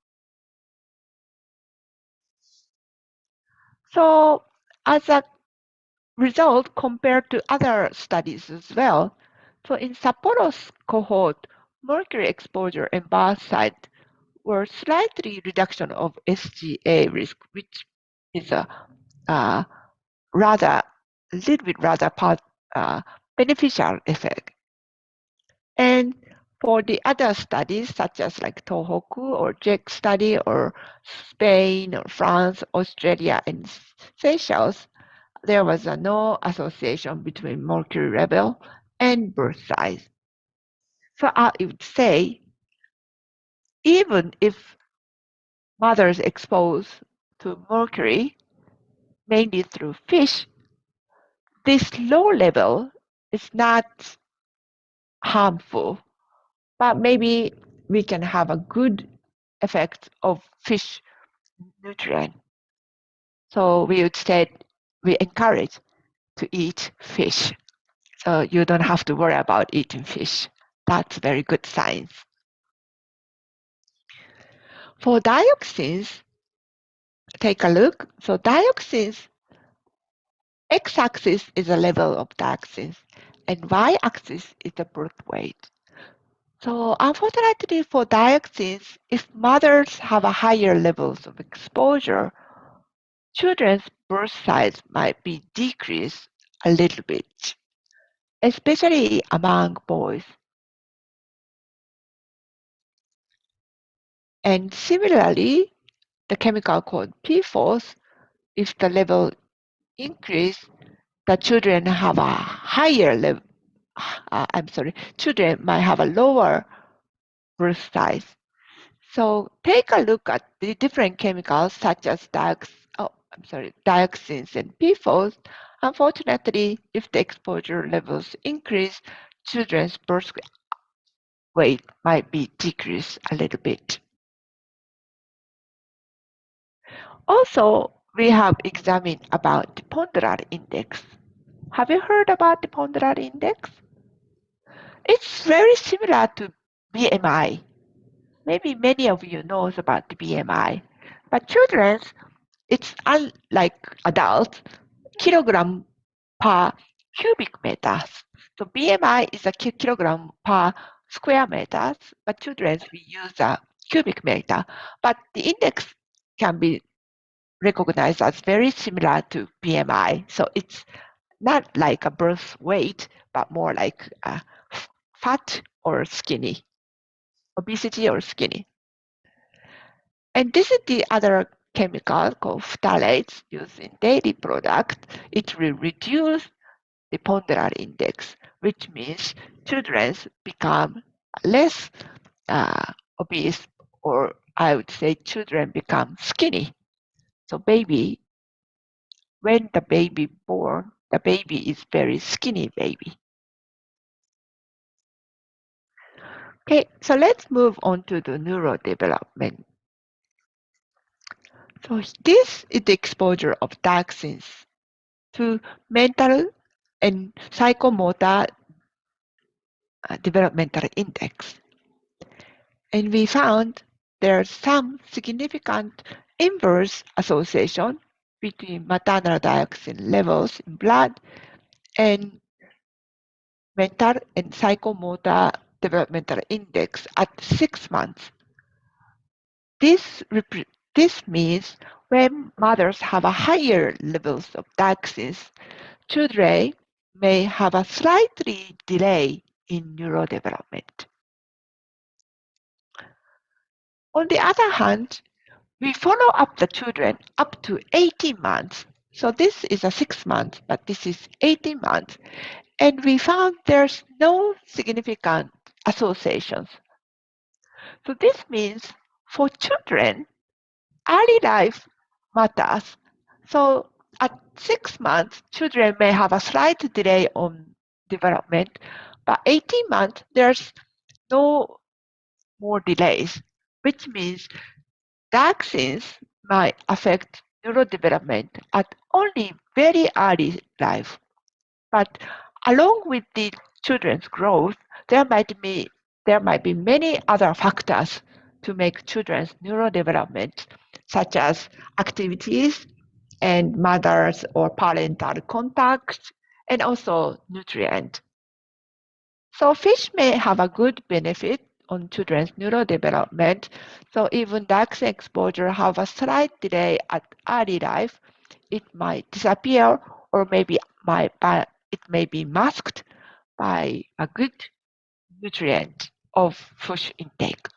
So as a result, compared to other studies as well, so in Sapporo's cohort, mercury exposure and birth site were slightly reduction of SGA risk, which is a little bit beneficial effect. And for the other studies, such as like Tohoku or JEC study or Spain or France, Australia, and Seychelles, there was no association between mercury level and birth size. So I would say, even if mothers exposed to mercury, mainly through fish, this low level is not harmful, but maybe we can have a good effect of fish nutrient. So we would say we encourage to eat fish. So you don't have to worry about eating fish. That's very good science. For dioxins, take a look. So dioxins, x-axis is the level of dioxins, and y-axis is the birth weight. So unfortunately for dioxins, if mothers have a higher levels of exposure, children's birth size might be decreased a little bit, especially among boys. And similarly, the chemical called PFOS, if the level increase, the children have a higher level. Children might have a lower birth size. So take a look at the different chemicals such as dioxins and PFOS. Unfortunately, if the exposure levels increase, children's birth weight might be decreased a little bit. Also, we have examined about the ponderal index. Have you heard about the ponderal index? It's very similar to BMI. Maybe many of you knows about the BMI, but children's, it's unlike adults, kilogram per cubic meters. So BMI is a kilogram per square meters, but children's we use a cubic meter. But the index can be recognized as very similar to BMI. So it's not like a birth weight, but more like fat or skinny, obesity or skinny. And this is the other chemical called phthalates used in daily product. It will reduce the ponderal index, which means children become less obese, or I would say children become skinny. So when the baby born, the baby is very skinny baby. Okay, so let's move on to the neurodevelopment. So this is the exposure of dioxins to mental and psychomotor developmental index. And we found there's some significant inverse association between maternal dioxin levels in blood and mental and psychomotor developmental index at 6 months. This means when mothers have a higher levels of dioxins, children may have a slightly delay in neurodevelopment. On the other hand, we follow up the children up to 18 months. So this is a 6 months, but this is 18 months. And we found there's no significant associations. So this means for children, early life matters. So at 6 months, children may have a slight delay on development, but 18 months, there's no more delays, which means vaccines might affect neurodevelopment at only very early life. But along with the children's growth, there might be many other factors to make children's neurodevelopment, such as activities and mother's or parental contact, and also nutrient. So fish may have a good benefit on children's neurodevelopment. So even dioxin exposure have a slight delay at early life. It might disappear, or maybe it may be masked by a good nutrient of fish intake.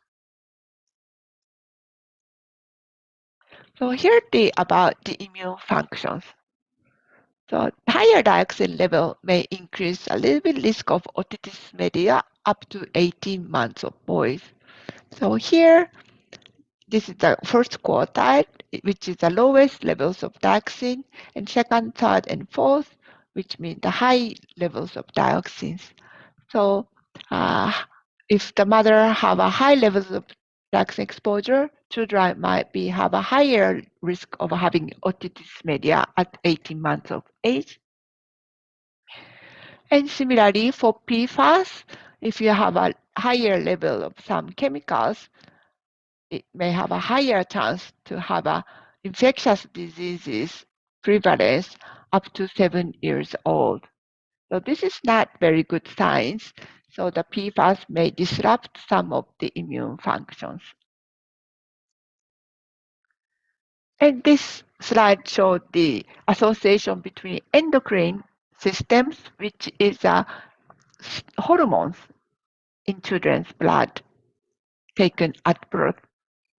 So here about the immune functions. So higher dioxin level may increase a little bit risk of otitis media up to 18 months of boys. So here, this is the first quartile, which is the lowest levels of dioxin, and second, third, and fourth, which mean the high levels of dioxins. So if the mother have a high levels of dioxin exposure, children might have a higher risk of having otitis media at 18 months of age. And similarly, for PFAS, if you have a higher level of some chemicals, it may have a higher chance to have a infectious diseases prevalence up to 7 years old. So this is not very good signs. So the PFAS may disrupt some of the immune functions. And this slide showed the association between endocrine systems, which is hormones in children's blood taken at birth,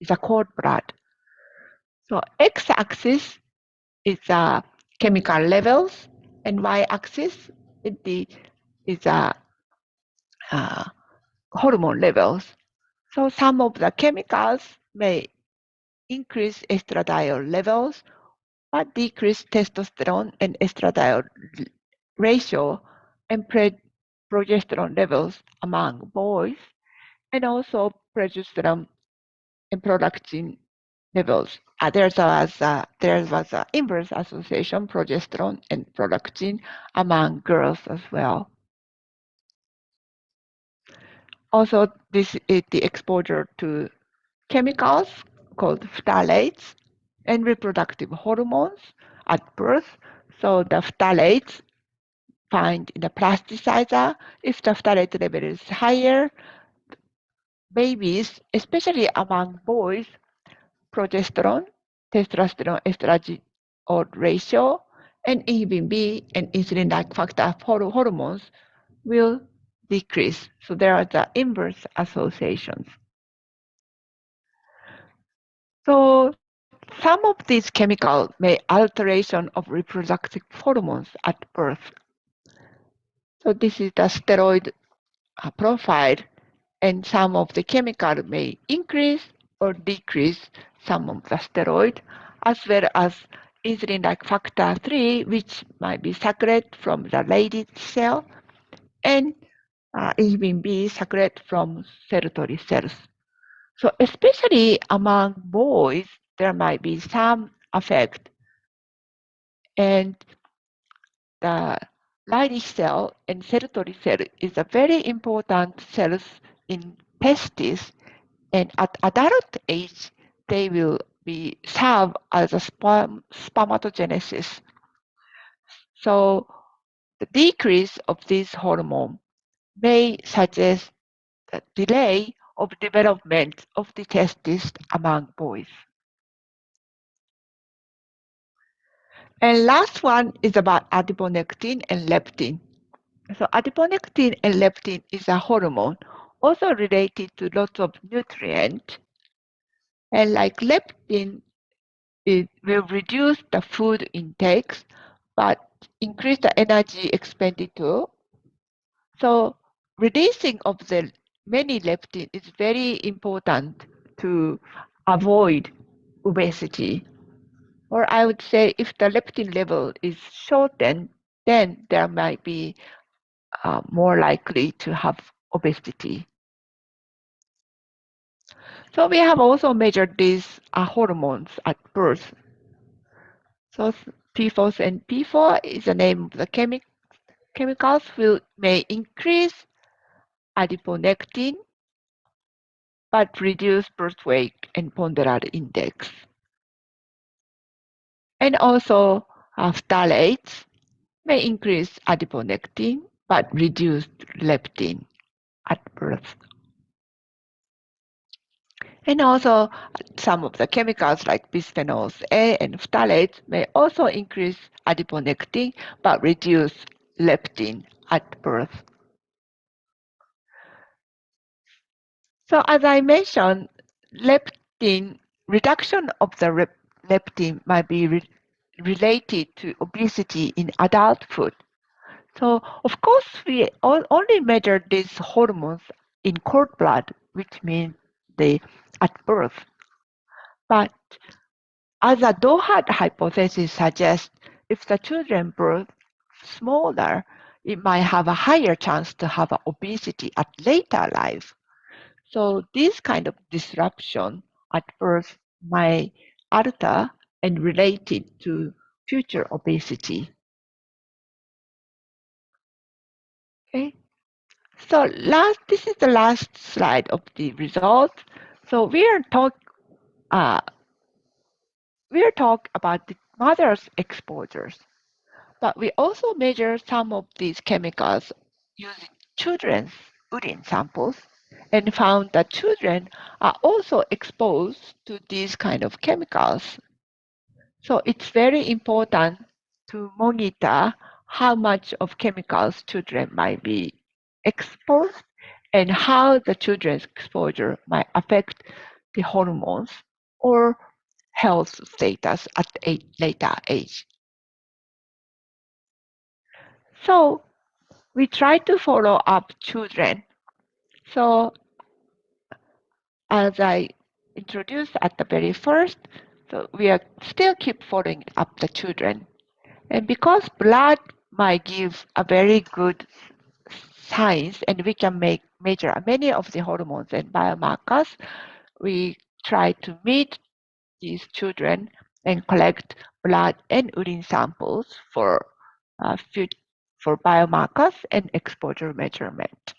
is a cord blood. So x-axis is chemical levels, and y-axis is hormone levels. So some of the chemicals may increase estradiol levels, but decrease testosterone and estradiol ratio and progesterone levels among boys, and also progesterone and prolactin levels. There was an inverse association, progesterone and prolactin among girls as well. Also, this is the exposure to chemicals called phthalates and reproductive hormones at birth. So the phthalates find in the plasticizer. If the phthalate level is higher, babies, especially among boys, progesterone, testosterone, estradiol ratio, and inhibin B and insulin-like factor hormones will decrease. So there are the inverse associations. So some of these chemicals may alteration of reproductive hormones at birth. So this is the steroid profile, and some of the chemical may increase or decrease some of the steroid, as well as insulin-like factor 3, which might be secreted from the Leydig cell, and inhibin B secreted from circulatory cells. So especially among boys, there might be some effect, and the Leydig cell and Sertoli cell is a very important cells in testes, and at adult age, they will be serve as a spermatogenesis. So the decrease of this hormone may suggest the delay of development of the testes among boys. And last one is about adiponectin and leptin. So adiponectin and leptin is a hormone also related to lots of nutrients. And like leptin, it will reduce the food intakes, but increase the energy expenditure. So releasing of the many leptin is very important to avoid obesity. Or I would say if the leptin level is shortened, then there might be more likely to have obesity. So we have also measured these hormones at birth. So P4 and P4 is the name of the chemicals may increase adiponectin but reduce birth weight and ponderal index. And also phthalates may increase adiponectin but reduce leptin at birth. And also some of the chemicals like bisphenols A and phthalates may also increase adiponectin but reduce leptin at birth. So as I mentioned, reduction of the leptin might be related to obesity in adulthood. So of course we only measure these hormones in cord blood, which means at birth. But as a Doha hypothesis suggests, if the children birth smaller, it might have a higher chance to have obesity at later life. So this kind of disruption at birth might alter and related to future obesity. Okay. So this is the last slide of the results. So we are talk about the mother's exposures, but we also measure some of these chemicals using children's urine samples and found that children are also exposed to these kind of chemicals. So it's very important to monitor how much of chemicals children might be exposed and how the children's exposure might affect the hormones or health status at a later age. So we try to follow up children. So as I introduced at the very first, so we are still keep following up the children. And because blood might give a very good signs and we can measure many of the hormones and biomarkers, we try to meet these children and collect blood and urine samples for biomarkers and exposure measurement.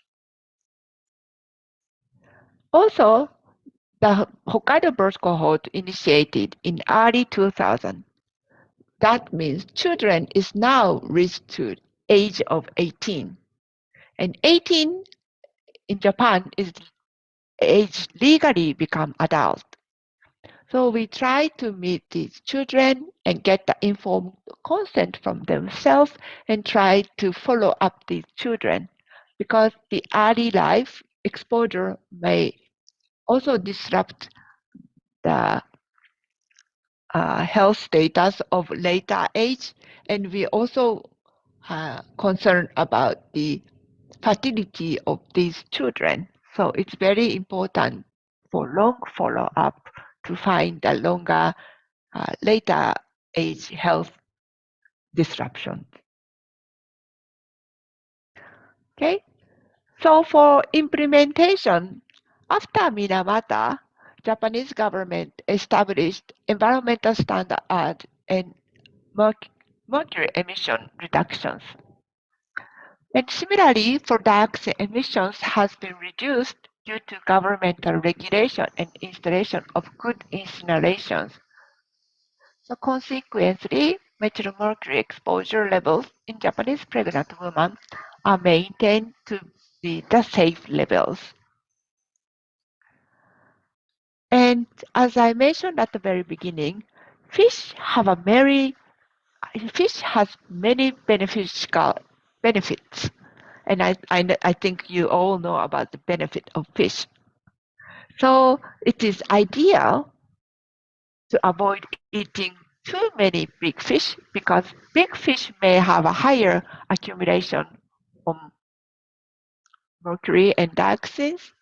Also, the Hokkaido birth cohort initiated in early 2000. That means children is now reached to age of 18. And 18 in Japan is age legally become adult. So we try to meet these children and get the informed consent from themselves and try to follow up these children because the early life exposure may also disrupt the health status of later age. And we also concerned about the fertility of these children. So it's very important for long follow-up to find the longer later age health disruption. Okay, so for implementation, after Minamata, Japanese government established environmental standard and mercury emission reductions. And similarly, for dioxin emissions has been reduced due to governmental regulation and installation of good incinerations. So consequently, methyl mercury exposure levels in Japanese pregnant women are maintained to be the safe levels. And as I mentioned at the very beginning, fish has many benefits. And I think you all know about the benefit of fish. So it is ideal to avoid eating too many big fish because big fish may have a higher accumulation of mercury and dioxins.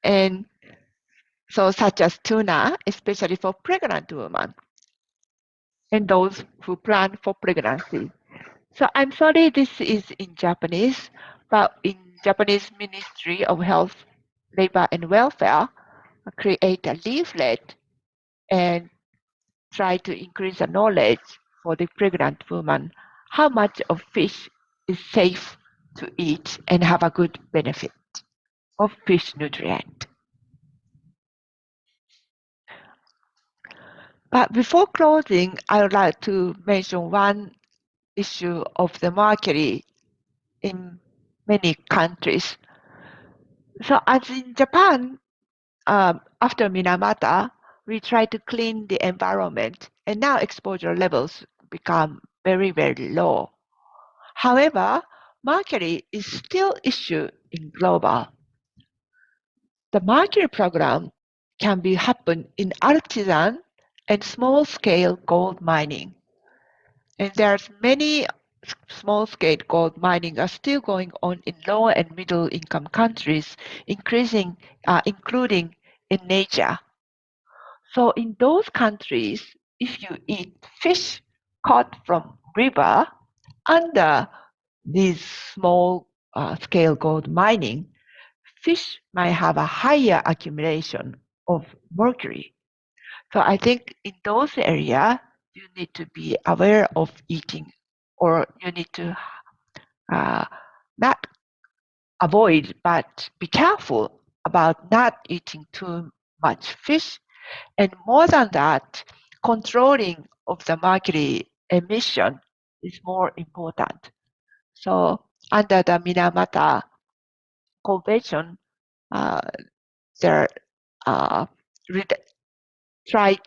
And so such as tuna, especially for pregnant women and those who plan for pregnancy. So I'm sorry this is in Japanese, but in Japanese Ministry of Health, Labor and Welfare, create a leaflet and try to increase the knowledge for the pregnant woman how much of fish is safe to eat and have a good benefit of fish nutrient. But before closing, I would like to mention one issue of the mercury in many countries. So as in Japan, after Minamata, we try to clean the environment and now exposure levels become very, very low. However, mercury is still issue in global. The mercury program can be happen in artisan and small scale gold mining. And there's many small scale gold mining are still going on in lower and middle income countries, including in Asia. So in those countries, if you eat fish caught from river under these small scale gold mining, fish might have a higher accumulation of mercury. So I think in those areas, you need to be aware of eating, or you need to not avoid, but be careful about not eating too much fish. And more than that, controlling of the mercury emission is more important. So under the Minamata Convention, there try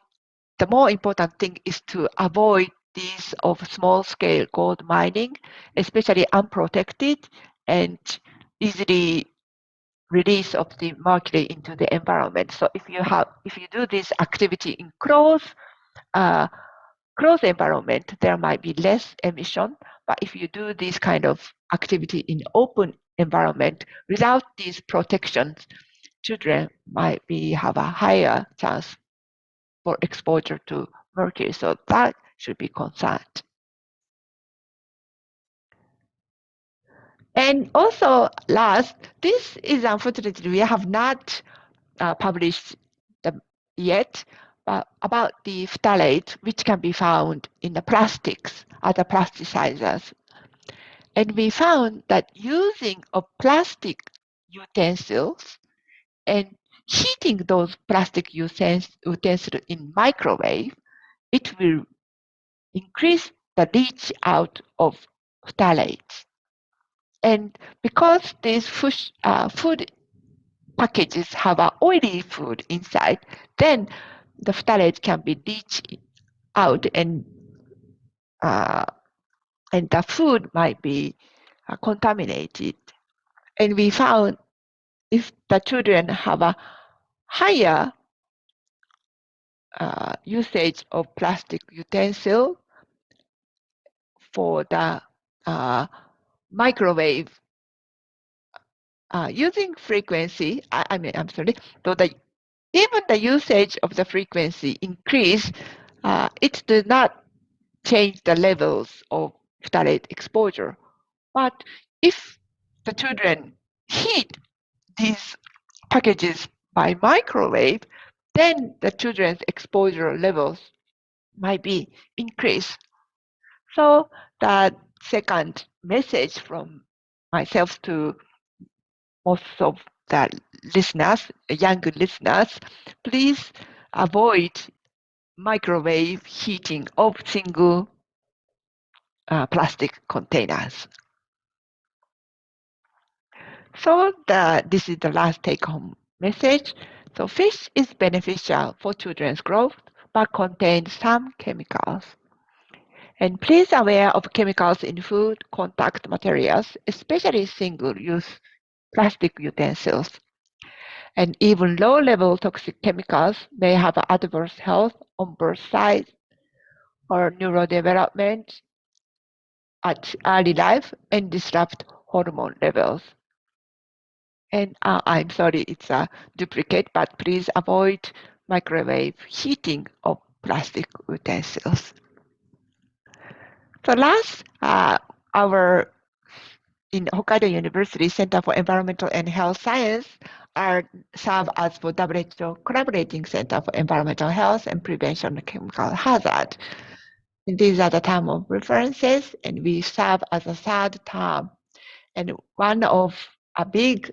the more important thing is to avoid these of small scale gold mining, especially unprotected and easily release of the mercury into the environment. So if you do this activity in closed environment, there might be less emission. But if you do this kind of activity in open environment without these protections, children might have a higher chance for exposure to mercury. So that should be concerned. And also last, this is unfortunately we have not published yet about the phthalate, which can be found in the plastics, other plasticizers. And we found that using of plastic utensils and heating those plastic utensils in microwave, it will increase the leach out of phthalates. And because these food packages have an oily food inside, then the phthalates can be leached out, and the food might be contaminated. And we found if the children have a higher usage of plastic utensil for the microwave using frequency, I'm sorry, so even the usage of the frequency increase, it does not change the levels of phthalate exposure. But if the children heat these packages by microwave, then the children's exposure levels might be increased. So that second message from myself to most of the listeners, young listeners, please avoid microwave heating of single plastic containers. So this is the last take-home message. So fish is beneficial for children's growth, but contains some chemicals. And please aware of chemicals in food contact materials, especially single-use plastic utensils. And even low-level toxic chemicals may have adverse health on birth size or neurodevelopment at early life and disrupt hormone levels. And I'm sorry, it's a duplicate, but please avoid microwave heating of plastic utensils. So last, our in Hokkaido University Center for Environmental and Health Science serve as for WHO Collaborating Center for Environmental Health and Prevention of Chemical Hazard. And these are the term of references, and we serve as a third term. And one of a big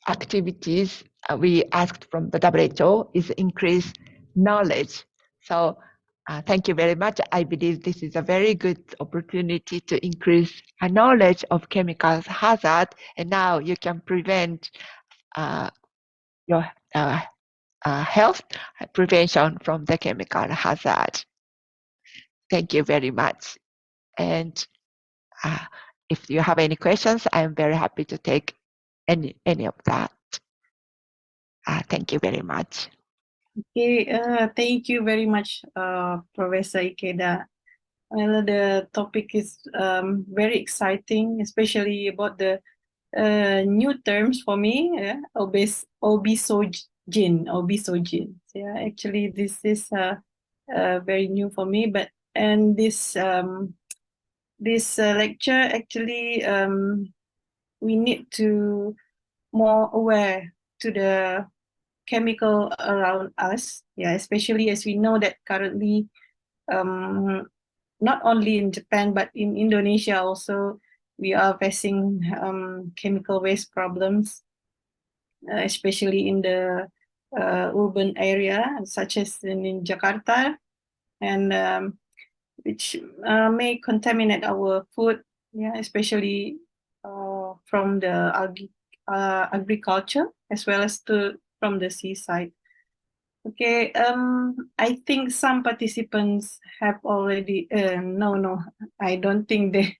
activities we asked from the WHO is increase knowledge. So thank you very much. I believe this is a very good opportunity to increase knowledge of chemicals hazard, and now you can prevent your health prevention from the chemical hazard. Thank you very much. And if you have any questions, I am very happy to take any of that. Thank you very much. Okay, thank you very much, Professor Ikeda. Well, the topic is very exciting, especially about the new terms for me, obesogen. Yeah, actually, this is very new for me, and this lecture actually we need to more aware to the chemical around us, yeah, especially as we know that currently not only in Japan but in Indonesia also we are facing chemical waste problems, especially in the urban area such as in Jakarta, and which may contaminate our food, yeah, especially from the agriculture as well as from the seaside. Okay, I think some participants have already, no, I don't think they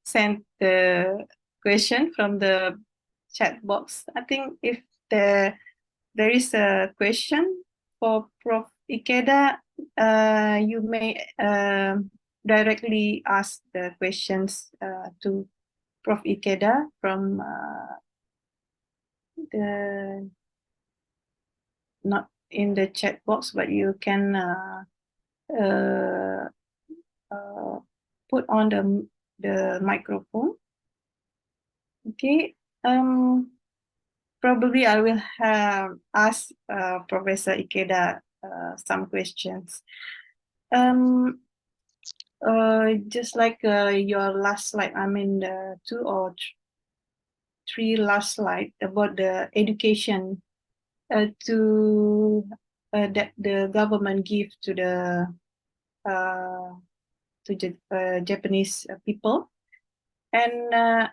sent the question from the chat box. I think if there is a question for Prof. Ikeda, you may directly ask the questions to Prof. Ikeda from the not in the chat box, but you can put on the microphone. Okay. Probably I will ask Professor Ikeda some questions. Just like your last slide, I mean the 2 or 3 last slide about the education that the government give to the Japanese people, and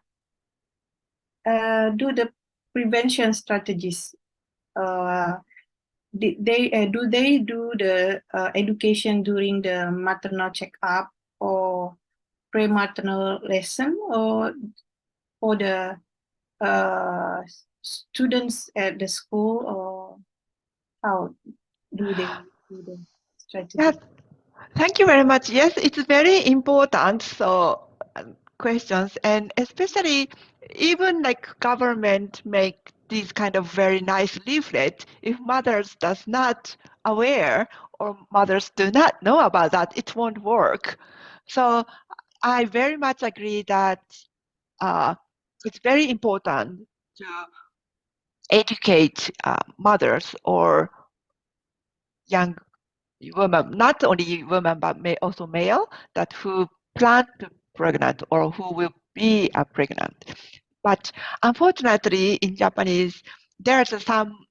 do the prevention strategies. Do they do the education during the maternal checkup or pre-maternal lesson, or for the students at the school, or how do they do the strategy? Yes, thank you very much. Yes, it's very important. So questions, and especially even like government make these kind of very nice leaflet. If mothers does not aware or mothers do not know about that, it won't work. So I very much agree that it's very important to educate mothers or young women, not only women but also male, that who plan to pregnant or who will be pregnant. But unfortunately, in Japanese, there's some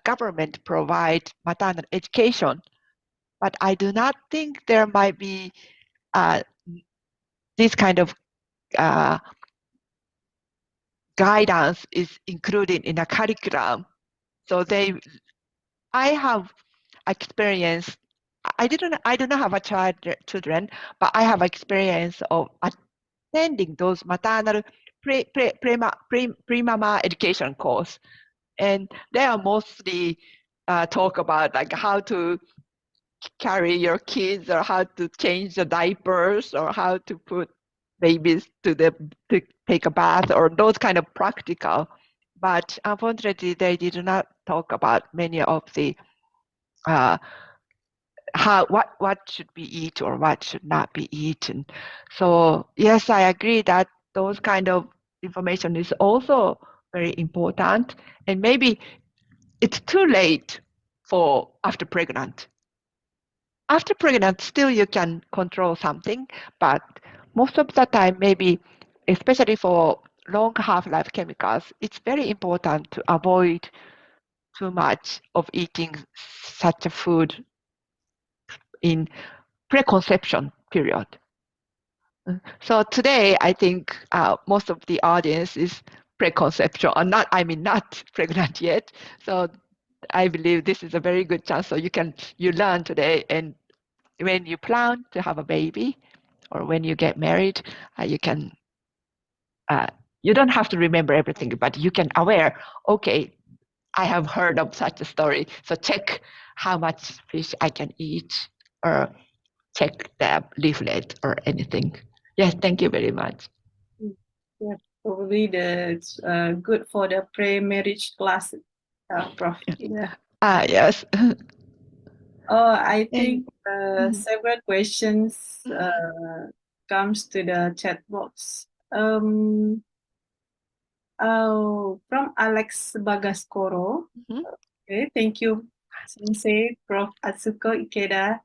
government provide maternal education, but I do not think there might be this kind of guidance is included in a curriculum. So I have experience. I do not have a children, but I have experience of attending those maternal pre-mama education course, and they are mostly talk about like how to carry your kids or how to change the diapers or how to put babies to take a bath or those kind of practical. But unfortunately, they did not talk about many of the what should be eaten or what should not be eaten. So yes, I agree that those kind of information is also very important, and maybe it's too late for after pregnant. After pregnant, still you can control something, but most of the time, maybe, especially for long half-life chemicals, it's very important to avoid too much of eating such a food in preconception period. So today, I think most of the audience is preconception, or not pregnant yet. So I believe this is a very good chance. So you learn today, and when you plan to have a baby, or when you get married, you can. You don't have to remember everything, but you can aware. Okay, I have heard of such a story, so check how much fish I can eat, or check the leaflet or anything. Yes, thank you very much. Yeah, probably good for the pre-marriage class, Prof. Yeah. Yes. I think several questions comes to the chat box. From Alex Bagaskoro. Okay, thank you, Sensei, Prof. Atsuko Ikeda.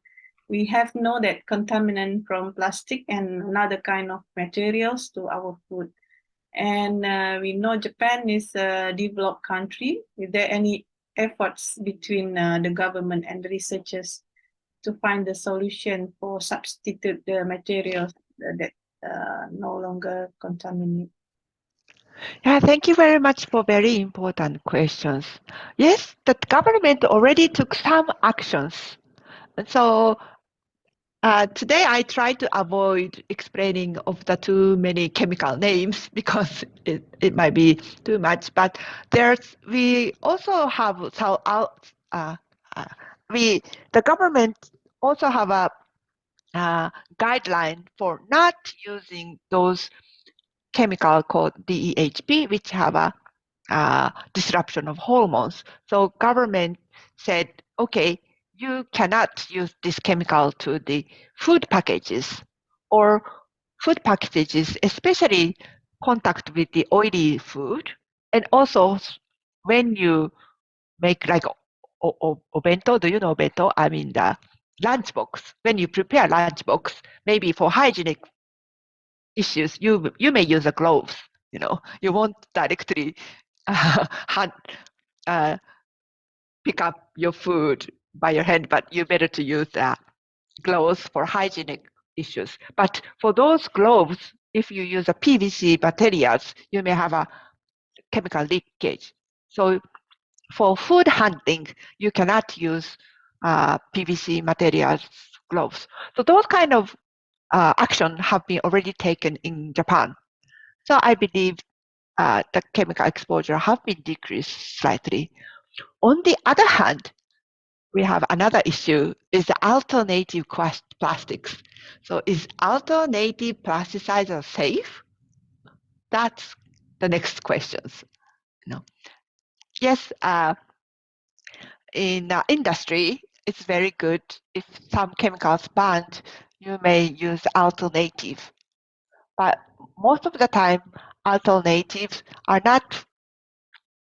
We have know that contaminant from plastic and another kind of materials to our food. And we know Japan is a developed country. Is there any efforts between the government and the researchers to find the solution for substitute the materials that no longer contaminate? Yeah, thank you very much for very important questions. Yes, the government already took some actions. And so today I try to avoid explaining of the too many chemical names because it might be too much. But we also have the government also have a guideline for not using those chemical called DEHP, which have a disruption of hormones. So government said, okay, you cannot use this chemical to the food packages or food packages, especially contact with the oily food. And also when you make like obento, do you know obento? I mean the lunchbox. When you prepare lunchbox, maybe for hygienic issues, you may use a gloves. You won't directly pick up your food by your hand, but you better to use gloves for hygienic issues. But for those gloves, if you use a PVC materials, you may have a chemical leakage. So for food handling, you cannot use PVC materials gloves. So those kind of action have been already taken in Japan. So I believe the chemical exposure have been decreased slightly. On the other hand, we have another issue is the alternative plastics. So is alternative plasticizer safe? That's the next questions. Yes, in industry, it's very good. If some chemicals banned, you may use alternative. But most of the time, alternatives are not,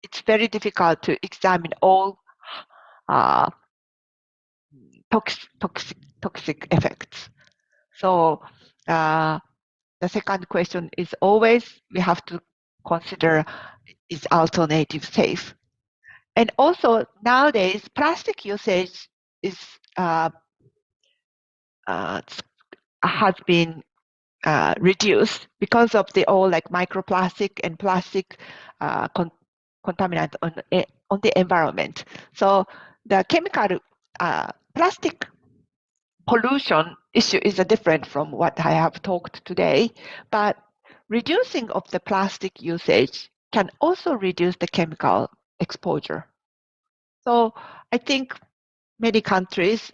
it's very difficult to examine all toxic effects. So the second question is always we have to consider, is alternative safe? And also nowadays, plastic usage is has been reduced because of the all like microplastic and plastic contaminant on the environment. So the chemical plastic pollution issue is different from what I have talked today, but reducing of the plastic usage can also reduce the chemical exposure. So I think many countries,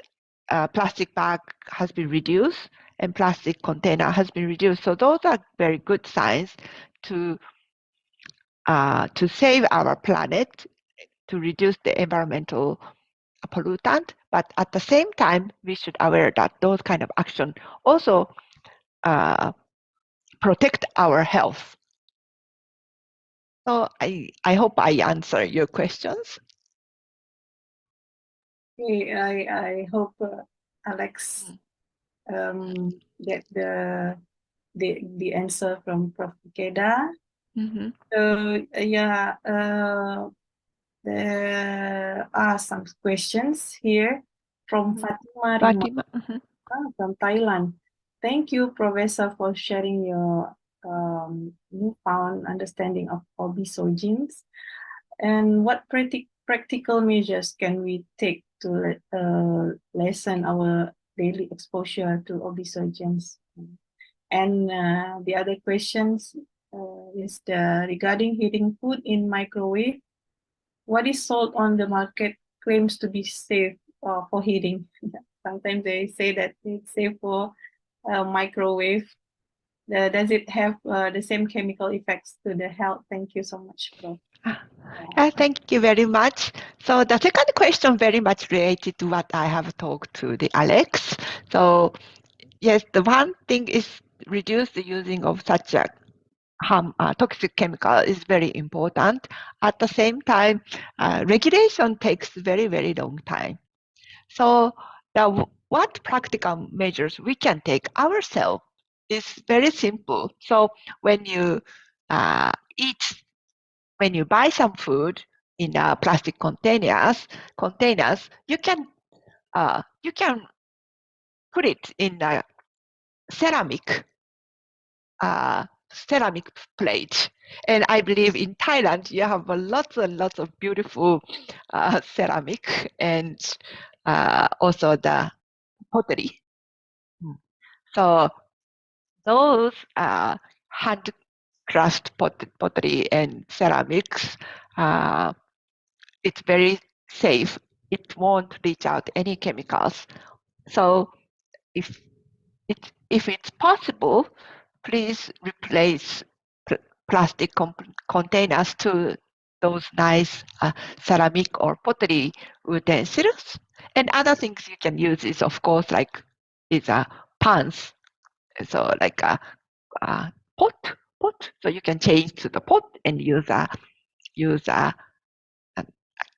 plastic bag has been reduced and plastic container has been reduced. So those are very good signs to save our planet, to reduce the environmental pollutant. But at the same time, we should aware that those kind of action also protect our health. So I hope I answer your questions. Okay, I hope Alex get the answer from Prof. Keda. So yeah, there are some questions here from Fatima Rima from Thailand. Thank you, Professor, for sharing your newfound understanding of obesogens. And what practical measures can we take to lessen our daily exposure to obesogens? And the other questions is regarding heating food in microwave. What is sold on the market claims to be safe for heating? Sometimes they say that it's safe for microwave. Does it have the same chemical effects to the health? Thank you so much, Prof. Thank you very much. So the second question very much related to what I have talked to the Alex. So yes, the one thing is reduce the using of such a toxic chemical is very important. At the same time, regulation takes very, very long time. So what practical measures we can take ourselves is very simple. So when you when you buy some food in plastic containers, you can put it in a ceramic plate. And I believe in Thailand you have lots and lots of beautiful ceramic and also the pottery. So those handcrafted pottery and ceramics, it's very safe. It won't reach out any chemicals. So if it's possible, please replace plastic containers to those nice ceramic or pottery utensils. And other things you can use is, of course, like pans. So like a pot. So you can change to the pot and use a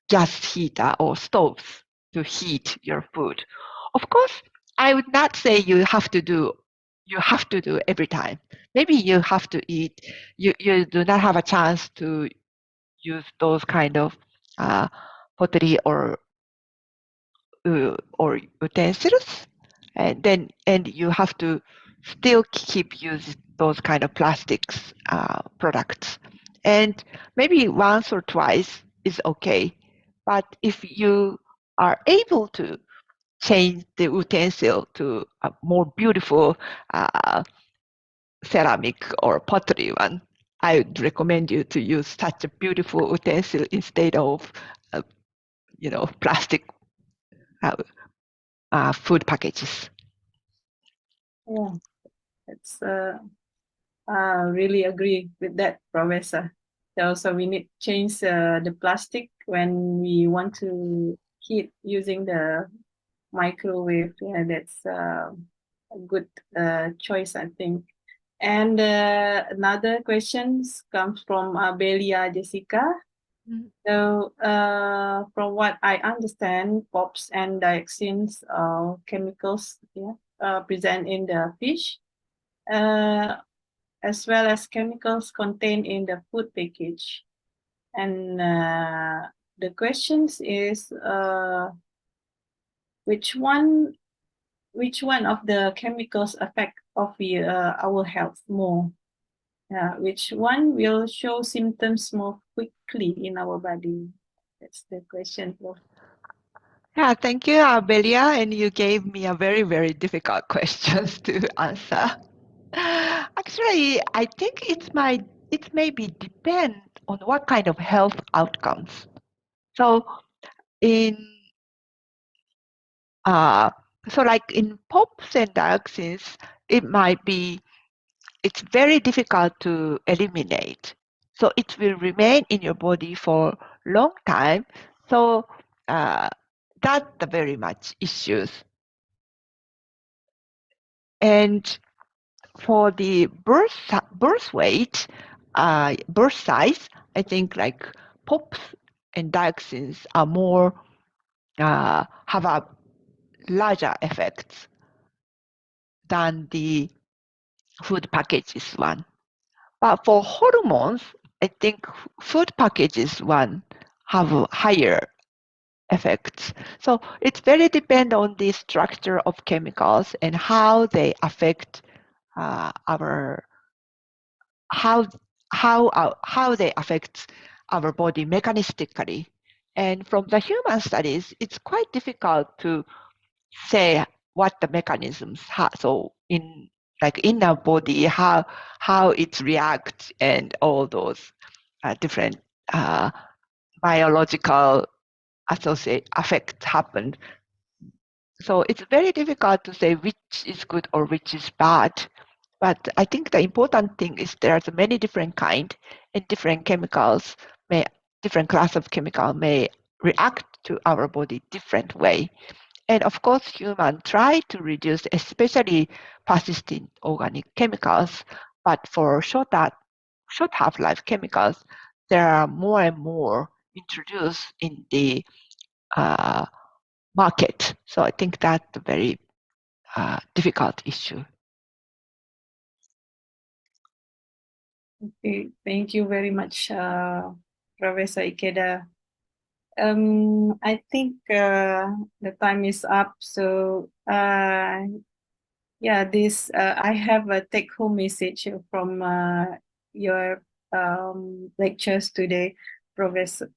gas heater or stoves to heat your food. Of course, I would not say you have to do every time. Maybe you have to eat. You do not have a chance to use those kind of pottery or utensils, and you have to still keep using those kind of plastics products. And maybe once or twice is okay. But if you are able to change the utensil to a more beautiful ceramic or pottery one, I would recommend you to use such a beautiful utensil instead of, plastic food packages. Yeah, it's really agree with that, Professor. Also, we need to change the plastic when we want to heat using the microwave. Yeah, that's a good choice, I think. And another question comes from Belia Jessica. So, from what I understand, POPs and dioxins are chemicals present in the fish. as well as chemicals contained in the food package. And the questions is which one of the chemicals affect our health more? Which one will show symptoms more quickly in our body? That's the question, Prof. Yeah, thank you, Abelia, and you gave me a very, very difficult questions to answer. Actually, I think it maybe depend on what kind of health outcomes. So in like in POPs and dioxins, it's very difficult to eliminate. So it will remain in your body for long time. So that's the very much issues. And for the birth weight, birth size, I think like POPs and dioxins are more have a larger effects than the food packages one. But for hormones, I think food packages one have a higher effects. So it's very depend on the structure of chemicals and how they affect our how they affect our body mechanistically. And from the human studies, it's quite difficult to say what the mechanisms so in our body how it reacts and all those different biological associate effects happen. So it's very difficult to say which is good or which is bad. But I think the important thing is there's many different kind and different chemicals different class of chemical may react to our body different way. And of course, humans try to reduce especially persistent organic chemicals, but for short half-life chemicals, there are more and more introduced in the market. So I think that's a very difficult issue. Okay, thank you very much, Professor Ikeda. I think the time is up. So yeah, this I have a take-home message from your lectures today, Professor.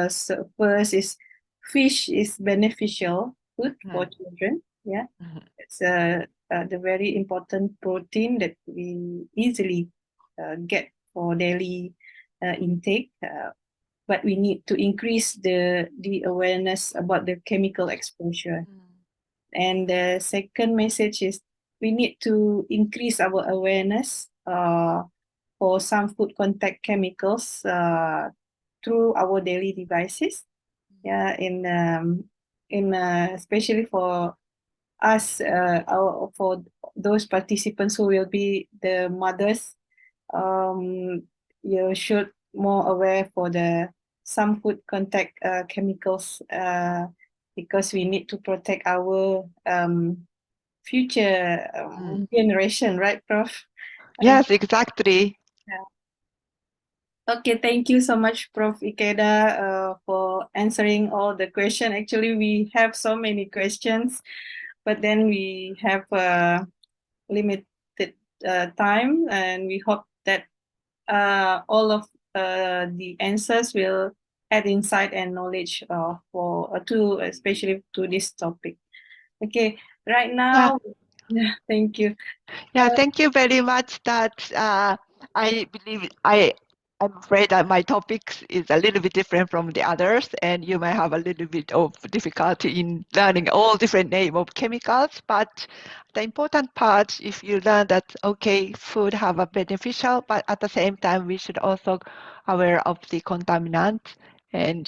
So first is fish is beneficial food for children. Yeah, it's the very important protein that we easily get for daily intake. But we need to increase the awareness about the chemical exposure. And the second message is we need to increase our awareness for some food contact chemicals through our daily devices. Yeah, in especially for us, for those participants who will be the mothers, you should more aware for the some food contact chemicals because we need to protect our future generation, right, Prof? Yes, exactly. Yeah. Okay, thank you so much, Prof. Ikeda, for answering all the questions. Actually, we have so many questions, but then we have limited time, and we hope that all of the answers will add insight and knowledge especially to this topic. Okay, right now, yeah, thank you. Yeah, thank you very much. That I believe I'm afraid that my topics is a little bit different from the others, and you might have a little bit of difficulty in learning all different name of chemicals. But the important part, if you learn that okay, food have a beneficial, but at the same time we should also aware of the contaminant. And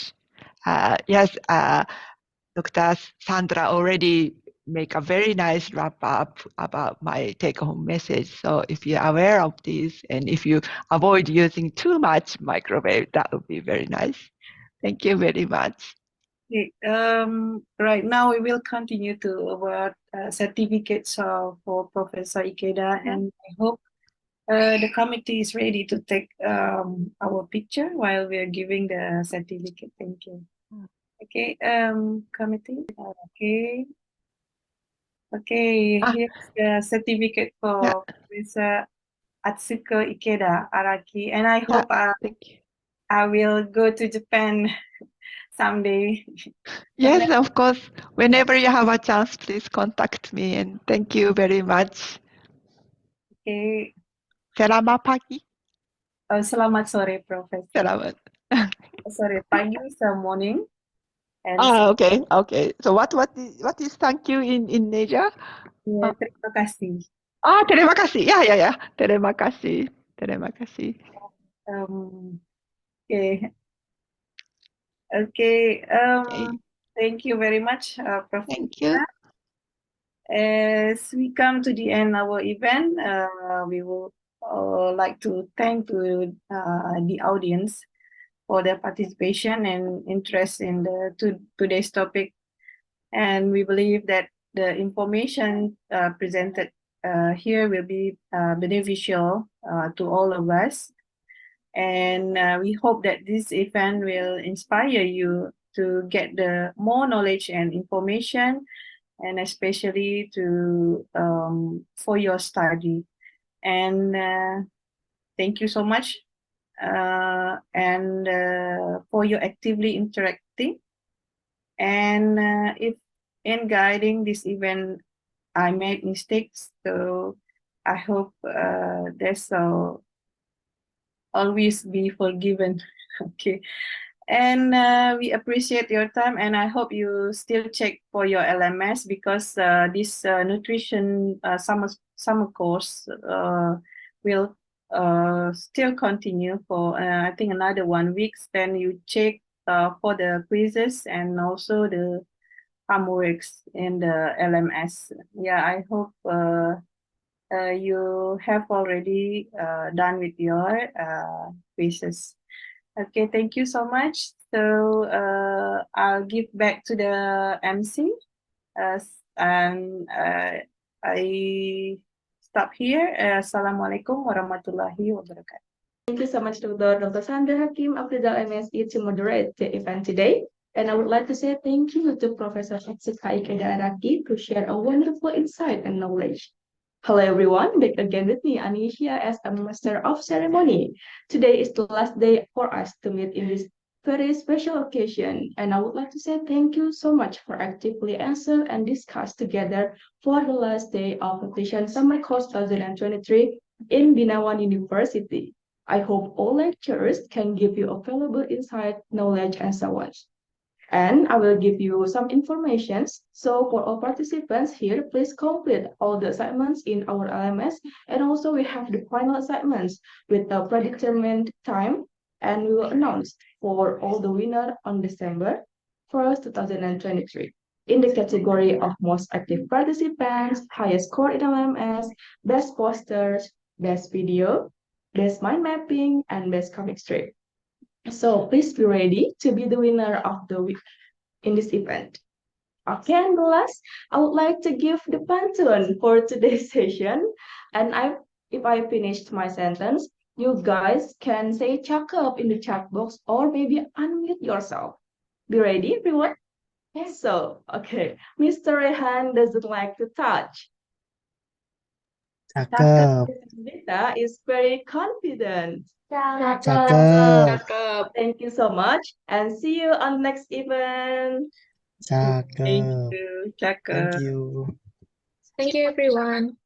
yes, Dr. Sandra already make a very nice wrap up about my take-home message. So if you're aware of this and if you avoid using too much microwave, that would be very nice. Thank you very much. Okay, right now we will continue to award certificates for Professor Ikeda, and I hope The committee is ready to take our picture while we are giving the certificate. Thank you. Okay, committee. Okay. Okay, here's the certificate for Professor Atsuko Ikeda Araki, and I hope Thank you. I will go to Japan someday. Yes, of course. Whenever you have a chance, please contact me. And thank you very much. Okay. Selamat pagi. Selamat sore, Professor. Selamat. Sorry, pagi is morning. And Okay, okay. So what is thank you in Indonesia? terima kasih. Terima kasih. Ya. Terima kasih. Terima kasih. Okay. Okay. Thank you very much, Professor. Thank you. As we come to the end of our event, we will like to thank to the audience for their participation and interest in today's topic. And we believe that the information presented here will be beneficial to all of us. And we hope that this event will inspire you to get the more knowledge and information, and especially for your study. And thank you so much, and for your actively interacting. And if in guiding this event, I made mistakes, so I hope there's always be forgiven. Okay. And we appreciate your time, and I hope you still check for your LMS, because this nutrition summer course will still continue for I think another 1 week. Then you check for the quizzes and also the homeworks in the LMS. Yeah, I hope you have already done with your quizzes. Okay, thank you so much. So I'll give back to the MC, and I stop here. Assalamualaikum warahmatullahi wabarakatuh. Thank you so much to Dr. Sandra Hakim Afrizal MSc to moderate the event today. And I would like to say thank you to Professor Atsuko Ikeda Araki to share a wonderful insight and knowledge. Hello everyone, back again with me, Anisha, as a master of ceremony. Today is the last day for us to meet in this very special occasion, and I would like to say thank you so much for actively answer and discuss together for the last day of Nutrition Summer Course 2023 in Binawan University. I hope all lecturers can give you a valuable insight, knowledge, and so on. And I will give you some information. So for all participants here, please complete all the assignments in our LMS. And also we have the final assignments with the predetermined time. And we will announce for all the winner on December 1st, 2023. In the category of most active participants, highest score in LMS, best posters, best video, best mind mapping, and best comic strip. So please be ready to be the winner of the week in this event. Okay, and last, I would like to give the pantun for today's session. And if I finished my sentence, you guys can say cakep in the chat box or maybe unmute yourself. Be ready, everyone? Yes. So, okay, Mr. Rehan doesn't like to touch. Cakep. Vita is very confident. Cakep. Thank you so much, and see you on next event. Thank Cakep. you, Thank Chaka. you. Thank you, everyone.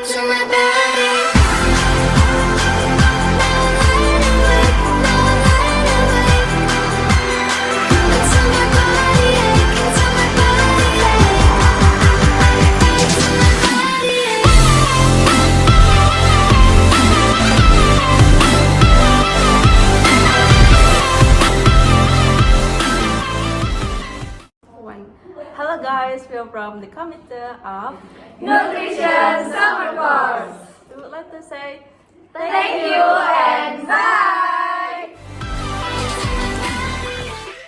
To my body. guys, we are from the committee of Nutrition Summer Course. We would like to say Thank you